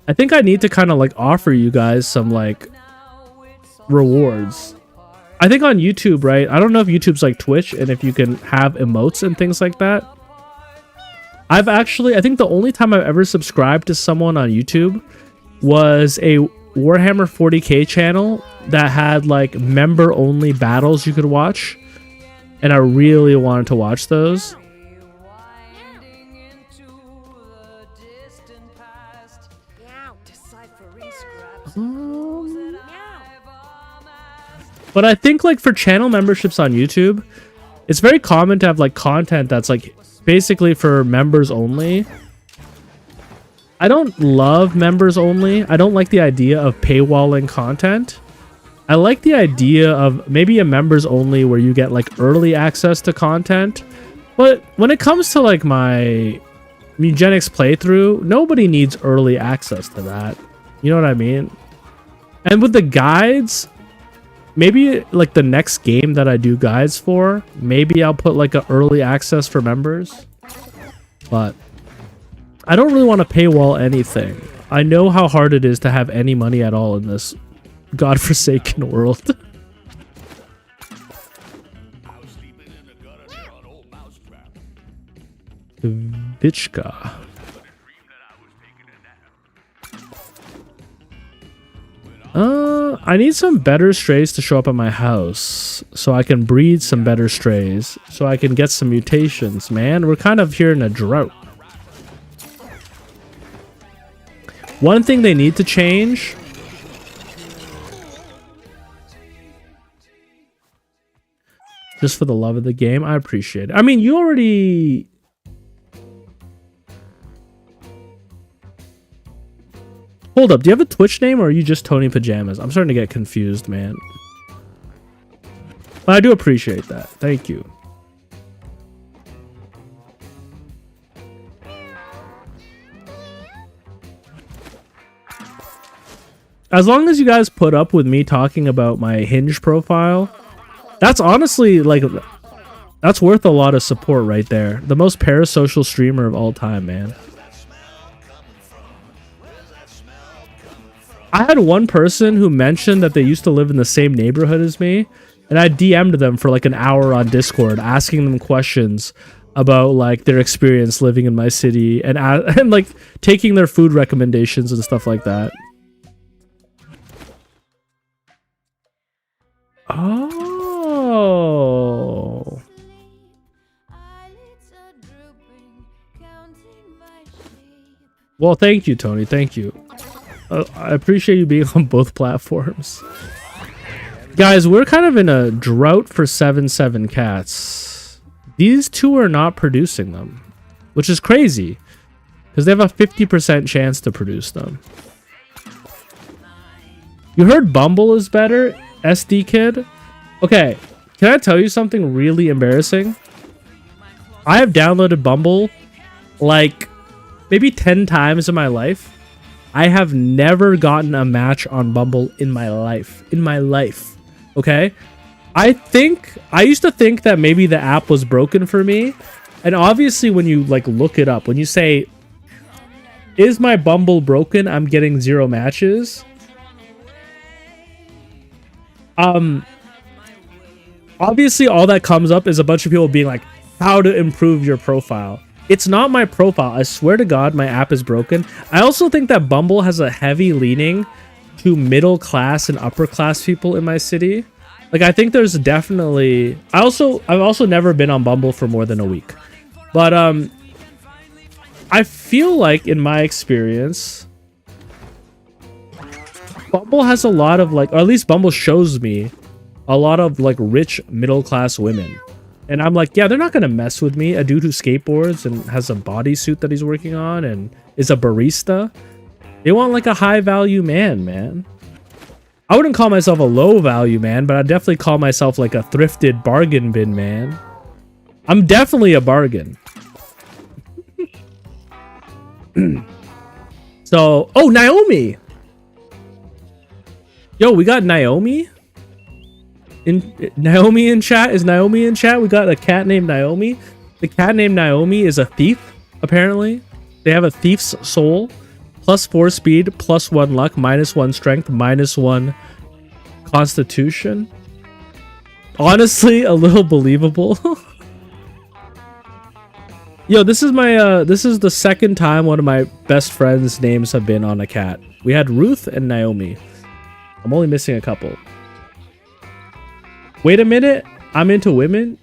I think I need to kind of like offer you guys some like rewards. I think on YouTube, right? I don't know if YouTube's like Twitch and if you can have emotes and things like that. I think the only time I've ever subscribed to someone on YouTube was a Warhammer 40k channel that had like member only battles you could watch, and I really wanted to watch those. But I think like for channel memberships on YouTube, it's very common to have like content that's like basically for members only. I don't love members only. I don't like the idea of paywalling content. I like the idea of maybe a members only where you get like early access to content. But when it comes to like my Mewgenics playthrough, nobody needs early access to that. You know what I mean? And with the guides, maybe like the next game that I do guides for, maybe I'll put like a early access for members. But I don't really want to paywall anything. I know how hard it is to have any money at all in this godforsaken world. Vichka. I need some better strays to show up at my house so I can breed some better strays so I can get some mutations, man. We're kind of here in a drought. One thing they need to change just for the love of the game, I appreciate it. I mean, you already... Hold up, do you have a Twitch name or are you just Tony Pajamas? I'm starting to get confused, man. But I do appreciate that. Thank you. As long as you guys put up with me talking about my Hinge profile, that's honestly, like, that's worth a lot of support right there. The most parasocial streamer of all time, man. I had one person who mentioned that they used to live in the same neighborhood as me, and I DM'd them for like an hour on Discord, asking them questions about like their experience living in my city and like taking their food recommendations and stuff like that. Oh. Well, thank you, Tony. Thank you. I appreciate you being on both platforms. Guys, we're kind of in a drought for 7/7 cats. These two are not producing them, which is crazy because they have a 50% chance to produce them. You heard Bumble is better, SD Kid? Okay, can I tell you something really embarrassing? I have downloaded Bumble like maybe 10 times in my life. I have never gotten a match on Bumble in my life. Okay? I used to think that maybe the app was broken for me. And obviously when you like look it up, when you say, is my Bumble broken? I'm getting 0 matches. Obviously all that comes up is a bunch of people being like, how to improve your profile. It's not my profile. I swear to God, my app is broken. I also think that Bumble has a heavy leaning to middle class and upper class people in my city. Like, I think there's definitely... I've also never been on Bumble for more than a week. But, I feel like, in my experience, Bumble has a lot of, like... Or at least Bumble shows me a lot of, like, rich middle class women. And I'm like, yeah, they're not going to mess with me. A dude who skateboards and has a bodysuit that he's working on and is a barista. They want like a high value man. I wouldn't call myself a low value man, but I'd definitely call myself like a thrifted bargain bin man. I'm definitely a bargain. So, oh, Naomi. Yo, we got Naomi. Naomi in chat? Is Naomi in chat? We got a cat named Naomi. The cat named Naomi is a thief, apparently. They have a thief's soul. +4 speed, +1 luck, -1 strength, -1 constitution. Honestly, a little believable. Yo, this is my this is the second time one of my best friends' names have been on a cat. We had Ruth and Naomi. I'm only missing a couple. Wait a minute, I'm into women?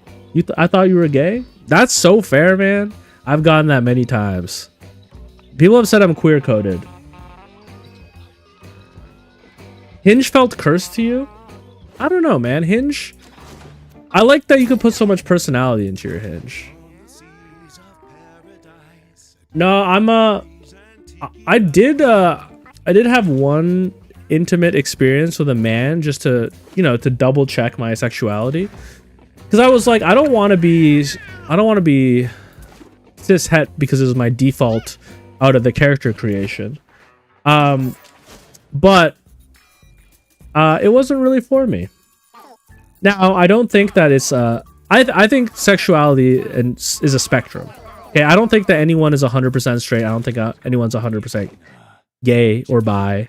I thought you were gay? That's so fair, man. I've gotten that many times. People have said I'm queer-coded. Hinge felt cursed to you? I don't know, man. Hinge... I like that you could put so much personality into your Hinge. No, I did have one intimate experience with a man just to, you know, to double check my sexuality, because I was like, I don't want to be cis het because it was my default out of the character creation, but it wasn't really for me. Now I don't think that it's I think sexuality is a spectrum. Okay, I don't think that anyone is 100% straight. I don't think anyone's 100% gay or bi.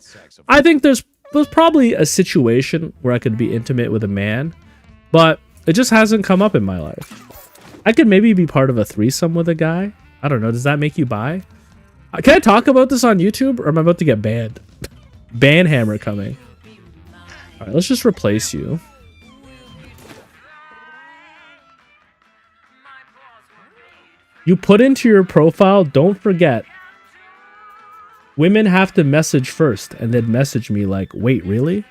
I think there's probably a situation where I could be intimate with a man, but it just hasn't come up in my life. I could maybe be part of a threesome with a guy. I don't know. Does that make you bi? Can I talk about this on YouTube, or am I about to get banned? Ban hammer coming. All right, let's just replace you. You put into your profile, don't forget, women have to message first, and then message me like, wait, really?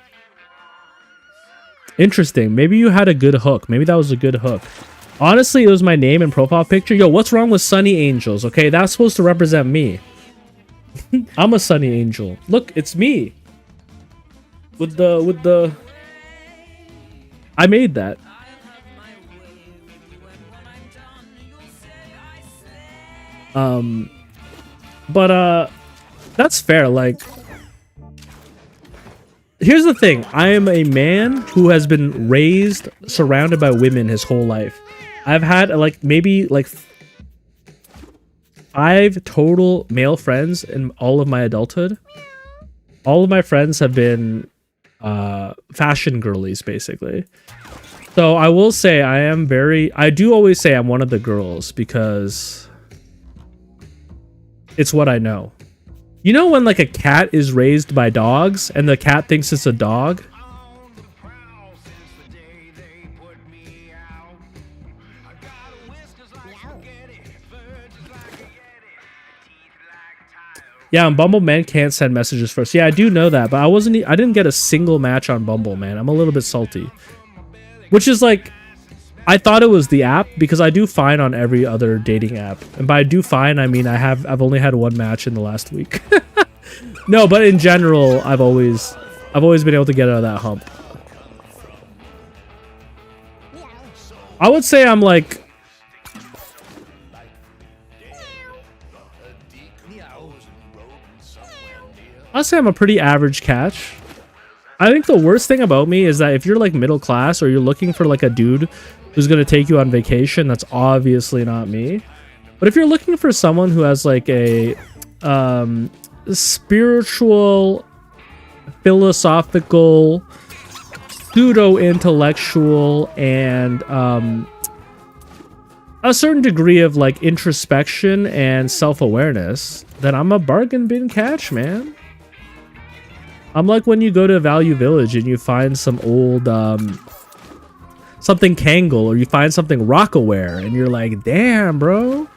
Interesting. Maybe you had a good hook. Maybe that was a good hook. Honestly, it was my name and profile picture. Yo, what's wrong with Sunny Angels? Okay, that's supposed to represent me. I'm a Sunny Angel. Look, it's me. With the... I made that. But that's fair. Like, here's the thing. I am a man who has been raised surrounded by women his whole life. I've had like maybe like 5 total male friends in all of my adulthood. All of my friends have been fashion girlies, basically. So I will say I do always say I'm one of the girls because it's what I know. You know when like a cat is raised by dogs and the cat thinks it's a dog? Yeah, and Bumble men can't send messages first. Yeah, I do know that, but I didn't get a single match on Bumble, man. I'm a little bit salty. Which is like, I thought it was the app because I do fine on every other dating app. And by do fine, I mean I've only had 1 match in the last week. No, but in general, I've always been able to get out of that hump. I would say I'm like, I'll say I'm a pretty average catch. I think the worst thing about me is that if you're like middle class or you're looking for like a dude who's going to take you on vacation, that's obviously not me. But if you're looking for someone who has like a spiritual, philosophical, pseudo-intellectual, and a certain degree of like introspection and self-awareness, then I'm a bargain bin catch, man. I'm like when you go to Value Village and you find some old something Kangol, or you find something Rockaware and you're like, damn, bro,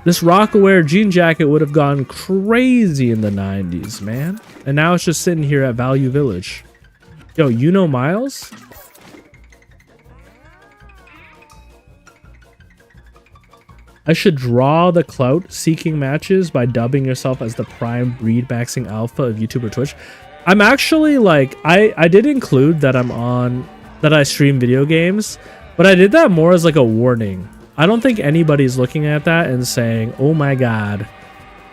this Rockaware jean jacket would have gone crazy in the 90s, man. And now it's just sitting here at Value Village. Yo, you know Miles? I should draw the clout seeking matches by dubbing yourself as the prime breed maxing alpha of YouTube or Twitch. I'm actually like, I did include that that I stream video games, but I did that more as like a warning. I don't think anybody's looking at that and saying, oh my god,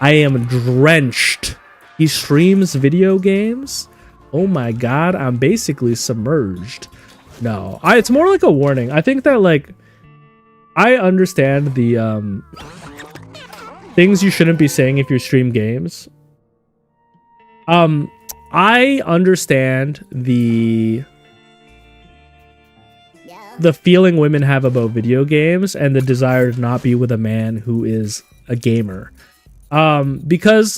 I am drenched. He streams video games? Oh my god, I'm basically submerged. No, it's more like a warning. I think that like, I understand the things you shouldn't be saying if you stream games. I understand the feeling women have about video games and the desire to not be with a man who is a gamer. Because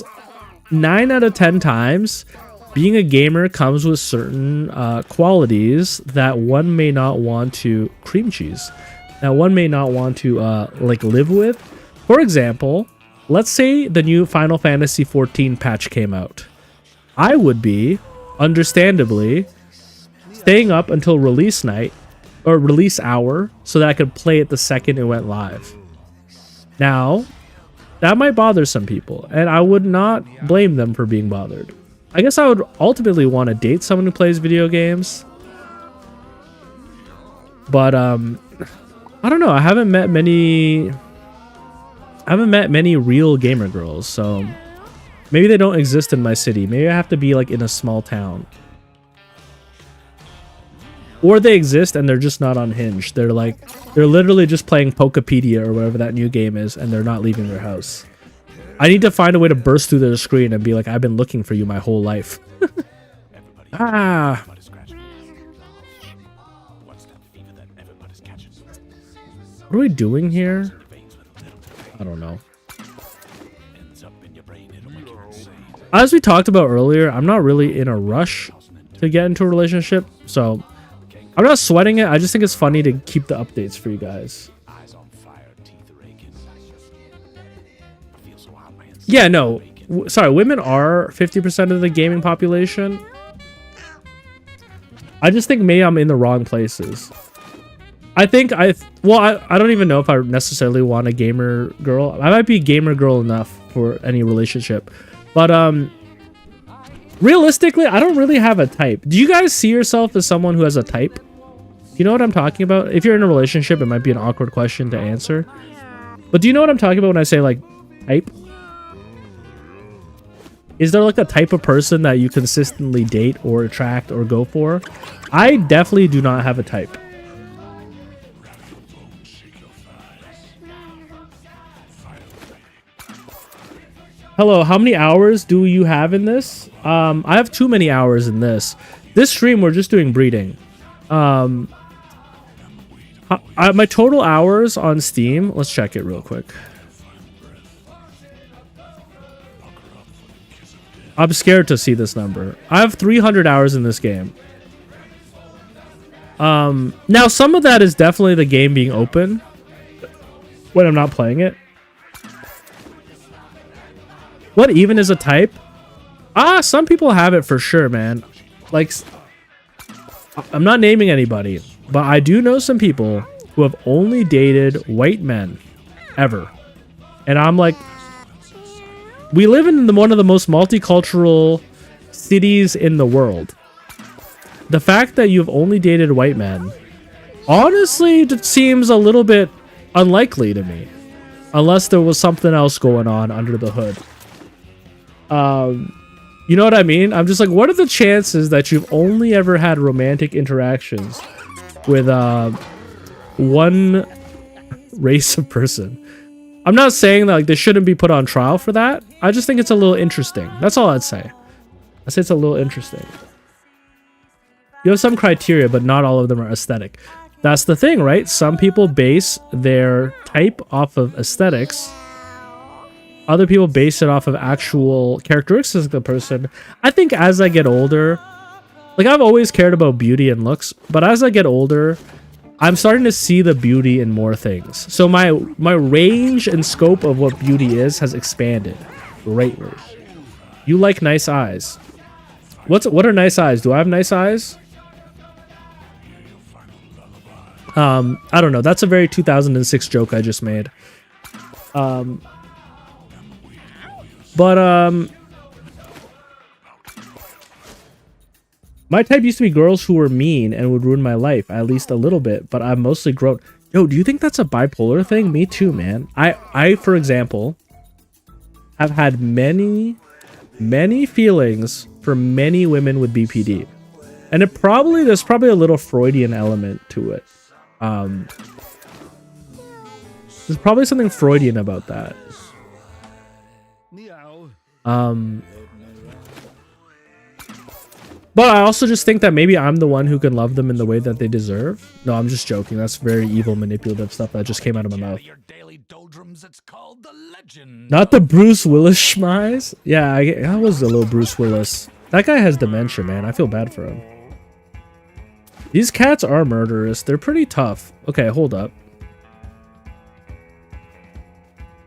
9 out of 10 times, being a gamer comes with certain qualities that one may not want to cream cheese. Now, one may not want to like live with. For example, let's say the new Final Fantasy XIV patch came out. I would be, understandably, staying up until release night or release hour so that I could play it the second it went live. Now, that might bother some people, and I would not blame them for being bothered. I guess I would ultimately want to date someone who plays video games. But I don't know. I haven't met many real gamer girls, so maybe they don't exist in my city. Maybe I have to be like in a small town. Or they exist and they're just not unhinged. They're literally just playing Pokepedia or whatever that new game is, and they're not leaving their house. I need to find a way to burst through their screen and be like, I've been looking for you my whole life. Ah. What are we doing here? I don't know. Ends up in your brain, it'll make you insane. As we talked about earlier, I'm not really in a rush to get into a relationship, so I'm not sweating it. I just think it's funny to keep the updates for you guys. Eyes on fire, teeth are aching. I feel so hot, man. Yeah, no. Sorry, women are 50% of the gaming population. I just think maybe I'm in the wrong places. I think I don't even know if I necessarily want a gamer girl. I might be gamer girl enough for any relationship. But realistically, I don't really have a type. Do you guys see yourself as someone who has a type? You know what I'm talking about? If you're in a relationship, it might be an awkward question to answer. But do you know what I'm talking about when I say like type? Is there like a type of person that you consistently date or attract or go for? I definitely do not have a type. Hello, how many hours do you have in this? I have too many hours in this. This stream, we're just doing breeding. My total hours on Steam, let's check it real quick. I'm scared to see this number. I have 300 hours in this game. Now, some of that is definitely the game being open when I'm not playing it. What even is a type? Some people have it for sure, man. Like, I'm not naming anybody, but I do know some people who have only dated white men ever. And I'm like, we live in one of the most multicultural cities in the world. The fact that you've only dated white men, honestly, it seems a little bit unlikely to me. Unless there was something else going on under the hood. You know what I mean? I'm just like, what are the chances that you've only ever had romantic interactions with one race of person? I'm not saying that like they shouldn't be put on trial for that. I just think it's a little interesting. That's all I'd say. I'd say it's a little interesting. You have some criteria, but not all of them are aesthetic. That's the thing, right? Some people base their type off of aesthetics. Other people base it off of actual characteristics of the person. I think as I get older, like I've always cared about beauty and looks, but as I get older, I'm starting to see the beauty in more things. So my range and scope of what beauty is has expanded greatly. You like nice eyes. What are nice eyes? Do I have nice eyes? I don't know. That's a very 2006 joke I just made. My type used to be girls who were mean and would ruin my life, at least a little bit, but I've mostly grown. Yo, do you think that's a bipolar thing? Me too, man. I for example, have had many feelings for many women with BPD. And there's probably a little Freudian element to it. There's probably something Freudian about that. But I also just think that maybe I'm the one who can love them in the way that they deserve. No, I'm just joking. That's very evil, manipulative stuff that just came out of my mouth. Your daily doldrums, it's called the legend. Not the Bruce Willis schmize. Yeah, I was a little Bruce Willis. That guy has dementia, man. I feel bad for him. These cats are murderous. They're pretty tough. Okay, hold up.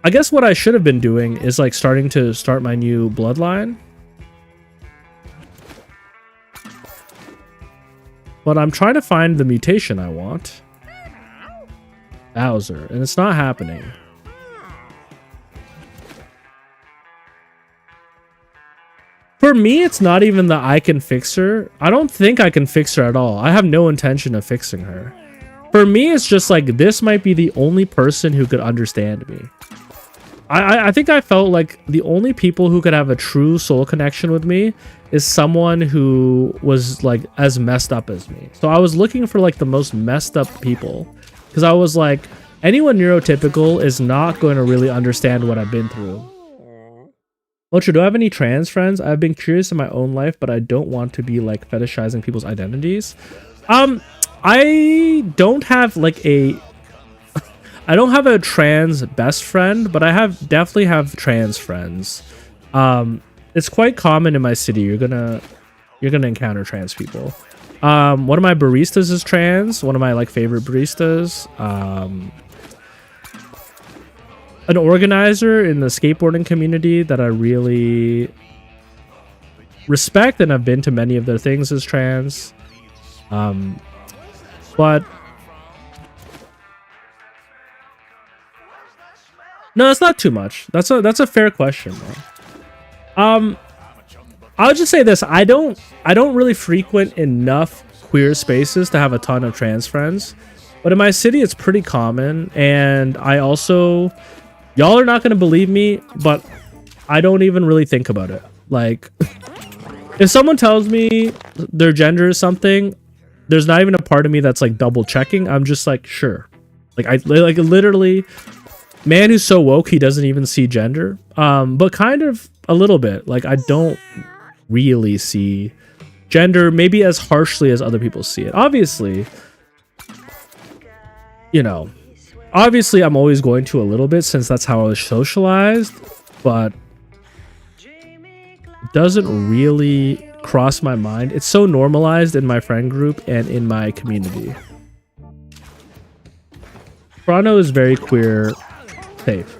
I guess what I should have been doing is like starting to start my new Bloodline. But I'm trying to find the mutation I want. Bowser, and it's not happening. For me, it's not even that I can fix her. I don't think I can fix her at all. I have no intention of fixing her. For me, it's just like this might be the only person who could understand me. I think I felt like the only people who could have a true soul connection with me is someone who was like as messed up as me. So I was looking for like the most messed up people because I was like, anyone neurotypical is not going to really understand what I've been through. Ultra, do I have any trans friends? I've been curious in my own life, but I don't want to be like fetishizing people's identities. I don't have like I I don't have a trans best friend, but I definitely have trans friends. It's quite common in my city. You're gonna encounter trans people. One of my baristas is trans. One of my like favorite baristas. An organizer in the skateboarding community that I really respect, and I've been to many of their things, is trans. But no, that's not too much. That's a fair question, man. I'll just say this: I don't really frequent enough queer spaces to have a ton of trans friends, but in my city it's pretty common. And I also, y'all are not gonna believe me, but I don't even really think about it. Like, if someone tells me their gender is something, there's not even a part of me that's like double checking. I'm just like, sure. Like, I like literally, man who's so woke he doesn't even see gender. But kind of a little bit. Like, I don't really see gender maybe as harshly as other people see it. Obviously, you know, obviously I'm always going to a little bit since that's how I was socialized, but it doesn't really cross my mind. It's so normalized in my friend group and in my community. Toronto is very queer safe.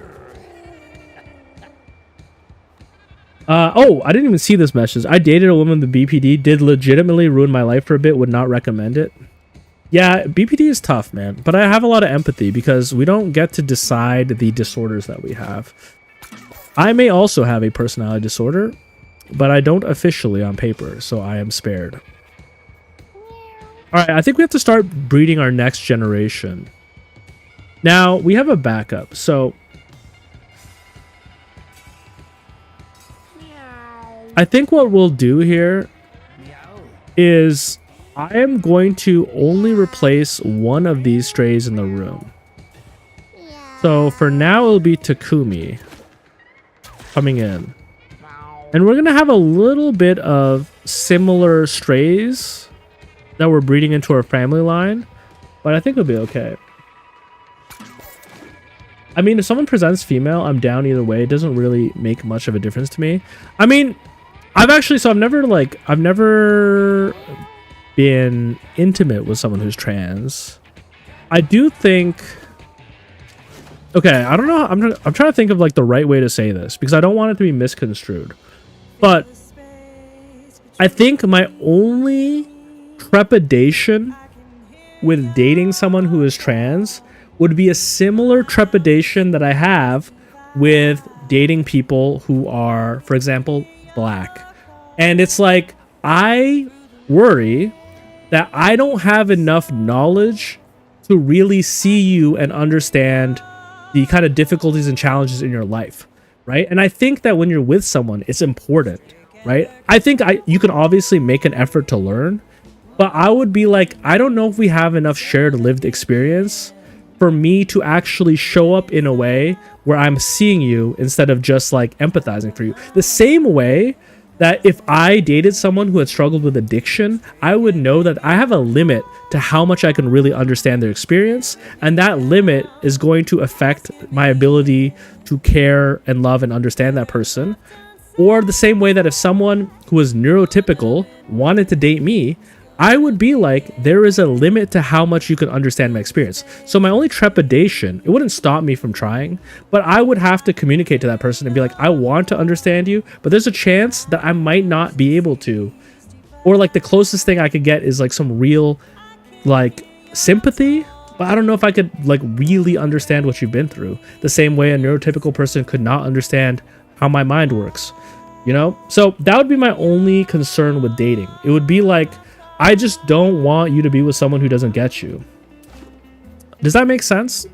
Oh, I didn't even see this message. I dated a woman with BPD, did legitimately ruin my life for a bit, would not recommend it. Yeah, BPD is tough, man, but I have a lot of empathy because we don't get to decide the disorders that we have. I may also have a personality disorder, but I don't officially on paper, so I am spared. Alright, I think we have to start breeding our next generation. Now, we have a backup, so I think what we'll do here is I am going to only replace one of these strays in the room. So for now, it'll be Takumi coming in. And we're going to have a little bit of similar strays that we're breeding into our family line, but I think it'll be okay. I mean, if someone presents female, I'm down either way. It doesn't really make much of a difference to me. I mean, I've never been intimate with someone who's trans. I do think, okay, I don't know. I'm trying to think of like the right way to say this because I don't want it to be misconstrued. But I think my only trepidation with dating someone who is trans would be a similar trepidation that I have with dating people who are, for example, black. And it's like, I worry that I don't have enough knowledge to really see you and understand the kind of difficulties and challenges in your life, right? And I think that when you're with someone, it's important, right? I think you can obviously make an effort to learn, but I would be like, I don't know if we have enough shared lived experience for me to actually show up in a way where I'm seeing you instead of just like empathizing for you. The same way that if I dated someone who had struggled with addiction, I would know that I have a limit to how much I can really understand their experience. And that limit is going to affect my ability to care and love and understand that person. Or the same way that if someone who is neurotypical wanted to date me, I would be like, there is a limit to how much you can understand my experience. So my only trepidation, it wouldn't stop me from trying, but I would have to communicate to that person and be like, I want to understand you, but there's a chance that I might not be able to. Or like the closest thing I could get is like some real like sympathy, but I don't know if I could like really understand what you've been through. The same way a neurotypical person could not understand how my mind works, you know? So that would be my only concern with dating. It would be like, I just don't want you to be with someone who doesn't get you. Does that make sense?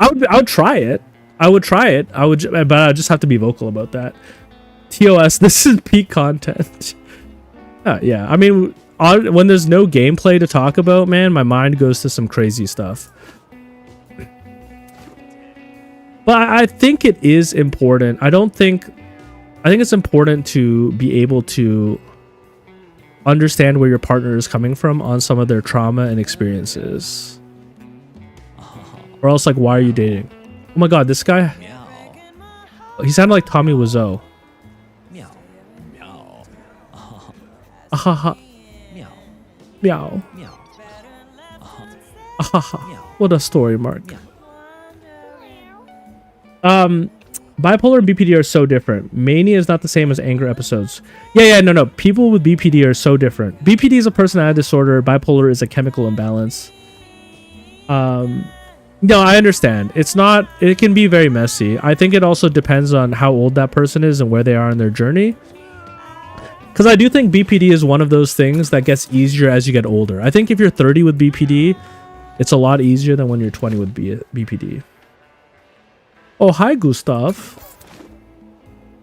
I would try it. I would try it. But I just have to be vocal about that. TOS, this is peak content. Yeah, I mean, when there's no gameplay to talk about, man, my mind goes to some crazy stuff. But I think it is important. I think it's important to be able to understand where your partner is coming from on some of their trauma and experiences. Or else, like, why are you dating? Oh my god, this guy... He sounded like Tommy Wiseau. Ahaha. Meow. Ahaha. What a story, Mark. Bipolar and BPD are so different. Mania is not the same as anger episodes. No. People with BPD are so different. BPD is a personality disorder. Bipolar is a chemical imbalance. No, I understand. It's not... It can be very messy. I think it also depends on how old that person is and where they are in their journey. Because I do think BPD is one of those things that gets easier as you get older. I think if you're 30 with BPD, it's a lot easier than when you're 20 with BPD. Oh, hi, Gustav.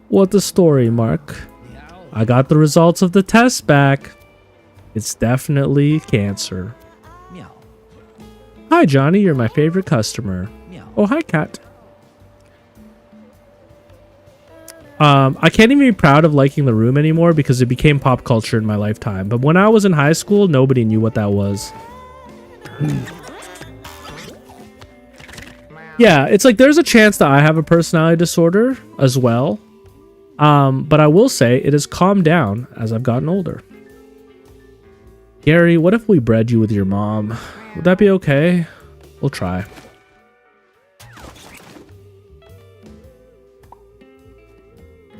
What the story, Mark? I got the results of the test back. It's definitely cancer. Hi, Johnny. You're my favorite customer. Oh, hi, Kat. I can't even be proud of liking The Room anymore because it became pop culture in my lifetime. But when I was in high school, nobody knew what that was. Yeah, it's like there's a chance that I have a personality disorder as well. But I will say it has calmed down as I've gotten older. Gary, what if we bred you with your mom? Would that be okay? We'll try.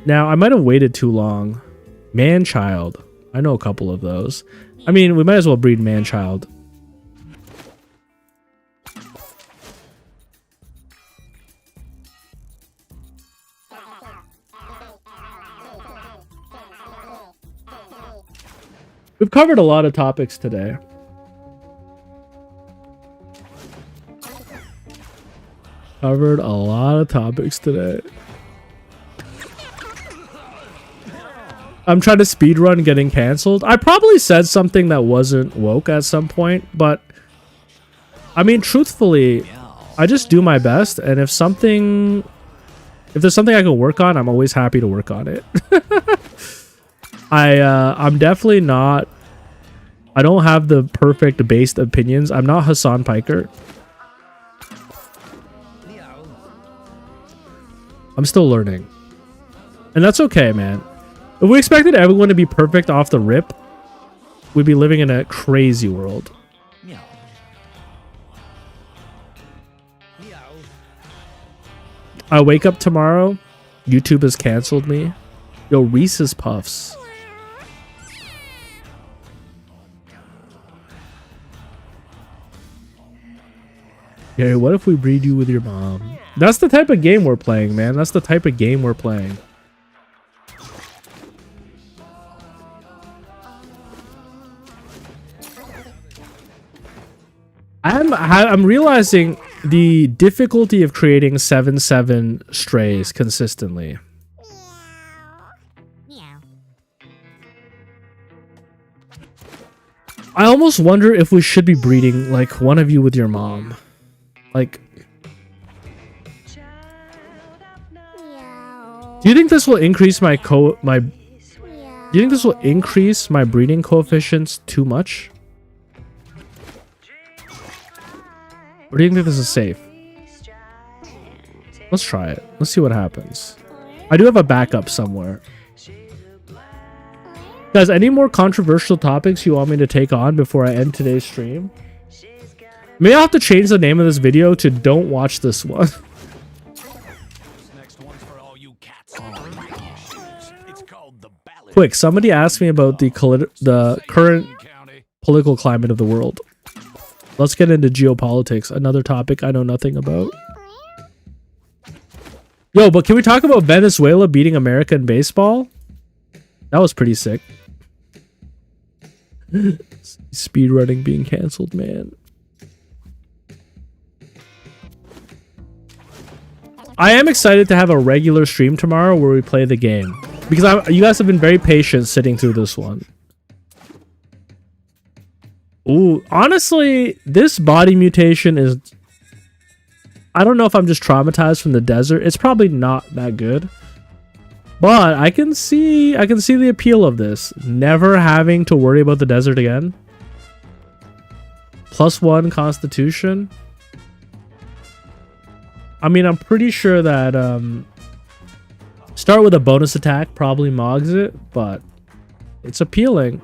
Now, I might have waited too long. Man-child. I know a couple of those. I mean, we might as well breed man-child. We've covered a lot of topics today. Covered a lot of topics today. I'm trying to speedrun getting canceled. I probably said something that wasn't woke at some point, but I mean, truthfully, I just do my best, and if there's something I can work on, I'm always happy to work on it. I'm definitely not... I don't have the perfect based opinions. I'm not Hassan Piker. I'm still learning. And that's okay, man. If we expected everyone to be perfect off the rip, we'd be living in a crazy world. I wake up tomorrow, YouTube has canceled me. Yo, Reese's Puffs. Gary, what if we breed you with your mom? That's the type of game we're playing, man. That's the type of game we're playing. I'm realizing the difficulty of creating 7-7 strays consistently. I almost wonder if we should be breeding like one of you with your mom. Like, do you think this will increase my do you think this will increase my breeding coefficients too much? Or do you think this is safe? Let's try it. Let's see what happens. I do have a backup somewhere. Guys, any more controversial topics you want me to take on before I end today's stream? Maybe I'll have to change the name of this video to Don't Watch This One. Quick, somebody asked me about the current political climate of the world. Let's get into geopolitics, another topic I know nothing about. Yo, but can we talk about Venezuela beating America in baseball? That was pretty sick. Speedrunning being canceled, man. I am excited to have a regular stream tomorrow where we play the game. Because you guys have been very patient sitting through this one. Ooh, honestly, this body mutation is... I don't know if I'm just traumatized from the desert. It's probably not that good. But I can see the appeal of this. Never having to worry about the desert again. +1 constitution. I mean, I'm pretty sure that start with a bonus attack probably mogs it, but it's appealing.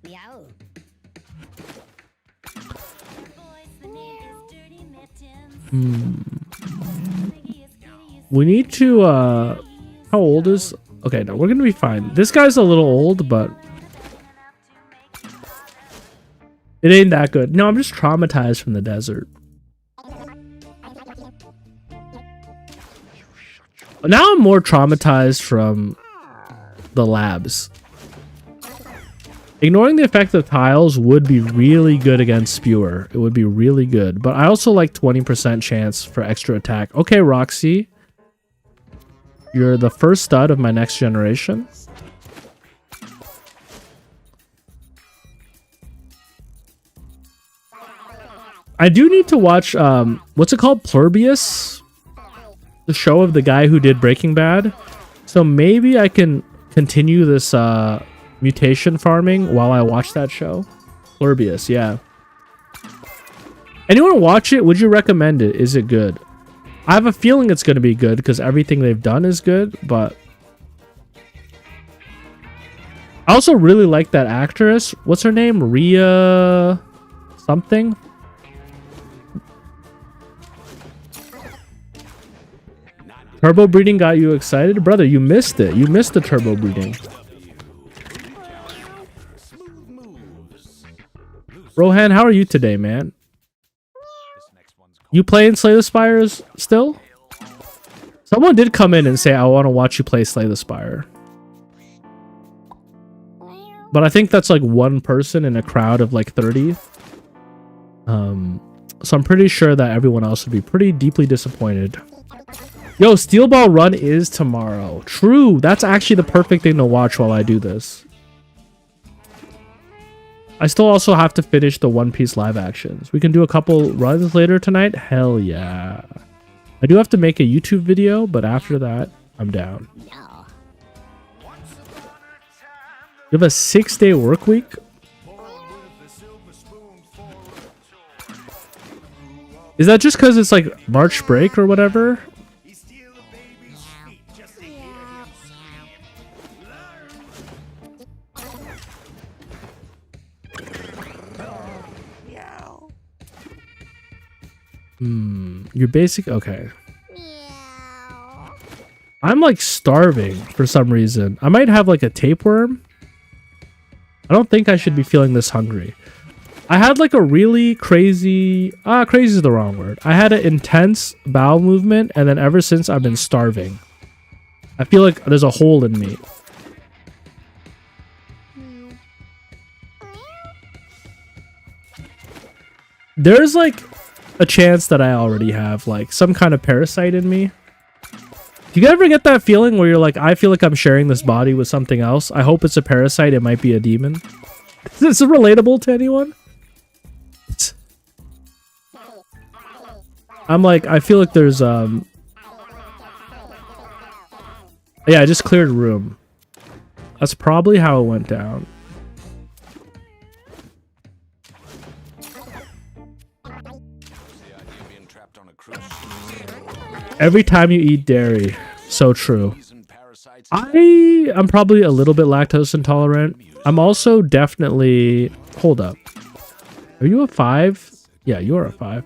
Meow. Boys, the name is Dirty Mittens. We need to how old is okay, no, we're gonna be fine. This guy's a little old, but it ain't that good. No, I'm just traumatized from the desert. Now I'm more traumatized from the labs. Ignoring the effect of tiles would be really good against Spewer. It would be really good. But I also like 20% chance for extra attack. Okay, Roxy. You're the first stud of my next generation. I do need to watch, what's it called? Plurbius? The show of the guy who did Breaking Bad. So maybe I can continue this, mutation farming while I watch that show. Plurbius, yeah. Anyone watch it? Would you recommend it? Is it good? I have a feeling it's going to be good because everything they've done is good, but I also really like that actress. What's her name? Rhea something? Turbo breeding got you excited? Brother, you missed it. You missed the turbo breeding. Rohan, how are you today, man? You playing Slay the Spires still? Someone did come in and say, I want to watch you play Slay the Spire. But I think that's like one person in a crowd of like 30. So I'm pretty sure that everyone else would be pretty deeply disappointed. Yo, Steel Ball Run is tomorrow. True. That's actually the perfect thing to watch while I do this. I still also have to finish the One Piece live actions. We can do a couple runs later tonight. Hell yeah. I do have to make a YouTube video, but after that, I'm down. You have a 6-day work week? Is that just because it's like March break or whatever? You're basic. Okay. I'm like starving for some reason. I might have like a tapeworm. I don't think I should be feeling this hungry. I had like a really crazy, crazy is the wrong word. I had an intense bowel movement, and then ever since I've been starving. I feel like there's a hole in me. There's like a chance that I already have like some kind of parasite in me. Do you ever get that feeling where you're like, I feel like I'm sharing this body with something else? I hope it's a parasite. It might be a demon. Is this relatable to anyone? I'm like, I feel like there's yeah, I just cleared a room. That's probably how it went down. Every time you eat dairy. So true. I'm probably a little bit lactose intolerant. I'm also definitely... Hold up. Are you a 5? Yeah, you are a 5.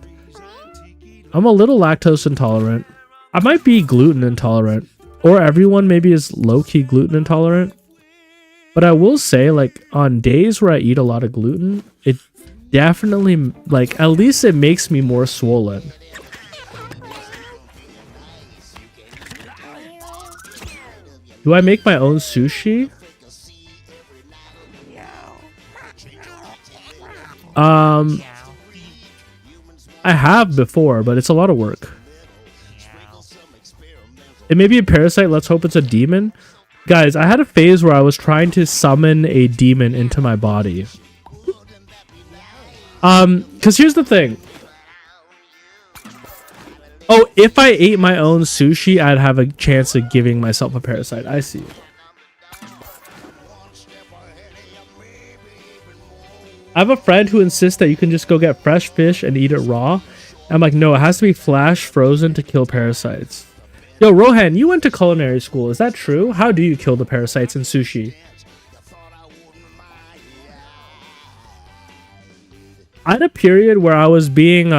I'm a little lactose intolerant. I might be gluten intolerant. Or everyone maybe is low-key gluten intolerant. But I will say, like, on days where I eat a lot of gluten, it definitely, like, at least it makes me more swollen. Do I make my own sushi? I have before, but it's a lot of work. It may be a parasite. Let's hope it's a demon. Guys, I had a phase where I was trying to summon a demon into my body. Because here's the thing. Oh, if I ate my own sushi, I'd have a chance of giving myself a parasite. I see. I have a friend who insists that you can just go get fresh fish and eat it raw. I'm like, no, it has to be flash frozen to kill parasites. Yo, Rohan, you went to culinary school. Is that true? How do you kill the parasites in sushi? I had a period where I was being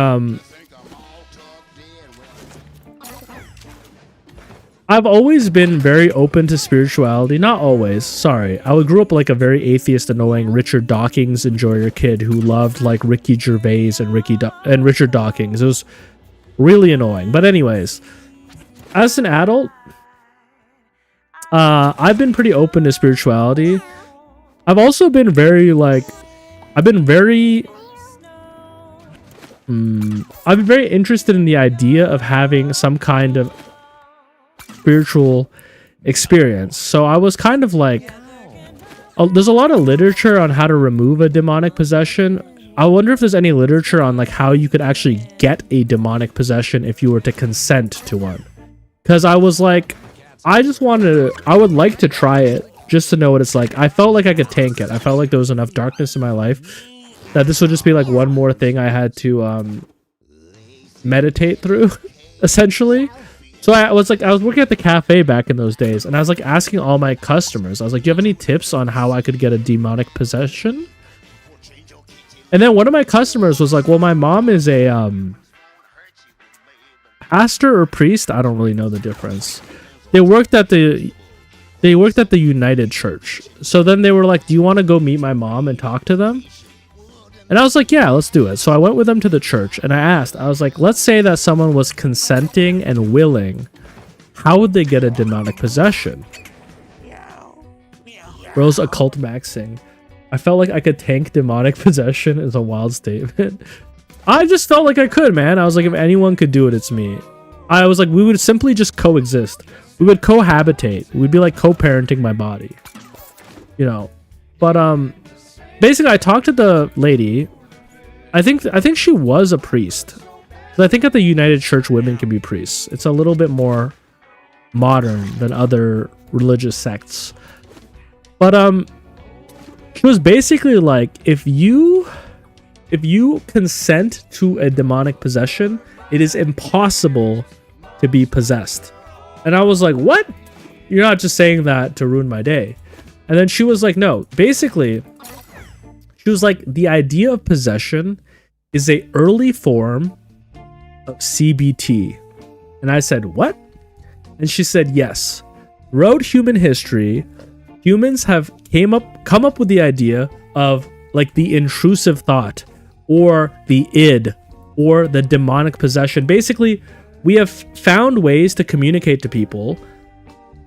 I've always been very open to spirituality. Not always, sorry. I grew up like a very atheist, annoying Richard Dawkins enjoyer kid who loved like Ricky Gervais and Richard Dawkins. It was really annoying. But anyways, as an adult, I've been pretty open to spirituality. I've also been very I've been very interested in the idea of having some kind of spiritual experience. So I was kind of like, there's a lot of literature on how to remove a demonic possession. I wonder if there's any literature on like how you could actually get a demonic possession if you were to consent to one. Because I was like, I would like to try it just to know what it's like. I felt like I could tank it. I felt like there was enough darkness in my life that this would just be like one more thing I had to meditate through, essentially. So I was working at the cafe back in those days, and I was like asking all my customers, I was like, do you have any tips on how I could get a demonic possession? And then one of my customers was like, well, my mom is a pastor or priest. I don't really know the difference. They worked at the United Church. So then they were like, do you want to go meet my mom and talk to them? And I was like, yeah, let's do it. So I went with them to the church and I was like, let's say that someone was consenting and willing. How would they get a demonic possession? Rose occult maxing. I felt like I could tank demonic possession is a wild statement. I just felt like I could, man. I was like, if anyone could do it, it's me. I was like, we would simply just coexist. We would cohabitate. We'd be like co-parenting my body. You know. But basically, I talked to the lady. I think she was a priest. I think at the United Church, women can be priests. It's a little bit more modern than other religious sects. But she was basically like, if you consent to a demonic possession, it is impossible to be possessed. And I was like, what? You're not just saying that to ruin my day. And then she was like, no, basically, she was like, the idea of possession is a early form of CBT. And I said, what? And she said, yes. Throughout human history, humans have come up with the idea of like the intrusive thought or the id or the demonic possession. Basically, we have found ways to communicate to people.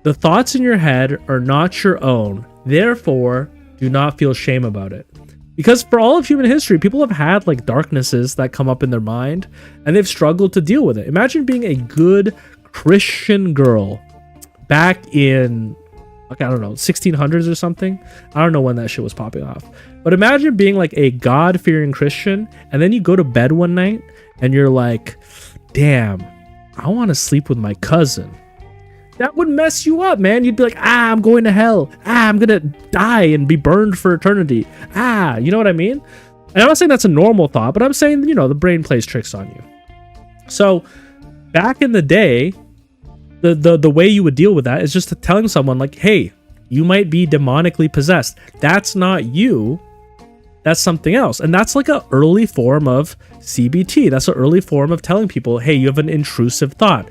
The thoughts in your head are not your own. Therefore, do not feel shame about it. Because for all of human history, people have had like darknesses that come up in their mind and they've struggled to deal with it. Imagine being a good Christian girl back in, like, I don't know, 1600s or something. I don't know when that shit was popping off. But imagine being like a God-fearing Christian and then you go to bed one night and you're like, damn, I want to sleep with my cousin. That would mess you up, man. You'd be like, I'm going to hell. I'm going to die and be burned for eternity. You know what I mean? And I'm not saying that's a normal thought, but I'm saying, you know, the brain plays tricks on you. So back in the day, the way you would deal with that is just telling someone like, hey, you might be demonically possessed. That's not you. That's something else. And that's like an early form of CBT. That's an early form of telling people, hey, you have an intrusive thought.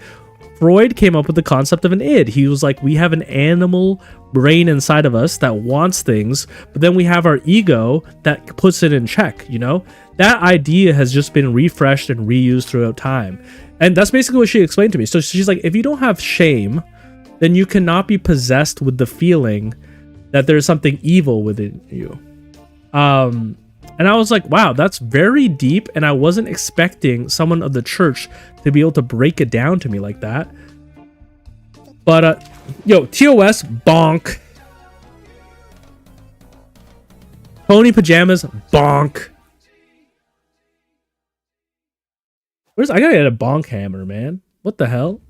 Freud came up with the concept of an id. He was like, we have an animal brain inside of us that wants things, but then we have our ego that puts it in check, you know? That idea has just been refreshed and reused throughout time. And that's basically what she explained to me. So she's like, if you don't have shame, then you cannot be possessed with the feeling that there's something evil within you. And I was like, wow, that's very deep. And I wasn't expecting someone of the church to be able to break it down to me like that. But, yo, TOS, bonk. Pony pajamas, bonk. I gotta get a bonk hammer, man. What the hell?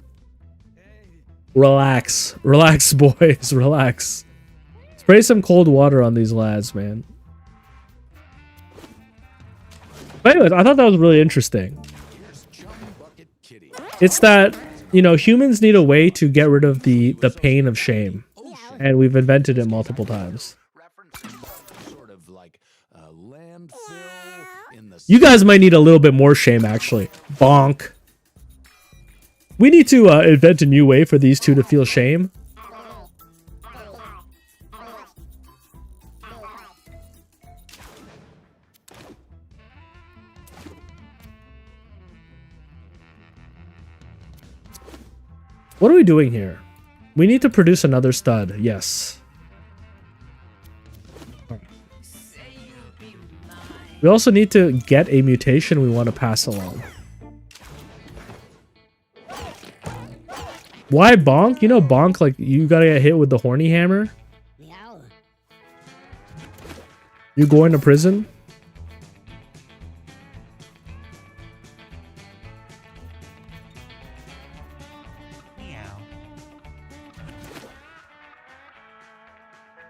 Relax. Relax, boys. Relax. Spray some cold water on these lads, man. But anyways, I thought that was really interesting. It's that, you know, humans need a way to get rid of the pain of shame. And we've invented it multiple times. You guys might need a little bit more shame, actually. Bonk. We need to invent a new way for these two to feel shame. What are we doing here? We need to produce another stud. Yes. We also need to get a mutation we want to pass along. Why bonk? You know bonk, like you gotta get hit with the horny hammer? You going to prison?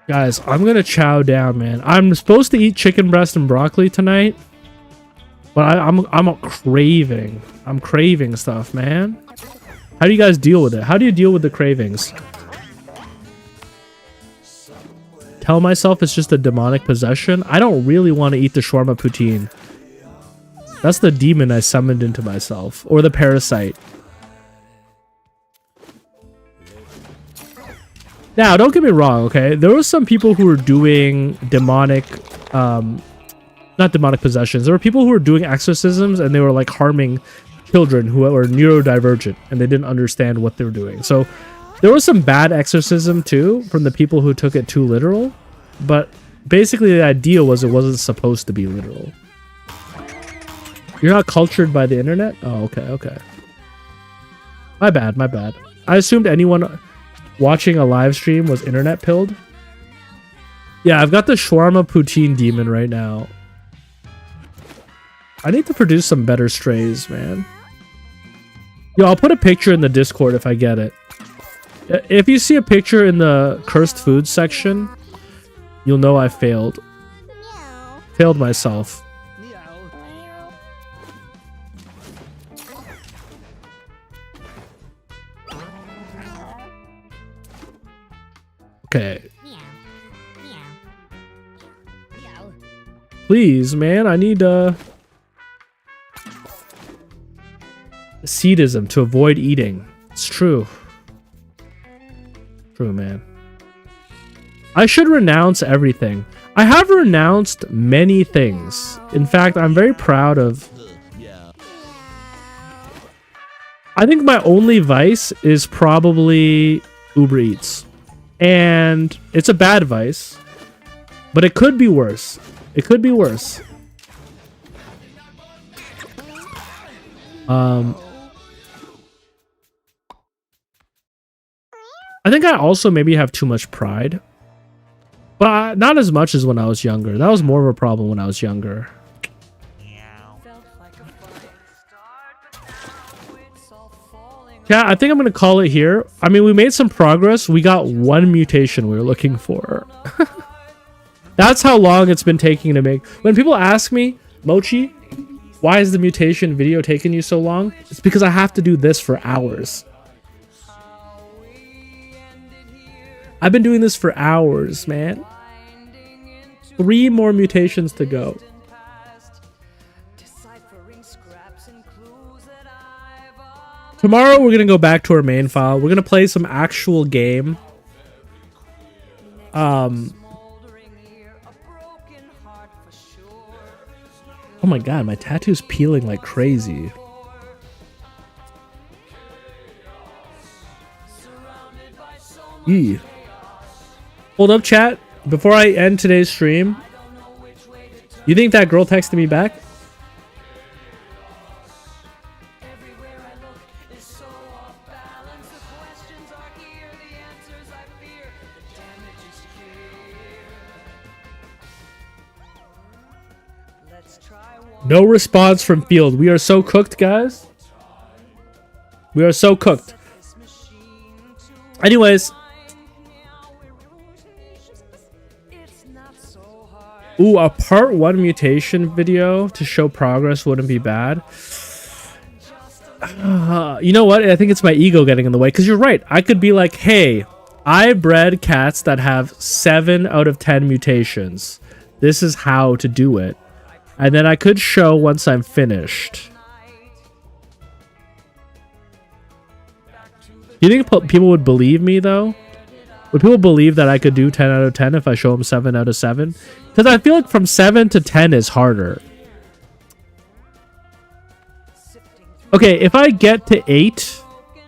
Guys, I'm gonna chow down, man. I'm supposed to eat chicken breast and broccoli tonight, but I'm craving. I'm craving stuff, man. How do you guys deal with it? How do you deal with the cravings? Tell myself it's just a demonic possession. I don't really want to eat the shawarma poutine. That's the demon I summoned into myself, or the parasite. Now, don't get me wrong, okay? There were some people who were doing demonic, not demonic possessions. There were people who were doing exorcisms and they were like harming children who were neurodivergent and they didn't understand what they were doing. So there was some bad exorcism too from the people who took it too literal. But basically the idea was it wasn't supposed to be literal. You're not cultured by the internet? Oh, okay, okay. My bad, my bad. I assumed anyone watching a live stream was internet pilled. Yeah, I've got the shawarma poutine demon right now. I need to produce some better strays, man. Yo, I'll put a picture in the Discord if I get it. If you see a picture in the cursed foods section, you'll know I failed. Failed myself. Okay. Please, man, I need seedism to avoid eating. It's true. True, man. I should renounce everything. I have renounced many things. In fact, I'm very proud of... I think my only vice is probably Uber Eats. And it's a bad vice, but it could be worse. It could be worse. I think I also maybe have too much pride, but not as much as when I was younger. That was more of a problem when I was younger. Yeah, I think I'm going to call it here. I mean, we made some progress. We got one mutation we were looking for. That's how long it's been taking to make. When people ask me, Mochi, why is the mutation video taking you so long? It's because I have to do this for hours. I've been doing this for hours, man. 3 more mutations to go. Tomorrow, we're going to go back to our main file. We're going to play some actual game. Oh my god, my tattoo's peeling like crazy. Eee. Hold up, chat. Before I end today's stream, you think that girl texted me back? No response from field. We are so cooked, guys. We are so cooked. Anyways. Ooh, a part 1 mutation video to show progress wouldn't be bad. You know what? I think it's my ego getting in the way. Because you're right. I could be like, hey, I bred cats that have 7 out of 10 mutations. This is how to do it. And then I could show once I'm finished. You think people would believe me, though? Would people believe that I could do 10 out of 10 if I show them 7 out of 7? Because I feel like from 7 to 10 is harder. Okay, if I get to 8,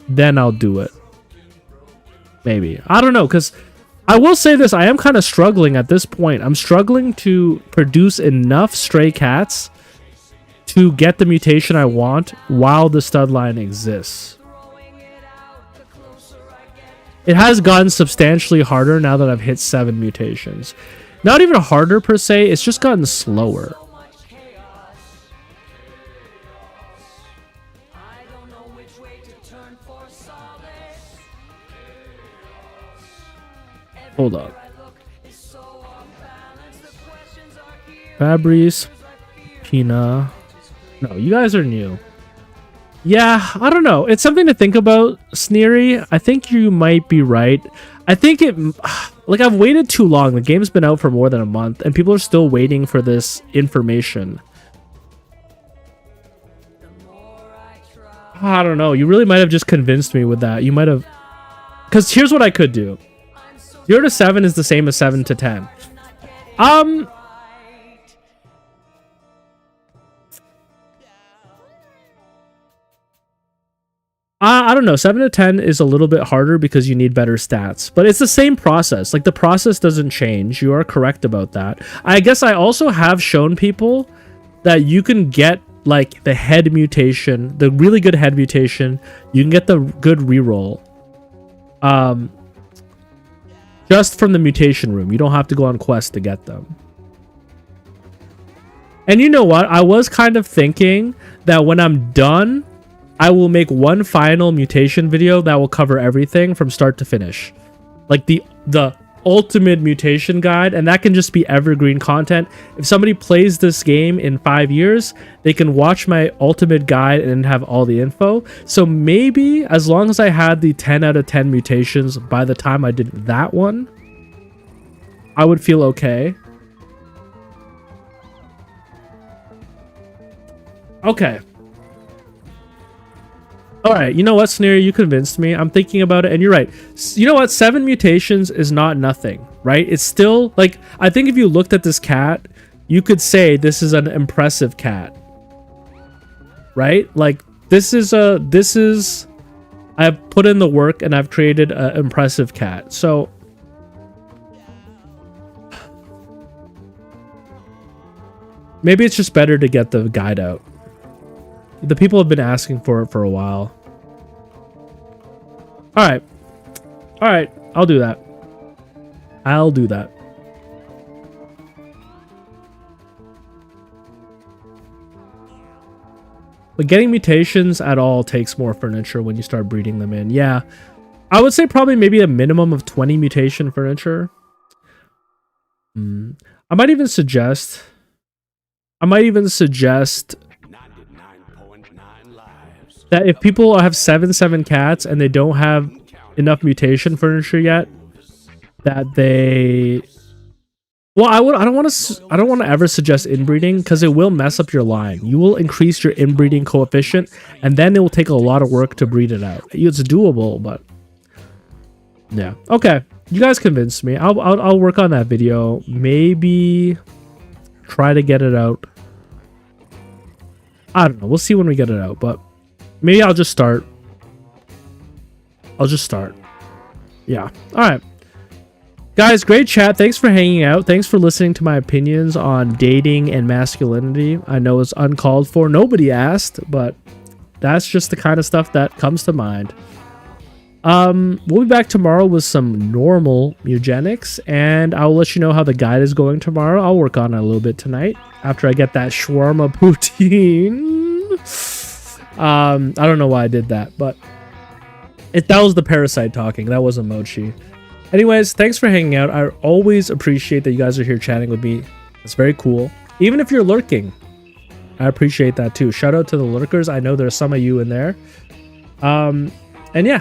then I'll do it. Maybe. I don't know, because I will say this. I am kind of struggling at this point. I'm struggling to produce enough stray cats to get the mutation I want while the stud line exists. It has gotten substantially harder now that I've hit 7 mutations. Not even harder per se, it's just gotten slower. Hold up. Fabrice, Pina. No, you guys are new. Yeah, I don't know. It's something to think about, Sneery. I think you might be right. I think it... Like, I've waited too long. The game's been out for more than a month, and people are still waiting for this information. I don't know. You really might have just convinced me with that. You might have... Because here's what I could do. 0 to 7 is the same as 7 to 10. I don't know. 7 to 10 is a little bit harder because you need better stats. But it's the same process. Like, the process doesn't change. You are correct about that. I guess I also have shown people that you can get, like, the head mutation, the really good head mutation. You can get the good reroll. Just from the mutation room. You don't have to go on quest to get them. And you know what? I was kind of thinking that when I'm done, I will make one final mutation video that will cover everything from start to finish. Like the ultimate mutation guide, and that can just be evergreen content. If somebody plays this game in 5 years, they can watch my ultimate guide and have all the info. So maybe as long as I had the 10 out of 10 mutations by the time I did that one, I would feel okay. Okay. All right, you know what, Sneery? You convinced me. I'm thinking about it, and you're right. You know what? 7 mutations is not nothing, right? It's still, like, I think if you looked at this cat, you could say this is an impressive cat, right? Like, I've put in the work, and I've created an impressive cat. So, maybe it's just better to get the guide out. The people have been asking for it for a while. All right, I'll do that. But getting mutations at all takes more furniture when you start breeding them in. Yeah, I would say probably maybe a minimum of 20 mutation furniture. I might even suggest that if people have 7 cats and they don't have enough mutation furniture yet, that they... Well, I don't want to ever suggest inbreeding because it will mess up your line. You will increase your inbreeding coefficient, and then it will take a lot of work to breed it out. It's doable, but yeah. Okay, you guys convinced me. I'll work on that video. Maybe try to get it out. I don't know. We'll see when we get it out, but maybe I'll just start. Yeah. All right. Guys, great chat. Thanks for hanging out. Thanks for listening to my opinions on dating and masculinity. I know it's uncalled for. Nobody asked, but that's just the kind of stuff that comes to mind. We'll be back tomorrow with some normal Mewgenics, and I'll let you know how the guide is going tomorrow. I'll work on it a little bit tonight after I get that shawarma poutine. I don't know why I did that, but that was the parasite talking. That wasn't Mochi. Anyways, thanks for hanging out. I always appreciate that you guys are here chatting with me. It's very cool. Even if you're lurking, I appreciate that too. Shout out to the lurkers. I know there's some of you in there. And yeah,